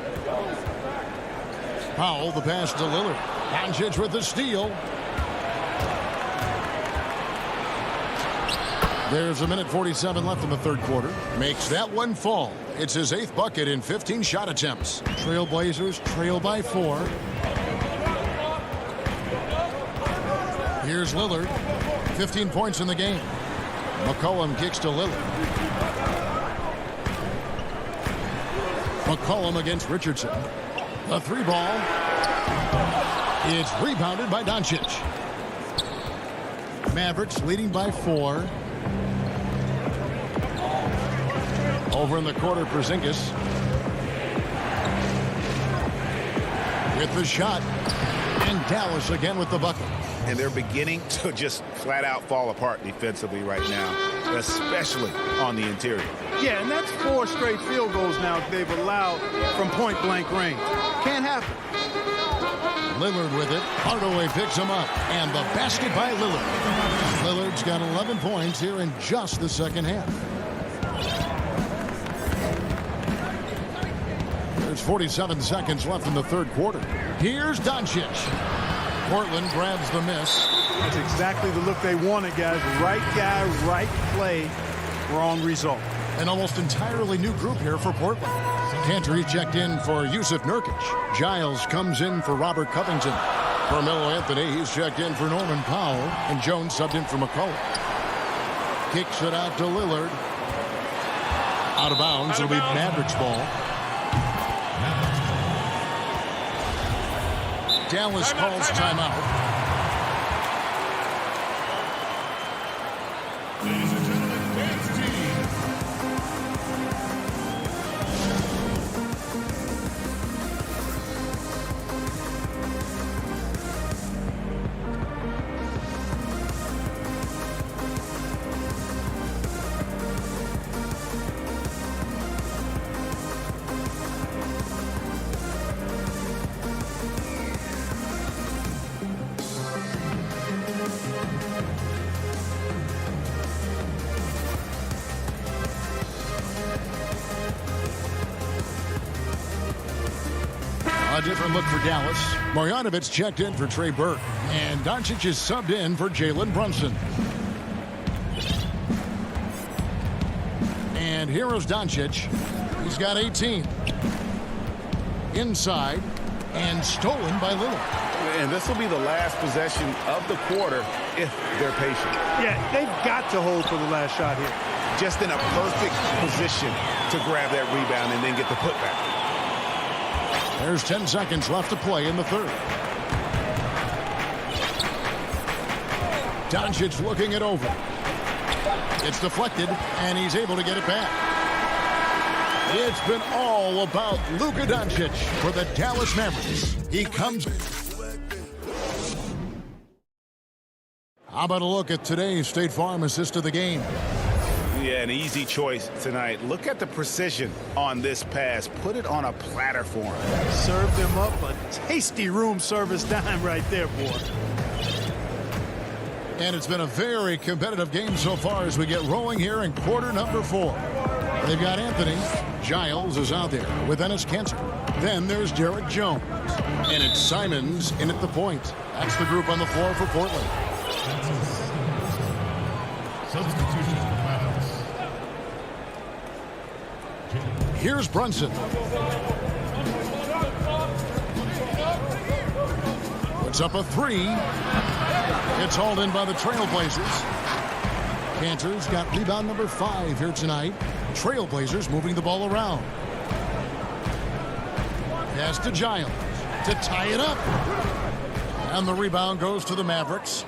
Powell, the pass to Lillard. Doncic with the steal. There's 1:47 left in the third quarter. Makes that one fall. It's his 8th bucket in 15 shot attempts. Trailblazers trail by 4. Here's Lillard. 15 points in the game. McCollum kicks to Lillard. McCollum against Richardson. The 3 ball. It's rebounded by Doncic. Mavericks leading by 4. Over in the corner, Porzingis. With the shot. And Dallas again with the bucket. And they're beginning to just flat out fall apart defensively right now, especially on the interior. Yeah, and that's 4 straight field goals now they've allowed from point-blank range. Can't happen. Lillard with it. Hardaway picks him up. And the basket by Lillard. Lillard's got 11 points here in just the second half. There's 47 seconds left in the third quarter. Here's Doncic. Portland grabs the miss. That's exactly the look they wanted, guys. Right guy, right play, wrong result. An almost entirely new group here for Portland. Cantor checked in for Yusuf Nurkic. Giles comes in for Robert Covington. Carmelo Anthony, he's checked in for Norman Powell. And Jones subbed in for McCollum. Kicks it out to Lillard. Out of bounds. It'll be Mavericks ball. Dallas calls timeout. Ladies and gentlemen, dance team. A different look for Dallas. Marjanovic checked in for Trey Burke. And Doncic is subbed in for Jalen Brunson. And here is Doncic. He's got 18. Inside and stolen by Lillard. And this will be the last possession of the quarter if they're patient. Yeah, they've got to hold for the last shot here. Just in a perfect position to grab that rebound and then get the putback. There's 10 seconds left to play in the third. Doncic looking it over. It's deflected, and he's able to get it back. It's been all about Luka Doncic for the Dallas Mavericks. He comes. How about a look at today's State Farm assist of the game? Yeah, an easy choice tonight. Look at the precision on this pass. Put it on a platter for him. Served him up a tasty room service dime right there, boy. And it's been a very competitive game so far as we get rolling here in quarter number 4. They've got Anthony. Giles is out there with Enes Kanter. Then there's Derek Jones. And it's Simons in at the point. That's the group on the floor for Portland. Substitution for fouls. Here's Brunson. Puts up a 3. It's hauled in by the Trailblazers. Kanter's got rebound number 5 here tonight. Trailblazers moving the ball around. Pass to Giles to tie it up. And the rebound goes to the Mavericks.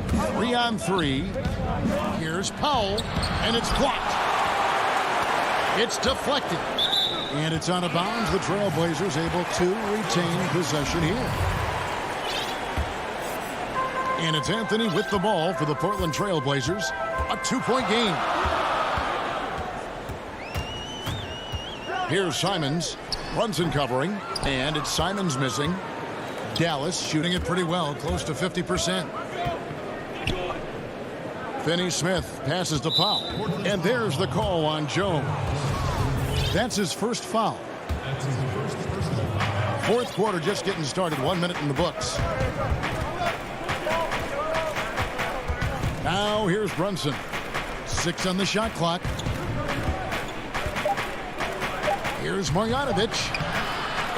3-on-3. Here's Powell, and it's blocked. It's deflected. And it's out of bounds. The Trailblazers able to retain possession here. And it's Anthony with the ball for the Portland Trailblazers. A 2-point game. Here's Simons. Brunson covering. And it's Simons missing. Dallas shooting it pretty well, close to 50%. Finney-Smith passes to Powell. And there's the call on Jones. That's his first foul. Fourth quarter just getting started. 1 minute in the books. Now here's Brunson. 6 on the shot clock. Here's Marjanovic.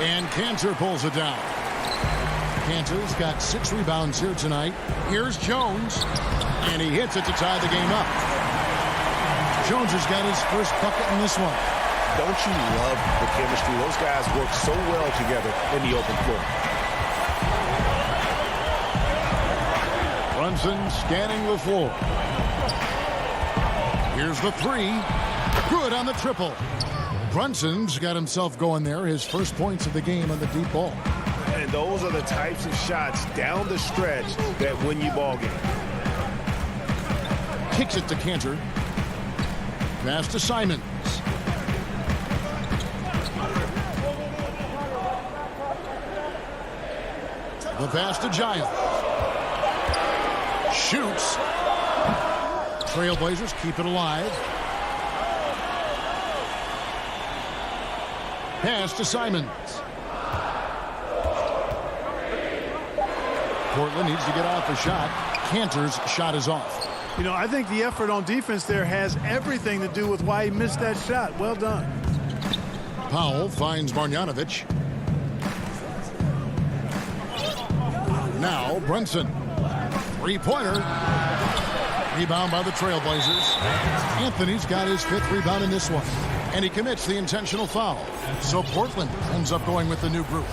And Kanter pulls it down. Kanter's got 6 rebounds here tonight. Here's Jones. And he hits it to tie the game up. Jones has got his first bucket in this one. Don't you love the chemistry? Those guys work so well together in the open floor. Brunson scanning the floor. Here's the 3. Good on the triple. Brunson's got himself going there. His first points of the game on the deep ball. And those are the types of shots down the stretch that win you ball games. Kicks it to Kanter. Pass to Simons. The pass to Giles. Shoots. Trailblazers keep it alive. Pass to Simons. Portland needs to get off a shot. Kanter's shot is off. You know, I think the effort on defense there has everything to do with why he missed that shot. Well done. Powell finds Marjanovic. Now Brunson. 3-pointer. Rebound by the Trailblazers. Anthony's got his 5th rebound in this one. And he commits the intentional foul. So Portland ends up going with the new group.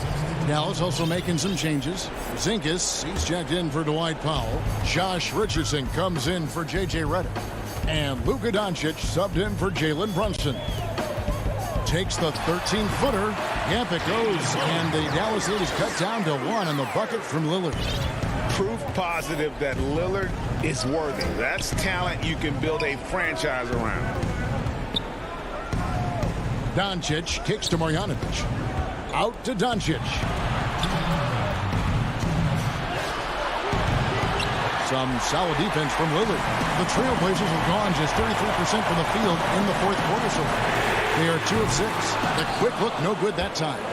Dallas also making some changes. Zingas, he's checked in for Dwight Powell. Josh Richardson comes in for J.J. Redick. And Luka Doncic subbed in for Jalen Brunson. Takes the 13-footer. Yep, it goes. And the Dallas lead is cut down to 1 on the bucket from Lillard. Proof positive that Lillard is worthy. That's talent you can build a franchise around. Doncic kicks to Marjanovic. Out to Doncic. Some solid defense from Lillard. The Trailblazers have gone just 33% from the field in the fourth quarter so far. They are 2 of 6. The quick look, no good that time.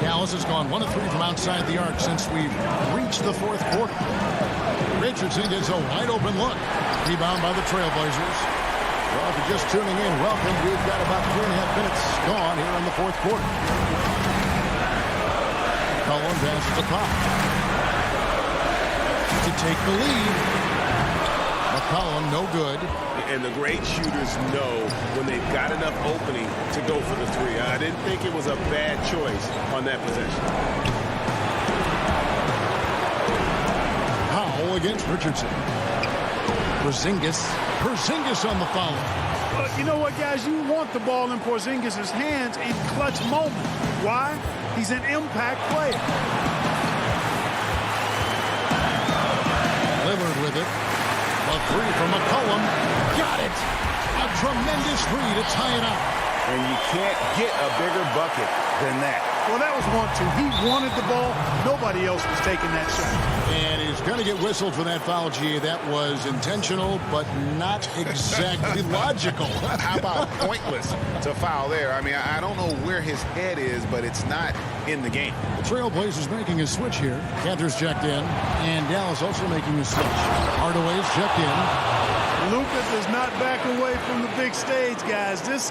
Dallas has gone 1 of 3 from outside the arc since we've reached the fourth quarter. Richardson gets a wide open look. Rebound by the Trailblazers. Well, if you're just tuning in, welcome. We've got about 3.5 minutes gone here in the fourth quarter. Cullen passes the pop to take the lead. McCollum, no good. And the great shooters know when they've got enough opening to go for the three. I didn't think it was a bad choice on that possession. Powell against Richardson. Porzingis on the foul. You know what, guys? You want the ball in Porzingis' hands in clutch moments. Why? He's an impact player. Lillard with it. A three from McCollum. Got it. A tremendous three to tie it up. And you can't get a bigger bucket than that. Well, that was 1-2. He wanted the ball. Nobody else was taking that shot. And he's going to get whistled for that foul, G. That was intentional, but not exactly logical. How about pointless to foul there? I mean, I don't know where his head is, but it's not in the game. The Trailblazers making a switch here. Panthers checked in, and Dallas also making a switch. Hardaway's checked in. Luka does not back away from the big stage, guys. This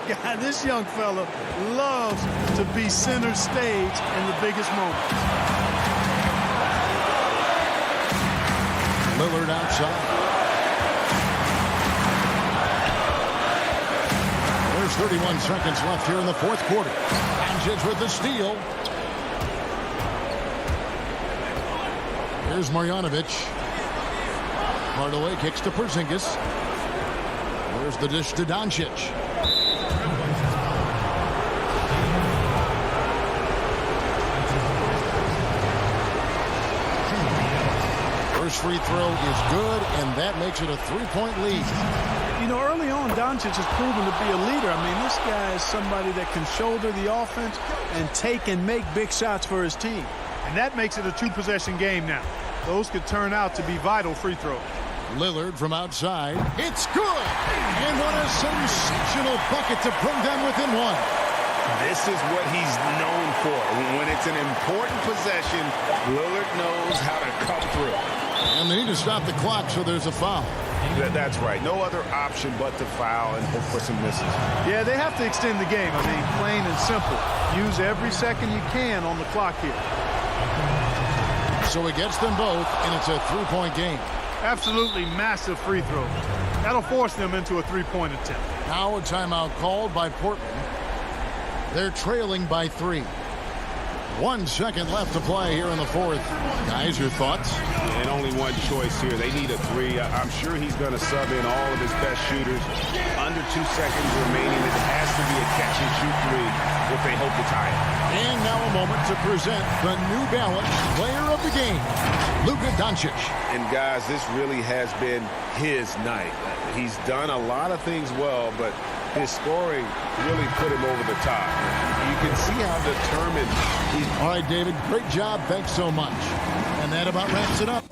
young fella loves to be center stage in the biggest moments. Lillard outside. There's 31 seconds left here in the fourth quarter. Doncic with the steal. Here's Marjanovic. Hardaway kicks to Porzingis. There's the dish to Doncic. First free throw is good, and that makes it a 3-point lead. You know, early on, Doncic has proven to be a leader. I mean, this guy is somebody that can shoulder the offense and take and make big shots for his team. And that makes it a two-possession game now. Those could turn out to be vital free throws. Lillard from outside. It's good! And what a sensational bucket to bring them within one. This is what he's known for. When it's an important possession, Lillard knows how to come through. And they need to stop the clock, so there's a foul. That's right. No other option but to foul and hope for some misses. Yeah, they have to extend the game. I mean, plain and simple. Use every second you can on the clock here. So it gets them both, and it's a 3-point game. Absolutely massive free throws. That'll force them into a 3-point attempt. Now a timeout called by Portland. They're trailing by 3. 1 second left to play here in the fourth. Guys, your thoughts? And only one choice here. They need a three. I'm sure he's going to sub in all of his best shooters. Under 2 seconds remaining. It has to be a catch-and-shoot three if they hope to tie it. And now a moment to present the New Balance player of the game, Luka Doncic. And guys, this really has been his night. He's done a lot of things well, but his scoring really put him over the top. You can see how determined he's... All right, David, great job. Thanks so much. And that about wraps it up.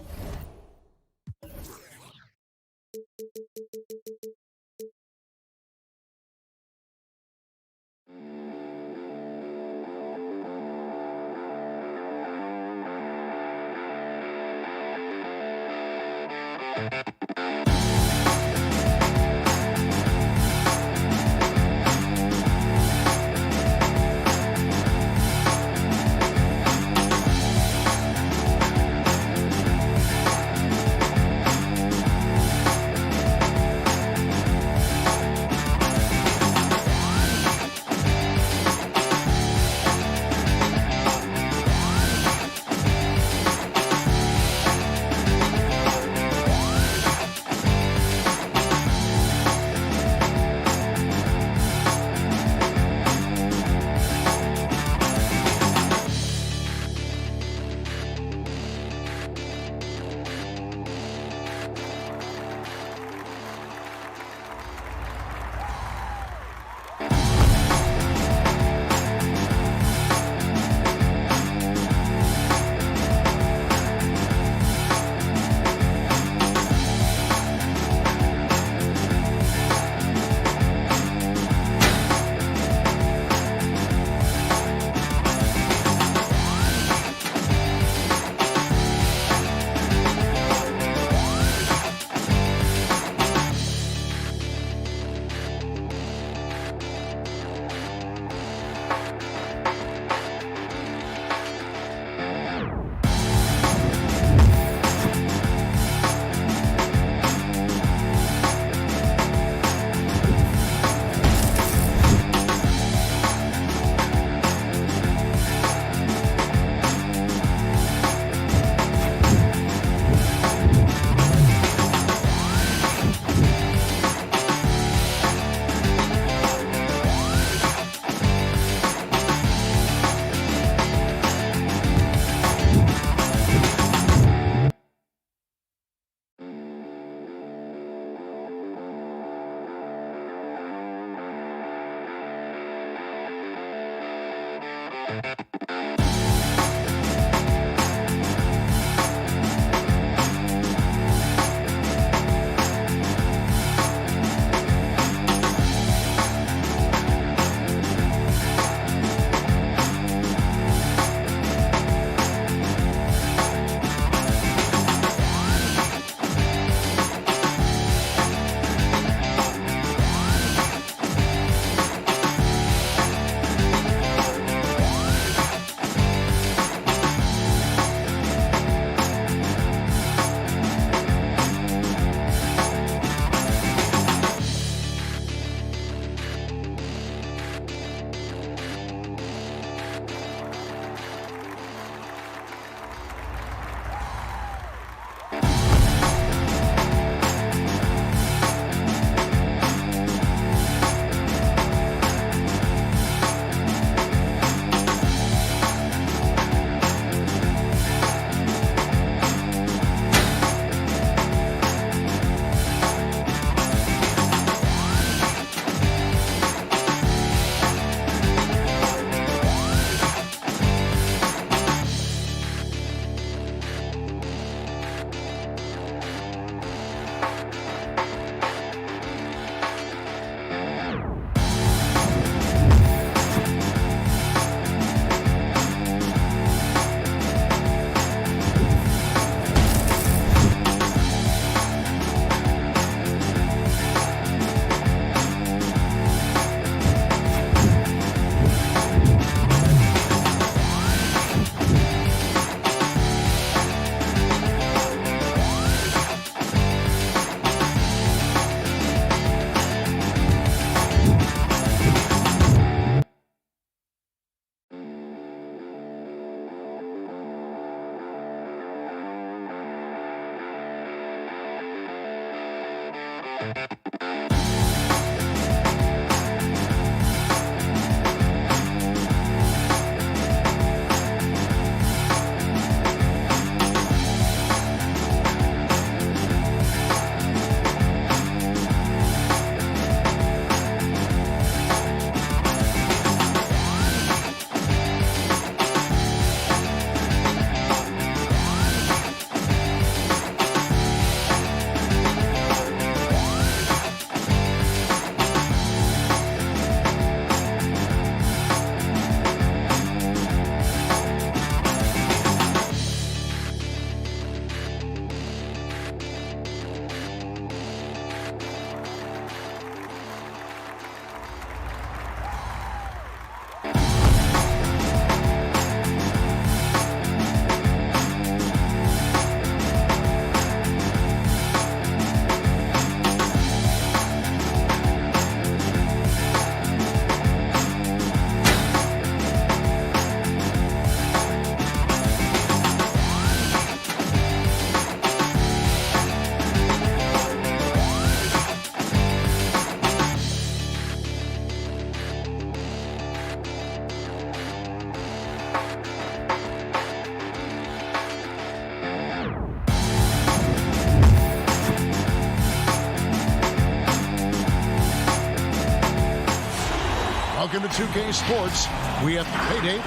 Welcome to 2K Sports. We have the pay date.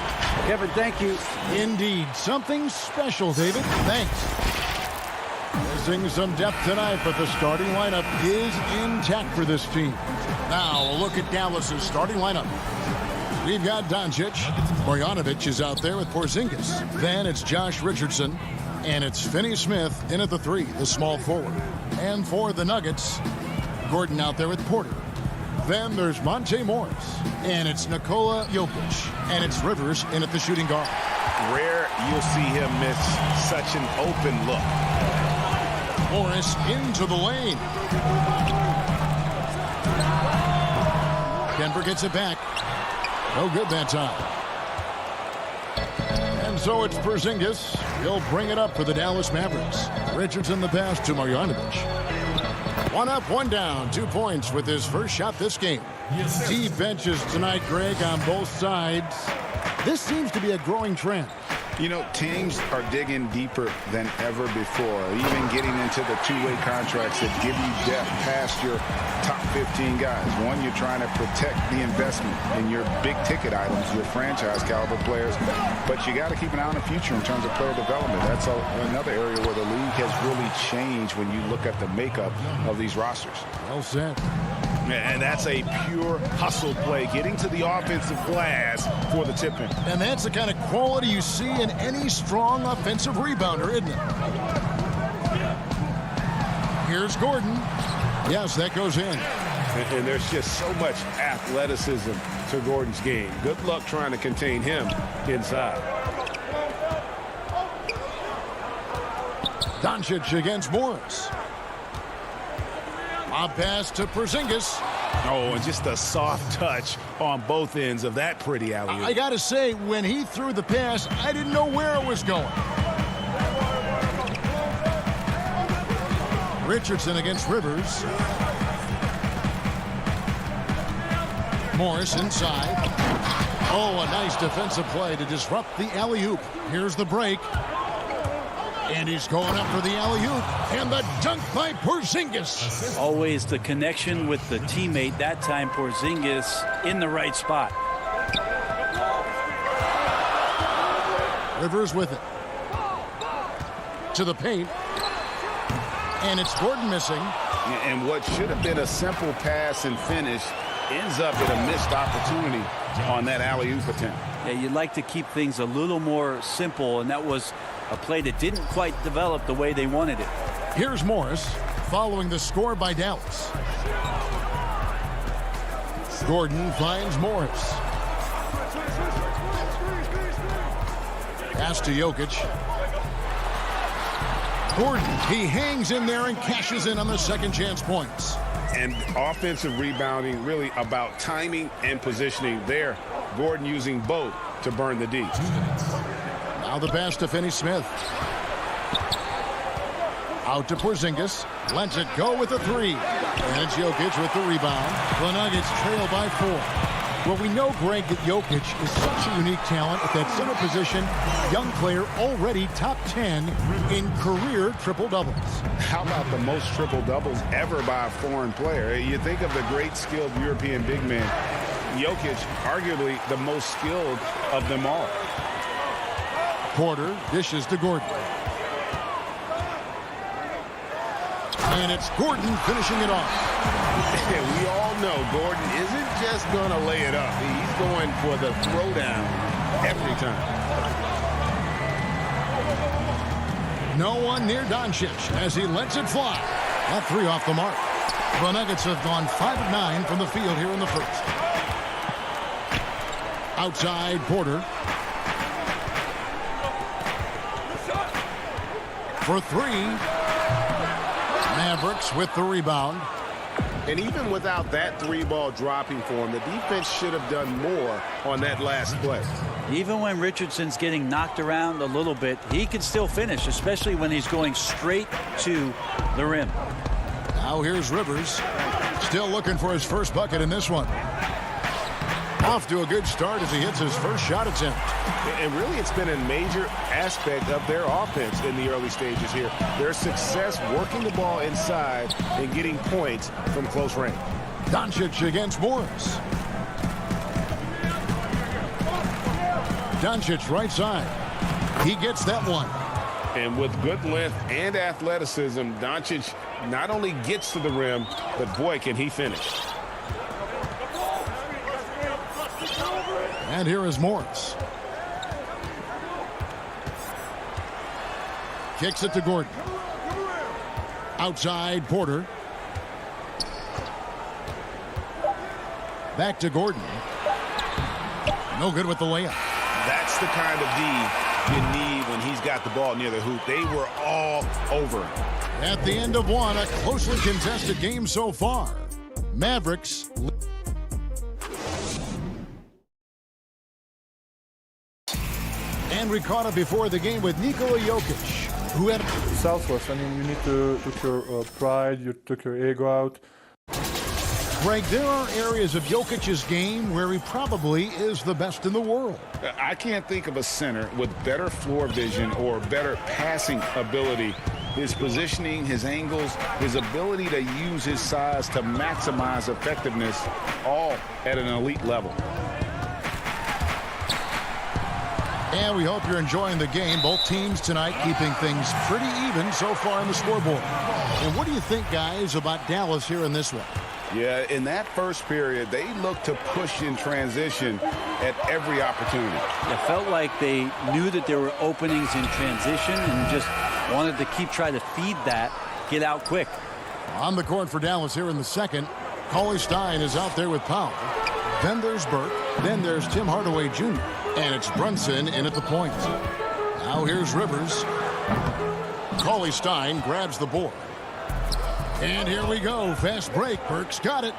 Kevin, thank you. Indeed. Something special, David. Thanks. Missing some depth tonight, but the starting lineup is intact for this team. Now, a look at Dallas's starting lineup. We've got Doncic. Marjanovic is out there with Porzingis. Then it's Josh Richardson. And it's Finney-Smith in at the 3, the small forward. And for the Nuggets, Gordon out there with Porter. Then there's Monte Morris. And it's Nikola Jokic. And it's Rivers in at the shooting guard. Rare you'll see him miss such an open look. Morris into the lane. Denver gets it back. No good that time. And so it's Porzingis. He'll bring it up for the Dallas Mavericks. Richardson the pass to Marjanovic. One up, one down. 2 points with his first shot this game. Yes, Deep benches tonight, Greg, on both sides. This seems to be a growing trend. You know, teams are digging deeper than ever before, even getting into the two-way contracts that give you depth past your top 15 guys. One, you're trying to protect the investment in your big-ticket items, your franchise-caliber players, but you got to keep an eye on the future in terms of player development. That's another area where the league has really changed when you look at the makeup of these rosters. Well said. And that's a pure hustle play, getting to the offensive glass for the tip-in. And that's the kind of quality you see in any strong offensive rebounder, isn't it? Here's Gordon. Yes, that goes in. And there's just so much athleticism to Gordon's game. Good luck trying to contain him inside. Doncic against Morris. Lob pass to Porzingis. Oh, and just a soft touch on both ends of that pretty alley-oop. I got to say, when he threw the pass, I didn't know where it was going. Richardson against Rivers. Morris inside. Oh, a nice defensive play to disrupt the alley-oop. Here's the break. And he's going up for the alley-oop. And the dunk by Porzingis. Always the connection with the teammate. That time Porzingis in the right spot. Rivers with it. To the paint. And it's Gordon missing. And what should have been a simple pass and finish ends up in a missed opportunity on that alley-oop attempt. Yeah, you'd like to keep things a little more simple, and that was a play that didn't quite develop the way they wanted it. Here's Morris following the score by Dallas. Gordon finds Morris. Pass to Jokic. Gordon, he hangs in there and cashes in on the second chance points. And offensive rebounding really about timing and positioning there. Gordon using both to burn the D. Now the pass to Finney-Smith. Out to Porzingis. Lets it go with the three. And it's Jokic with the rebound. The Nuggets trail by 4. Well, we know, Greg, that Jokic is such a unique talent at that center position. Young player already top 10 in career triple-doubles. How about the most triple-doubles ever by a foreign player? You think of the great skilled European big man. Jokic, arguably the most skilled of them all. Porter dishes to Gordon. And it's Gordon finishing it off. We all know Gordon isn't just going to lay it up. He's going for the throwdown every time. No one near Doncic as he lets it fly. That three off the mark. The Nuggets have gone 5 of 9 from the field here in the first. Outside Porter. For three. Mavericks with the rebound. And even without that three-ball dropping for him, the defense should have done more on that last play. Even when Richardson's getting knocked around a little bit, he can still finish, especially when he's going straight to the rim. Now here's Rivers. Still looking for his first bucket in this one. Off to a good start as he hits his first shot attempt. And really, it's been a major aspect of their offense in the early stages here. Their success working the ball inside and getting points from close range. Doncic against Morris. Doncic right side. He gets that one. And with good length and athleticism, Doncic not only gets to the rim, but boy, can he finish. And here is Morris. Kicks it to Gordon. Outside Porter. Back to Gordon. No good with the layup. That's the kind of D you need when he's got the ball near the hoop. They were all over him. At the end of one, a closely contested game so far. Mavericks. And we caught up before the game with Nikola Jokic, who had selfless. I mean, you need to took your pride, you took your ego out. Greg, there are areas of Jokic's game where he probably is the best in the world. I can't think of a center with better floor vision or better passing ability. His positioning, his angles, his ability to use his size to maximize effectiveness, all at an elite level. And we hope you're enjoying the game. Both teams tonight keeping things pretty even so far on the scoreboard. And what do you think, guys, about Dallas here in this one? Yeah, in that first period, they looked to push in transition at every opportunity. It felt like they knew that there were openings in transition and just wanted to trying to feed that, get out quick. On the court for Dallas here in the second, Cauley Stein is out there with Powell. Then there's Burke. Then there's Tim Hardaway Jr. And it's Brunson in at the point. Now here's Rivers. Cauley Stein grabs the board. And here we go. Fast break. Burke's got it.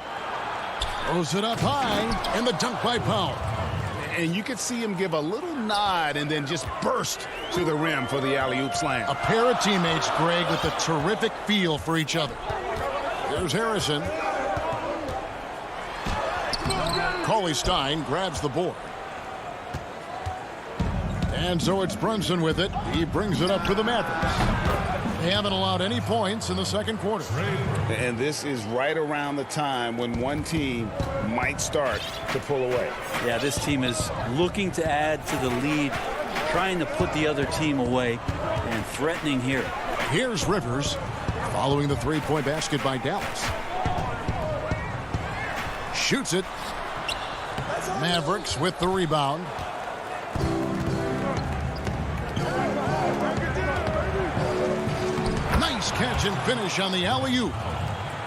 Throws it up high. And the dunk by Powell. And you could see him give a little nod and then just burst to the rim for the alley-oop slam. A pair of teammates, Greg, with a terrific feel for each other. Here's Harrison. Cauley Stein grabs the board. And so it's Brunson with it. He brings it up to the Mavericks. They haven't allowed any points in the second quarter. And this is right around the time when one team might start to pull away. Yeah, this team is looking to add to the lead, trying to put the other team away, and threatening here. Here's Rivers following the three-point basket by Dallas. Shoots it. Mavericks with the rebound. Nice catch and finish on the alley-oop.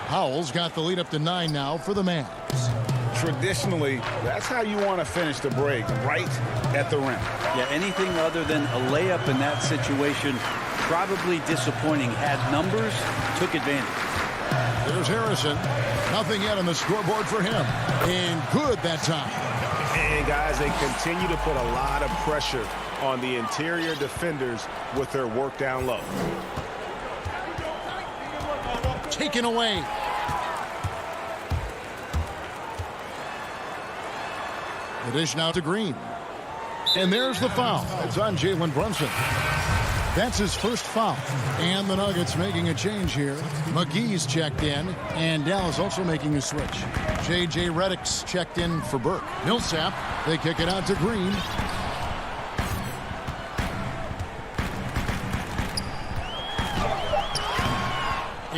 Powell's got the lead up to 9 now for the Mavs. Traditionally, that's how you want to finish the break, right at the rim. Yeah, anything other than a layup in that situation, probably disappointing. Had numbers, took advantage. There's Harrison. Nothing yet on the scoreboard for him. And good that time. And guys, they continue to put a lot of pressure on the interior defenders with their work down low. Taken away. The dish now to Green. And there's the foul. It's on Jalen Brunson. That's his first foul. And the Nuggets making a change here. McGee's checked in. And Dallas also making a switch. J.J. Redick's checked in for Burke. Millsap, they kick it out to Green.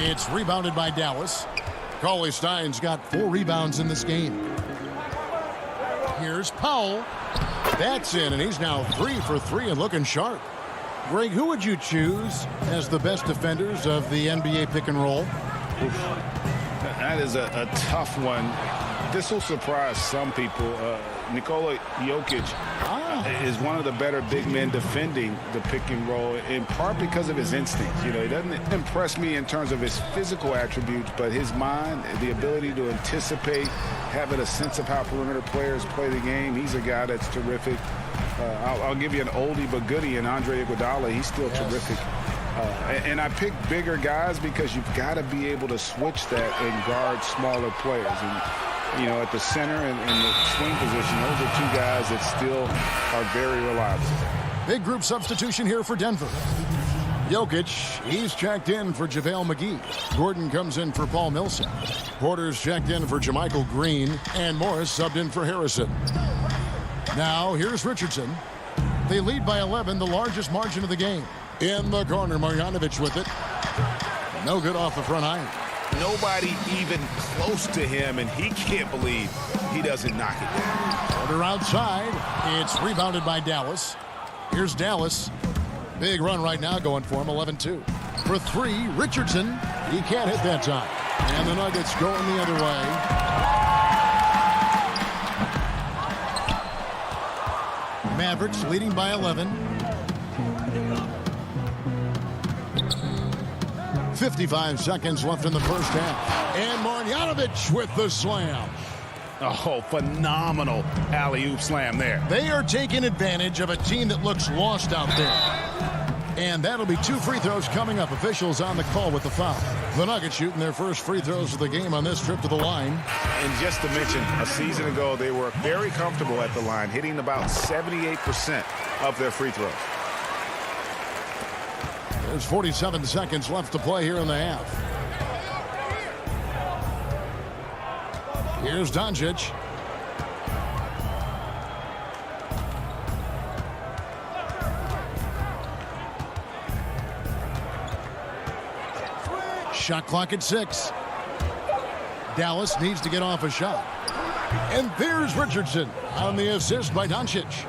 It's rebounded by Dallas. Cauley Stein's got 4 rebounds in this game. Here's Powell. That's in, and he's now 3 for 3 and looking sharp. Greg, who would you choose as the best defenders of the NBA pick and roll? That is a tough one. This will surprise some people. Nikola Jokic is one of the better big men defending the pick and roll, in part because of his instincts. You know, he doesn't impress me in terms of his physical attributes, but his mind, the ability to anticipate, having a sense of how perimeter players play the game. He's a guy that's terrific. I'll give you an oldie but goodie in Andre Iguodala. He's still terrific. And I pick bigger guys because you've got to be able to switch that and guard smaller players. And, you know, at the center and the swing position, those are 2 guys that still are very reliable. Big group substitution here for Denver. Jokic, he's checked in for JaVale McGee. Gordon comes in for Paul Millsap. Porter's checked in for JaMychal Green. And Morris subbed in for Harrison. Now, here's Richardson. They lead by 11, the largest margin of the game. In the corner, Marjanovic with it. No good off the front iron. Nobody even close to him, and he can't believe he doesn't knock it down. Porter outside. It's rebounded by Dallas. Here's Dallas. Big run right now going for him, 11-2. For 3, Richardson. He can't hit that time. And the Nuggets going the other way. Mavericks leading by 11. 55 seconds left in the first half. And Marjanovic with the slam. Oh, phenomenal alley-oop slam there. They are taking advantage of a team that looks lost out there. And that'll be 2 free throws coming up. Officials on the call with the foul. The Nuggets shooting their first free throws of the game on this trip to the line. And just to mention, a season ago, they were very comfortable at the line, hitting about 78% of their free throws. There's 47 seconds left to play here in the half. Here's Doncic. Shot clock at 6. Dallas needs to get off a shot. And there's Richardson on the assist by Doncic.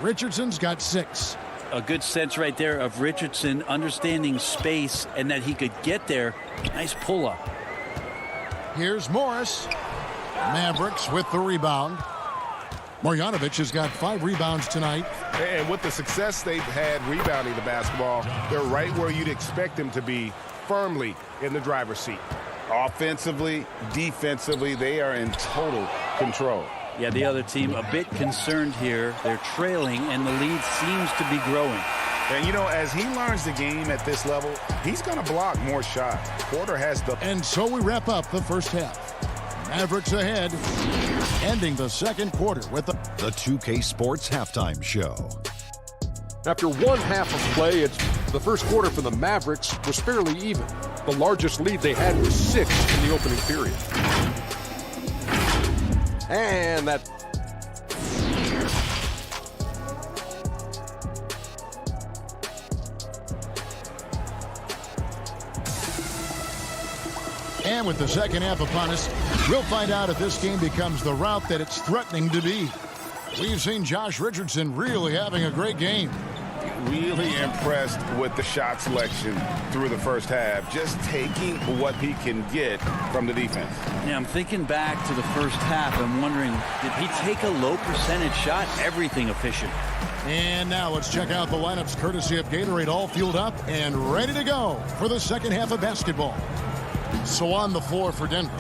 Richardson's got 6. A good sense right there of Richardson understanding space and that he could get there. Nice pull-up. Here's Morris. Mavericks with the rebound. Marjanovic has got 5 rebounds tonight. And with the success they've had rebounding the basketball, they're right where you'd expect them to be, firmly in the driver's seat. Offensively, defensively, they are in total control. Yeah, the other team a bit concerned here. They're trailing, and the lead seems to be growing. And, you know, as he learns the game at this level, he's going to block more shots. Porter has the... And so we wrap up the first half. Mavericks ahead, ending the second quarter with the 2K Sports Halftime Show. After one half of play, the first quarter for the Mavericks was fairly even. The largest lead they had was 6 in the opening period. And that... And with the second half upon us, we'll find out if this game becomes the route that it's threatening to be. We've seen Josh Richardson really having a great game. Really impressed with the shot selection through the first half, just taking what he can get from the defense. Yeah, I'm thinking back to the first half. I'm wondering, did he take a low percentage shot? Everything efficient. And now let's check out the lineups courtesy of Gatorade, all fueled up and ready to go for the second half of basketball. So on the floor for Denver,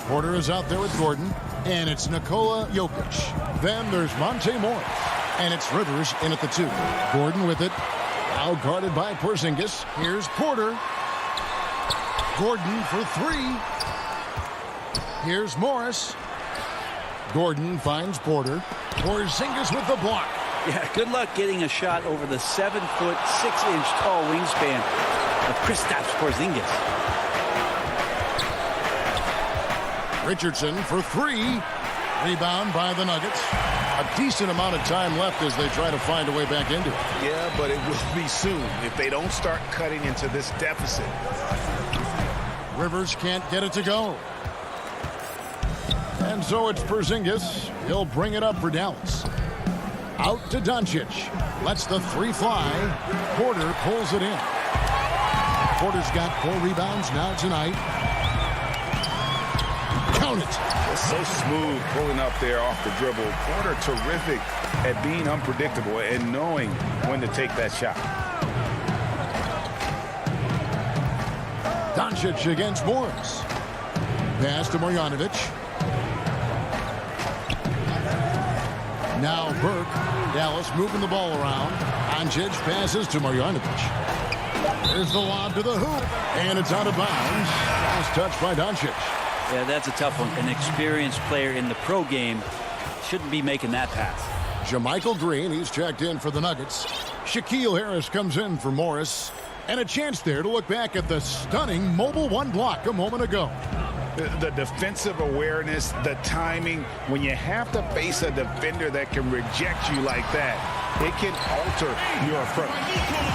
Porter is out there with Gordon, and it's Nikola Jokic. Then there's Monte Morris, and it's Rivers in at the 2. Gordon with it, now guarded by Porzingis. Here's Porter. Gordon for 3. Here's Morris. Gordon finds Porter. Porzingis with the block. Yeah, good luck getting a shot over the 7 foot, 6 inch tall wingspan of Kristaps Porzingis. Richardson for 3. Rebound by the Nuggets. A decent amount of time left as they try to find a way back into it. Yeah, but it will be soon if they don't start cutting into this deficit. Rivers can't get it to go. And so it's Porzingis. He'll bring it up for Dallas. Out to Doncic. Lets the 3 fly. Porter pulls it in. Porter's got 4 rebounds now tonight. Count it. Just so smooth pulling up there off the dribble. Porter terrific at being unpredictable and knowing when to take that shot. Doncic against Morris. Pass to Marjanovic. Now Burke. Dallas moving the ball around. Doncic passes to Marjanovic. There's the lob to the hoop. And it's out of bounds. Last touch by Doncic. Yeah, that's a tough one. An experienced player in the pro game shouldn't be making that pass. JaMychal Green, he's checked in for the Nuggets. Shaquille Harris comes in for Morris. And a chance there to look back at the stunning mobile 1 block a moment ago. The defensive awareness, the timing, when you have to face a defender that can reject you like that, it can alter your approach.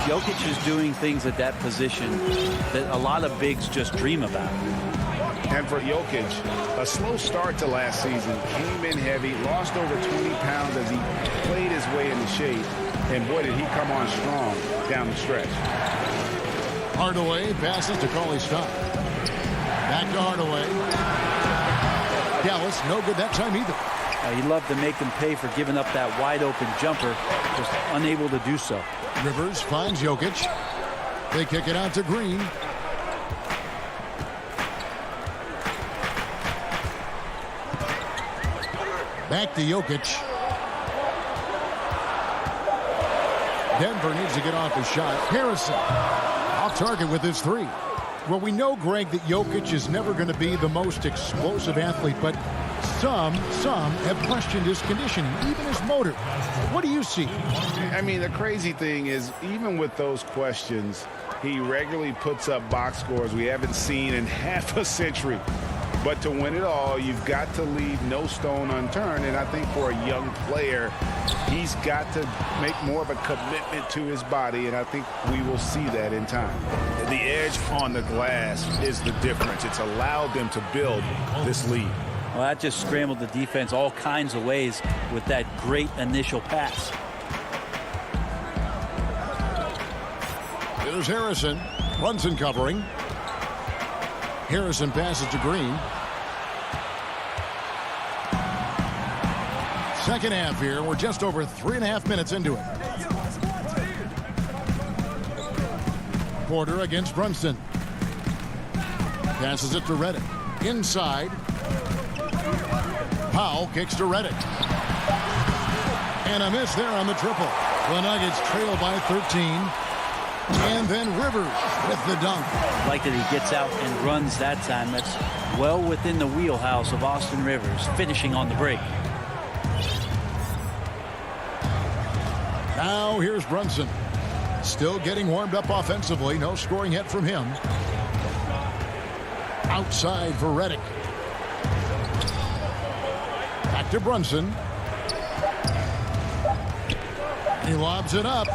Jokic is doing things at that position that a lot of bigs just dream about. And for Jokic, a slow start to last season, came in heavy, lost over 20 pounds as he played his way into shape. And boy, did he come on strong down the stretch. Hardaway passes to Cauley-Stein. Back to Hardaway. Dallas, no good that time either. He'd love to make them pay for giving up that wide-open jumper, just unable to do so. Rivers finds Jokic. They kick it out to Green. Back to Jokic. Denver needs to get off his shot. Harrison off target with his three. Well, we know, Greg, that Jokic is never going to be the most explosive athlete, but some have questioned his conditioning, even his motor. What do you see? I mean, the crazy thing is, even with those questions, he regularly puts up box scores we haven't seen in half a century. But to win it all, you've got to leave no stone unturned. And I think for a young player, he's got to make more of a commitment to his body. And I think we will see that in time. The edge on the glass is the difference. It's allowed them to build this lead. Well, that just scrambled the defense all kinds of ways with that great initial pass. Here's Harrison. Brunson covering. Harrison passes to Green. Second half here. We're just over 3.5 minutes into it. Porter against Brunson. Passes it to Reddick. Inside. Powell kicks to Reddick. And a miss there on the triple. The Nuggets trail by 13. And then Rivers with the dunk. I like that he gets out and runs that time. That's well within the wheelhouse of Austin Rivers, finishing on the break. Now here's Brunson. Still getting warmed up offensively. No scoring yet from him. Outside for Reddick. Back to Brunson. He lobs it up.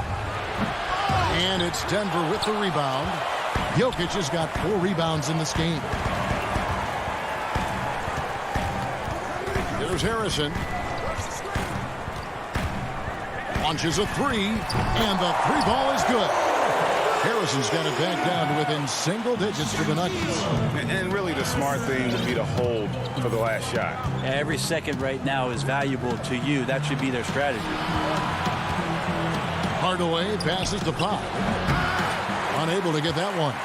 And it's Denver with the rebound. Jokic has got 4 rebounds in this game. There's Harrison. Launches a three, and the three ball is good. Harrison's got it back down to within single digits to the Nuggets. And really the smart thing would be to hold for the last shot. Every second right now is valuable to you. That should be their strategy. Hardaway passes to Pop. Unable to get that one.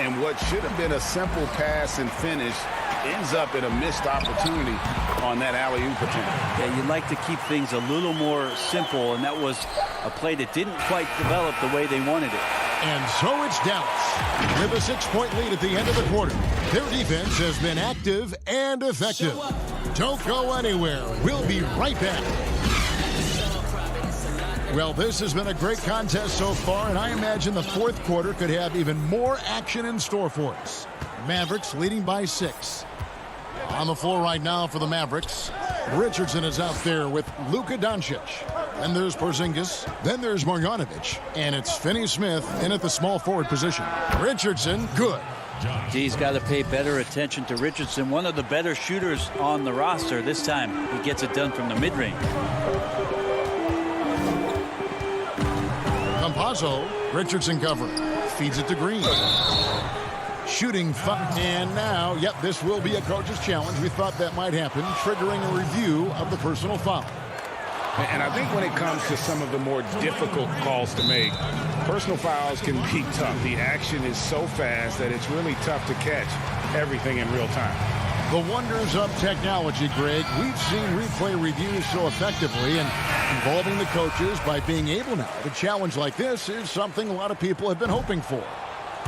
And what should have been a simple pass and finish ends up in a missed opportunity on that alley-oop attempt. Yeah, you'd like to keep things a little more simple, and that was a play that didn't quite develop the way they wanted it. And so it's Dallas with a 6-point lead at the end of the quarter. Their defense has been active and effective. Don't go anywhere. We'll be right back. Well, this has been a great contest so far, and I imagine the fourth quarter could have even more action in store for us. Mavericks leading by 6. On the floor right now for the Mavericks, Richardson is out there with Luka Doncic. Then there's Porzingis. Then there's Marjanovic. And it's Finney-Smith in at the small forward position. Richardson, good. He's got to pay better attention to Richardson, one of the better shooters on the roster. This time, he gets it done from the mid-range. Campazzo, Richardson cover. Feeds it to Green. Shooting fun. And now, yep, this will be a coach's challenge. We thought that might happen, triggering a review of the personal foul. And I think when it comes to some of the more difficult calls to make, personal fouls can be tough. The action is so fast that it's really tough to catch everything in real time. The wonders of technology, Greg. We've seen replay reviews so effectively, and involving the coaches by being able now to challenge like this is something a lot of people have been hoping for.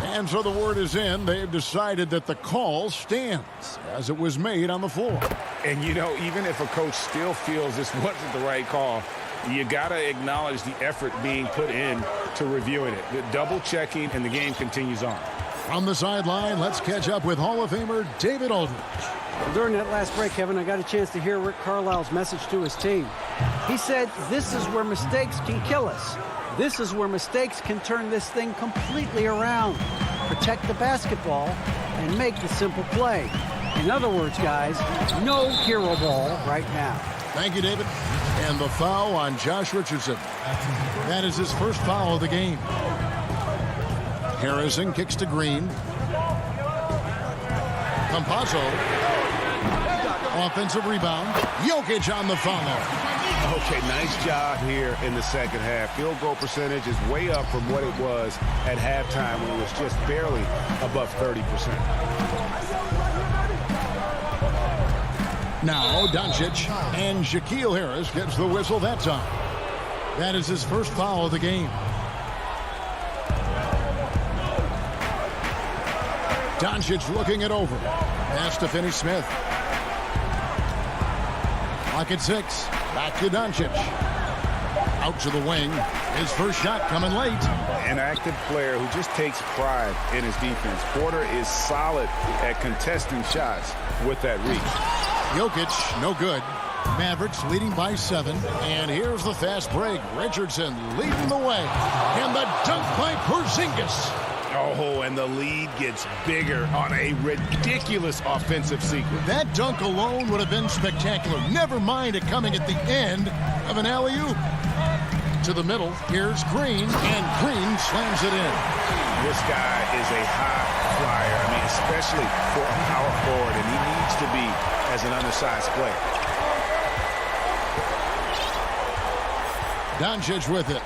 And so the word is in. They've decided that the call stands as it was made on the floor. And, you know, even if a coach still feels this wasn't the right call, you got to acknowledge the effort being put in to reviewing it. The double checking, and the game continues on. From the sideline, let's catch up with Hall of Famer David Aldridge. During that last break, Kevin, I got a chance to hear Rick Carlisle's message to his team. He said, this is where mistakes can kill us. This is where mistakes can turn this thing completely around. Protect the basketball and make the simple play. In other words, guys, no hero ball right now. Thank you, David. And the foul on Josh Richardson. That is his first foul of the game. Harrison kicks to Green. Campazzo. Offensive rebound. Jokic on the follow. Okay, nice job here in the second half. Field goal percentage is way up from what it was at halftime when it was just barely above 30%. Now Doncic, and Shaquille Harris gets the whistle that time. That is his first foul of the game. Doncic looking it over. Pass to Finney-Smith. Clock at 6. Back to Doncic. Out to the wing. His first shot coming late. An active player who just takes pride in his defense. Porter is solid at contesting shots with that reach. Jokic, no good. Mavericks leading by 7. And here's the fast break. Richardson leading the way. And the dunk by Porzingis. Oh, and the lead gets bigger on a ridiculous offensive sequence. That dunk alone would have been spectacular. Never mind it coming at the end of an alley-oop. To the middle, here's Green, and Green slams it in. This guy is a high flyer. I mean, especially for a power forward, and he needs to be as an undersized player. Doncic with it.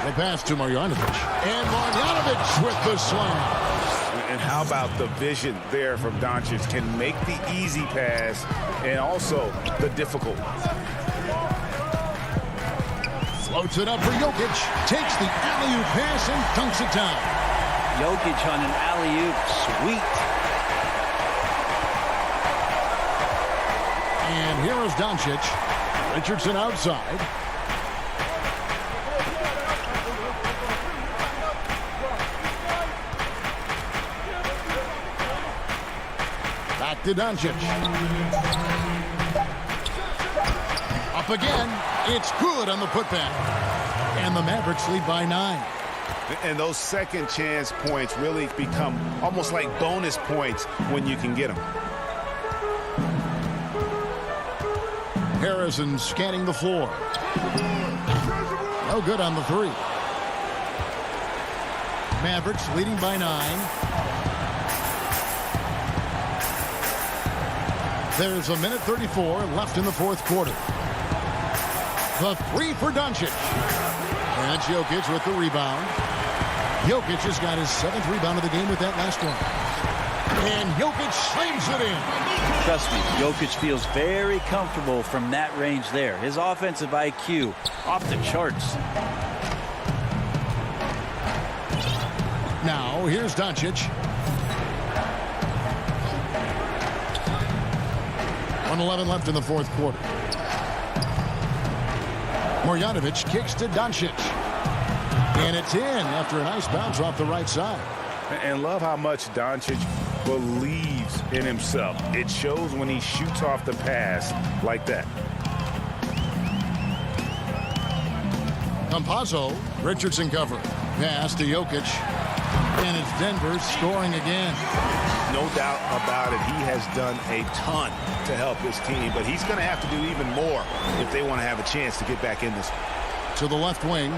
The pass to Marjanovic. And Marjanovic with the slam. And how about the vision there from Doncic? Can make the easy pass and also the difficult. Floats it up for Jokic. Takes the alley-oop pass and dunks it down. Jokic on an alley-oop. Sweet. And here is Doncic. Richardson outside. Back to Doncic. Up again. It's good on the putback. And the Mavericks lead by 9. And those second chance points really become almost like bonus points when you can get them. Harrison scanning the floor. No good on the 3. Mavericks leading by 9. There's a minute 34 left in the fourth quarter. The 3 for Doncic. And Jokic with the rebound. Jokic has got his 7th rebound of the game with that last one. And Jokic slams it in. Trust me, Jokic feels very comfortable from that range there. His offensive IQ off the charts. Now, here's Doncic. 1:11 left in the fourth quarter. Marjanovic kicks to Doncic. And it's in after a nice bounce off the right side. And love how much Doncic believes in himself. It shows when he shoots off the pass like that. Campazzo, Richardson cover. Pass to Jokic. And it's Denver scoring again. No doubt about it. He has done a ton to help his team, but he's going to have to do even more if they want to have a chance to get back in this. To the left wing.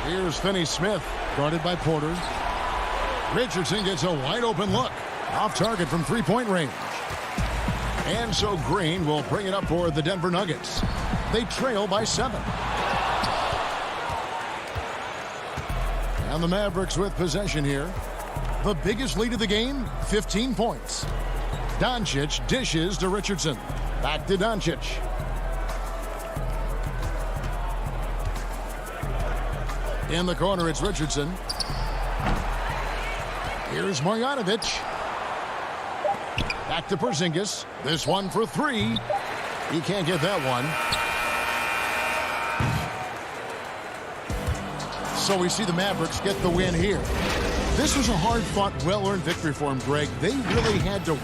Here's Finney-Smith, guarded by Porter. Richardson gets a wide open look. Off target from three-point range. And so Green will bring it up for the Denver Nuggets. They trail by 7. And the Mavericks with possession here. The biggest lead of the game, 15 points. Doncic dishes to Richardson. Back to Doncic. In the corner, it's Richardson. Here's Marjanovic. Back to Porzingis. This one for 3. He can't get that one. So we see the Mavericks get the win here. This was a hard-fought, well-earned victory for him, Greg. They really had to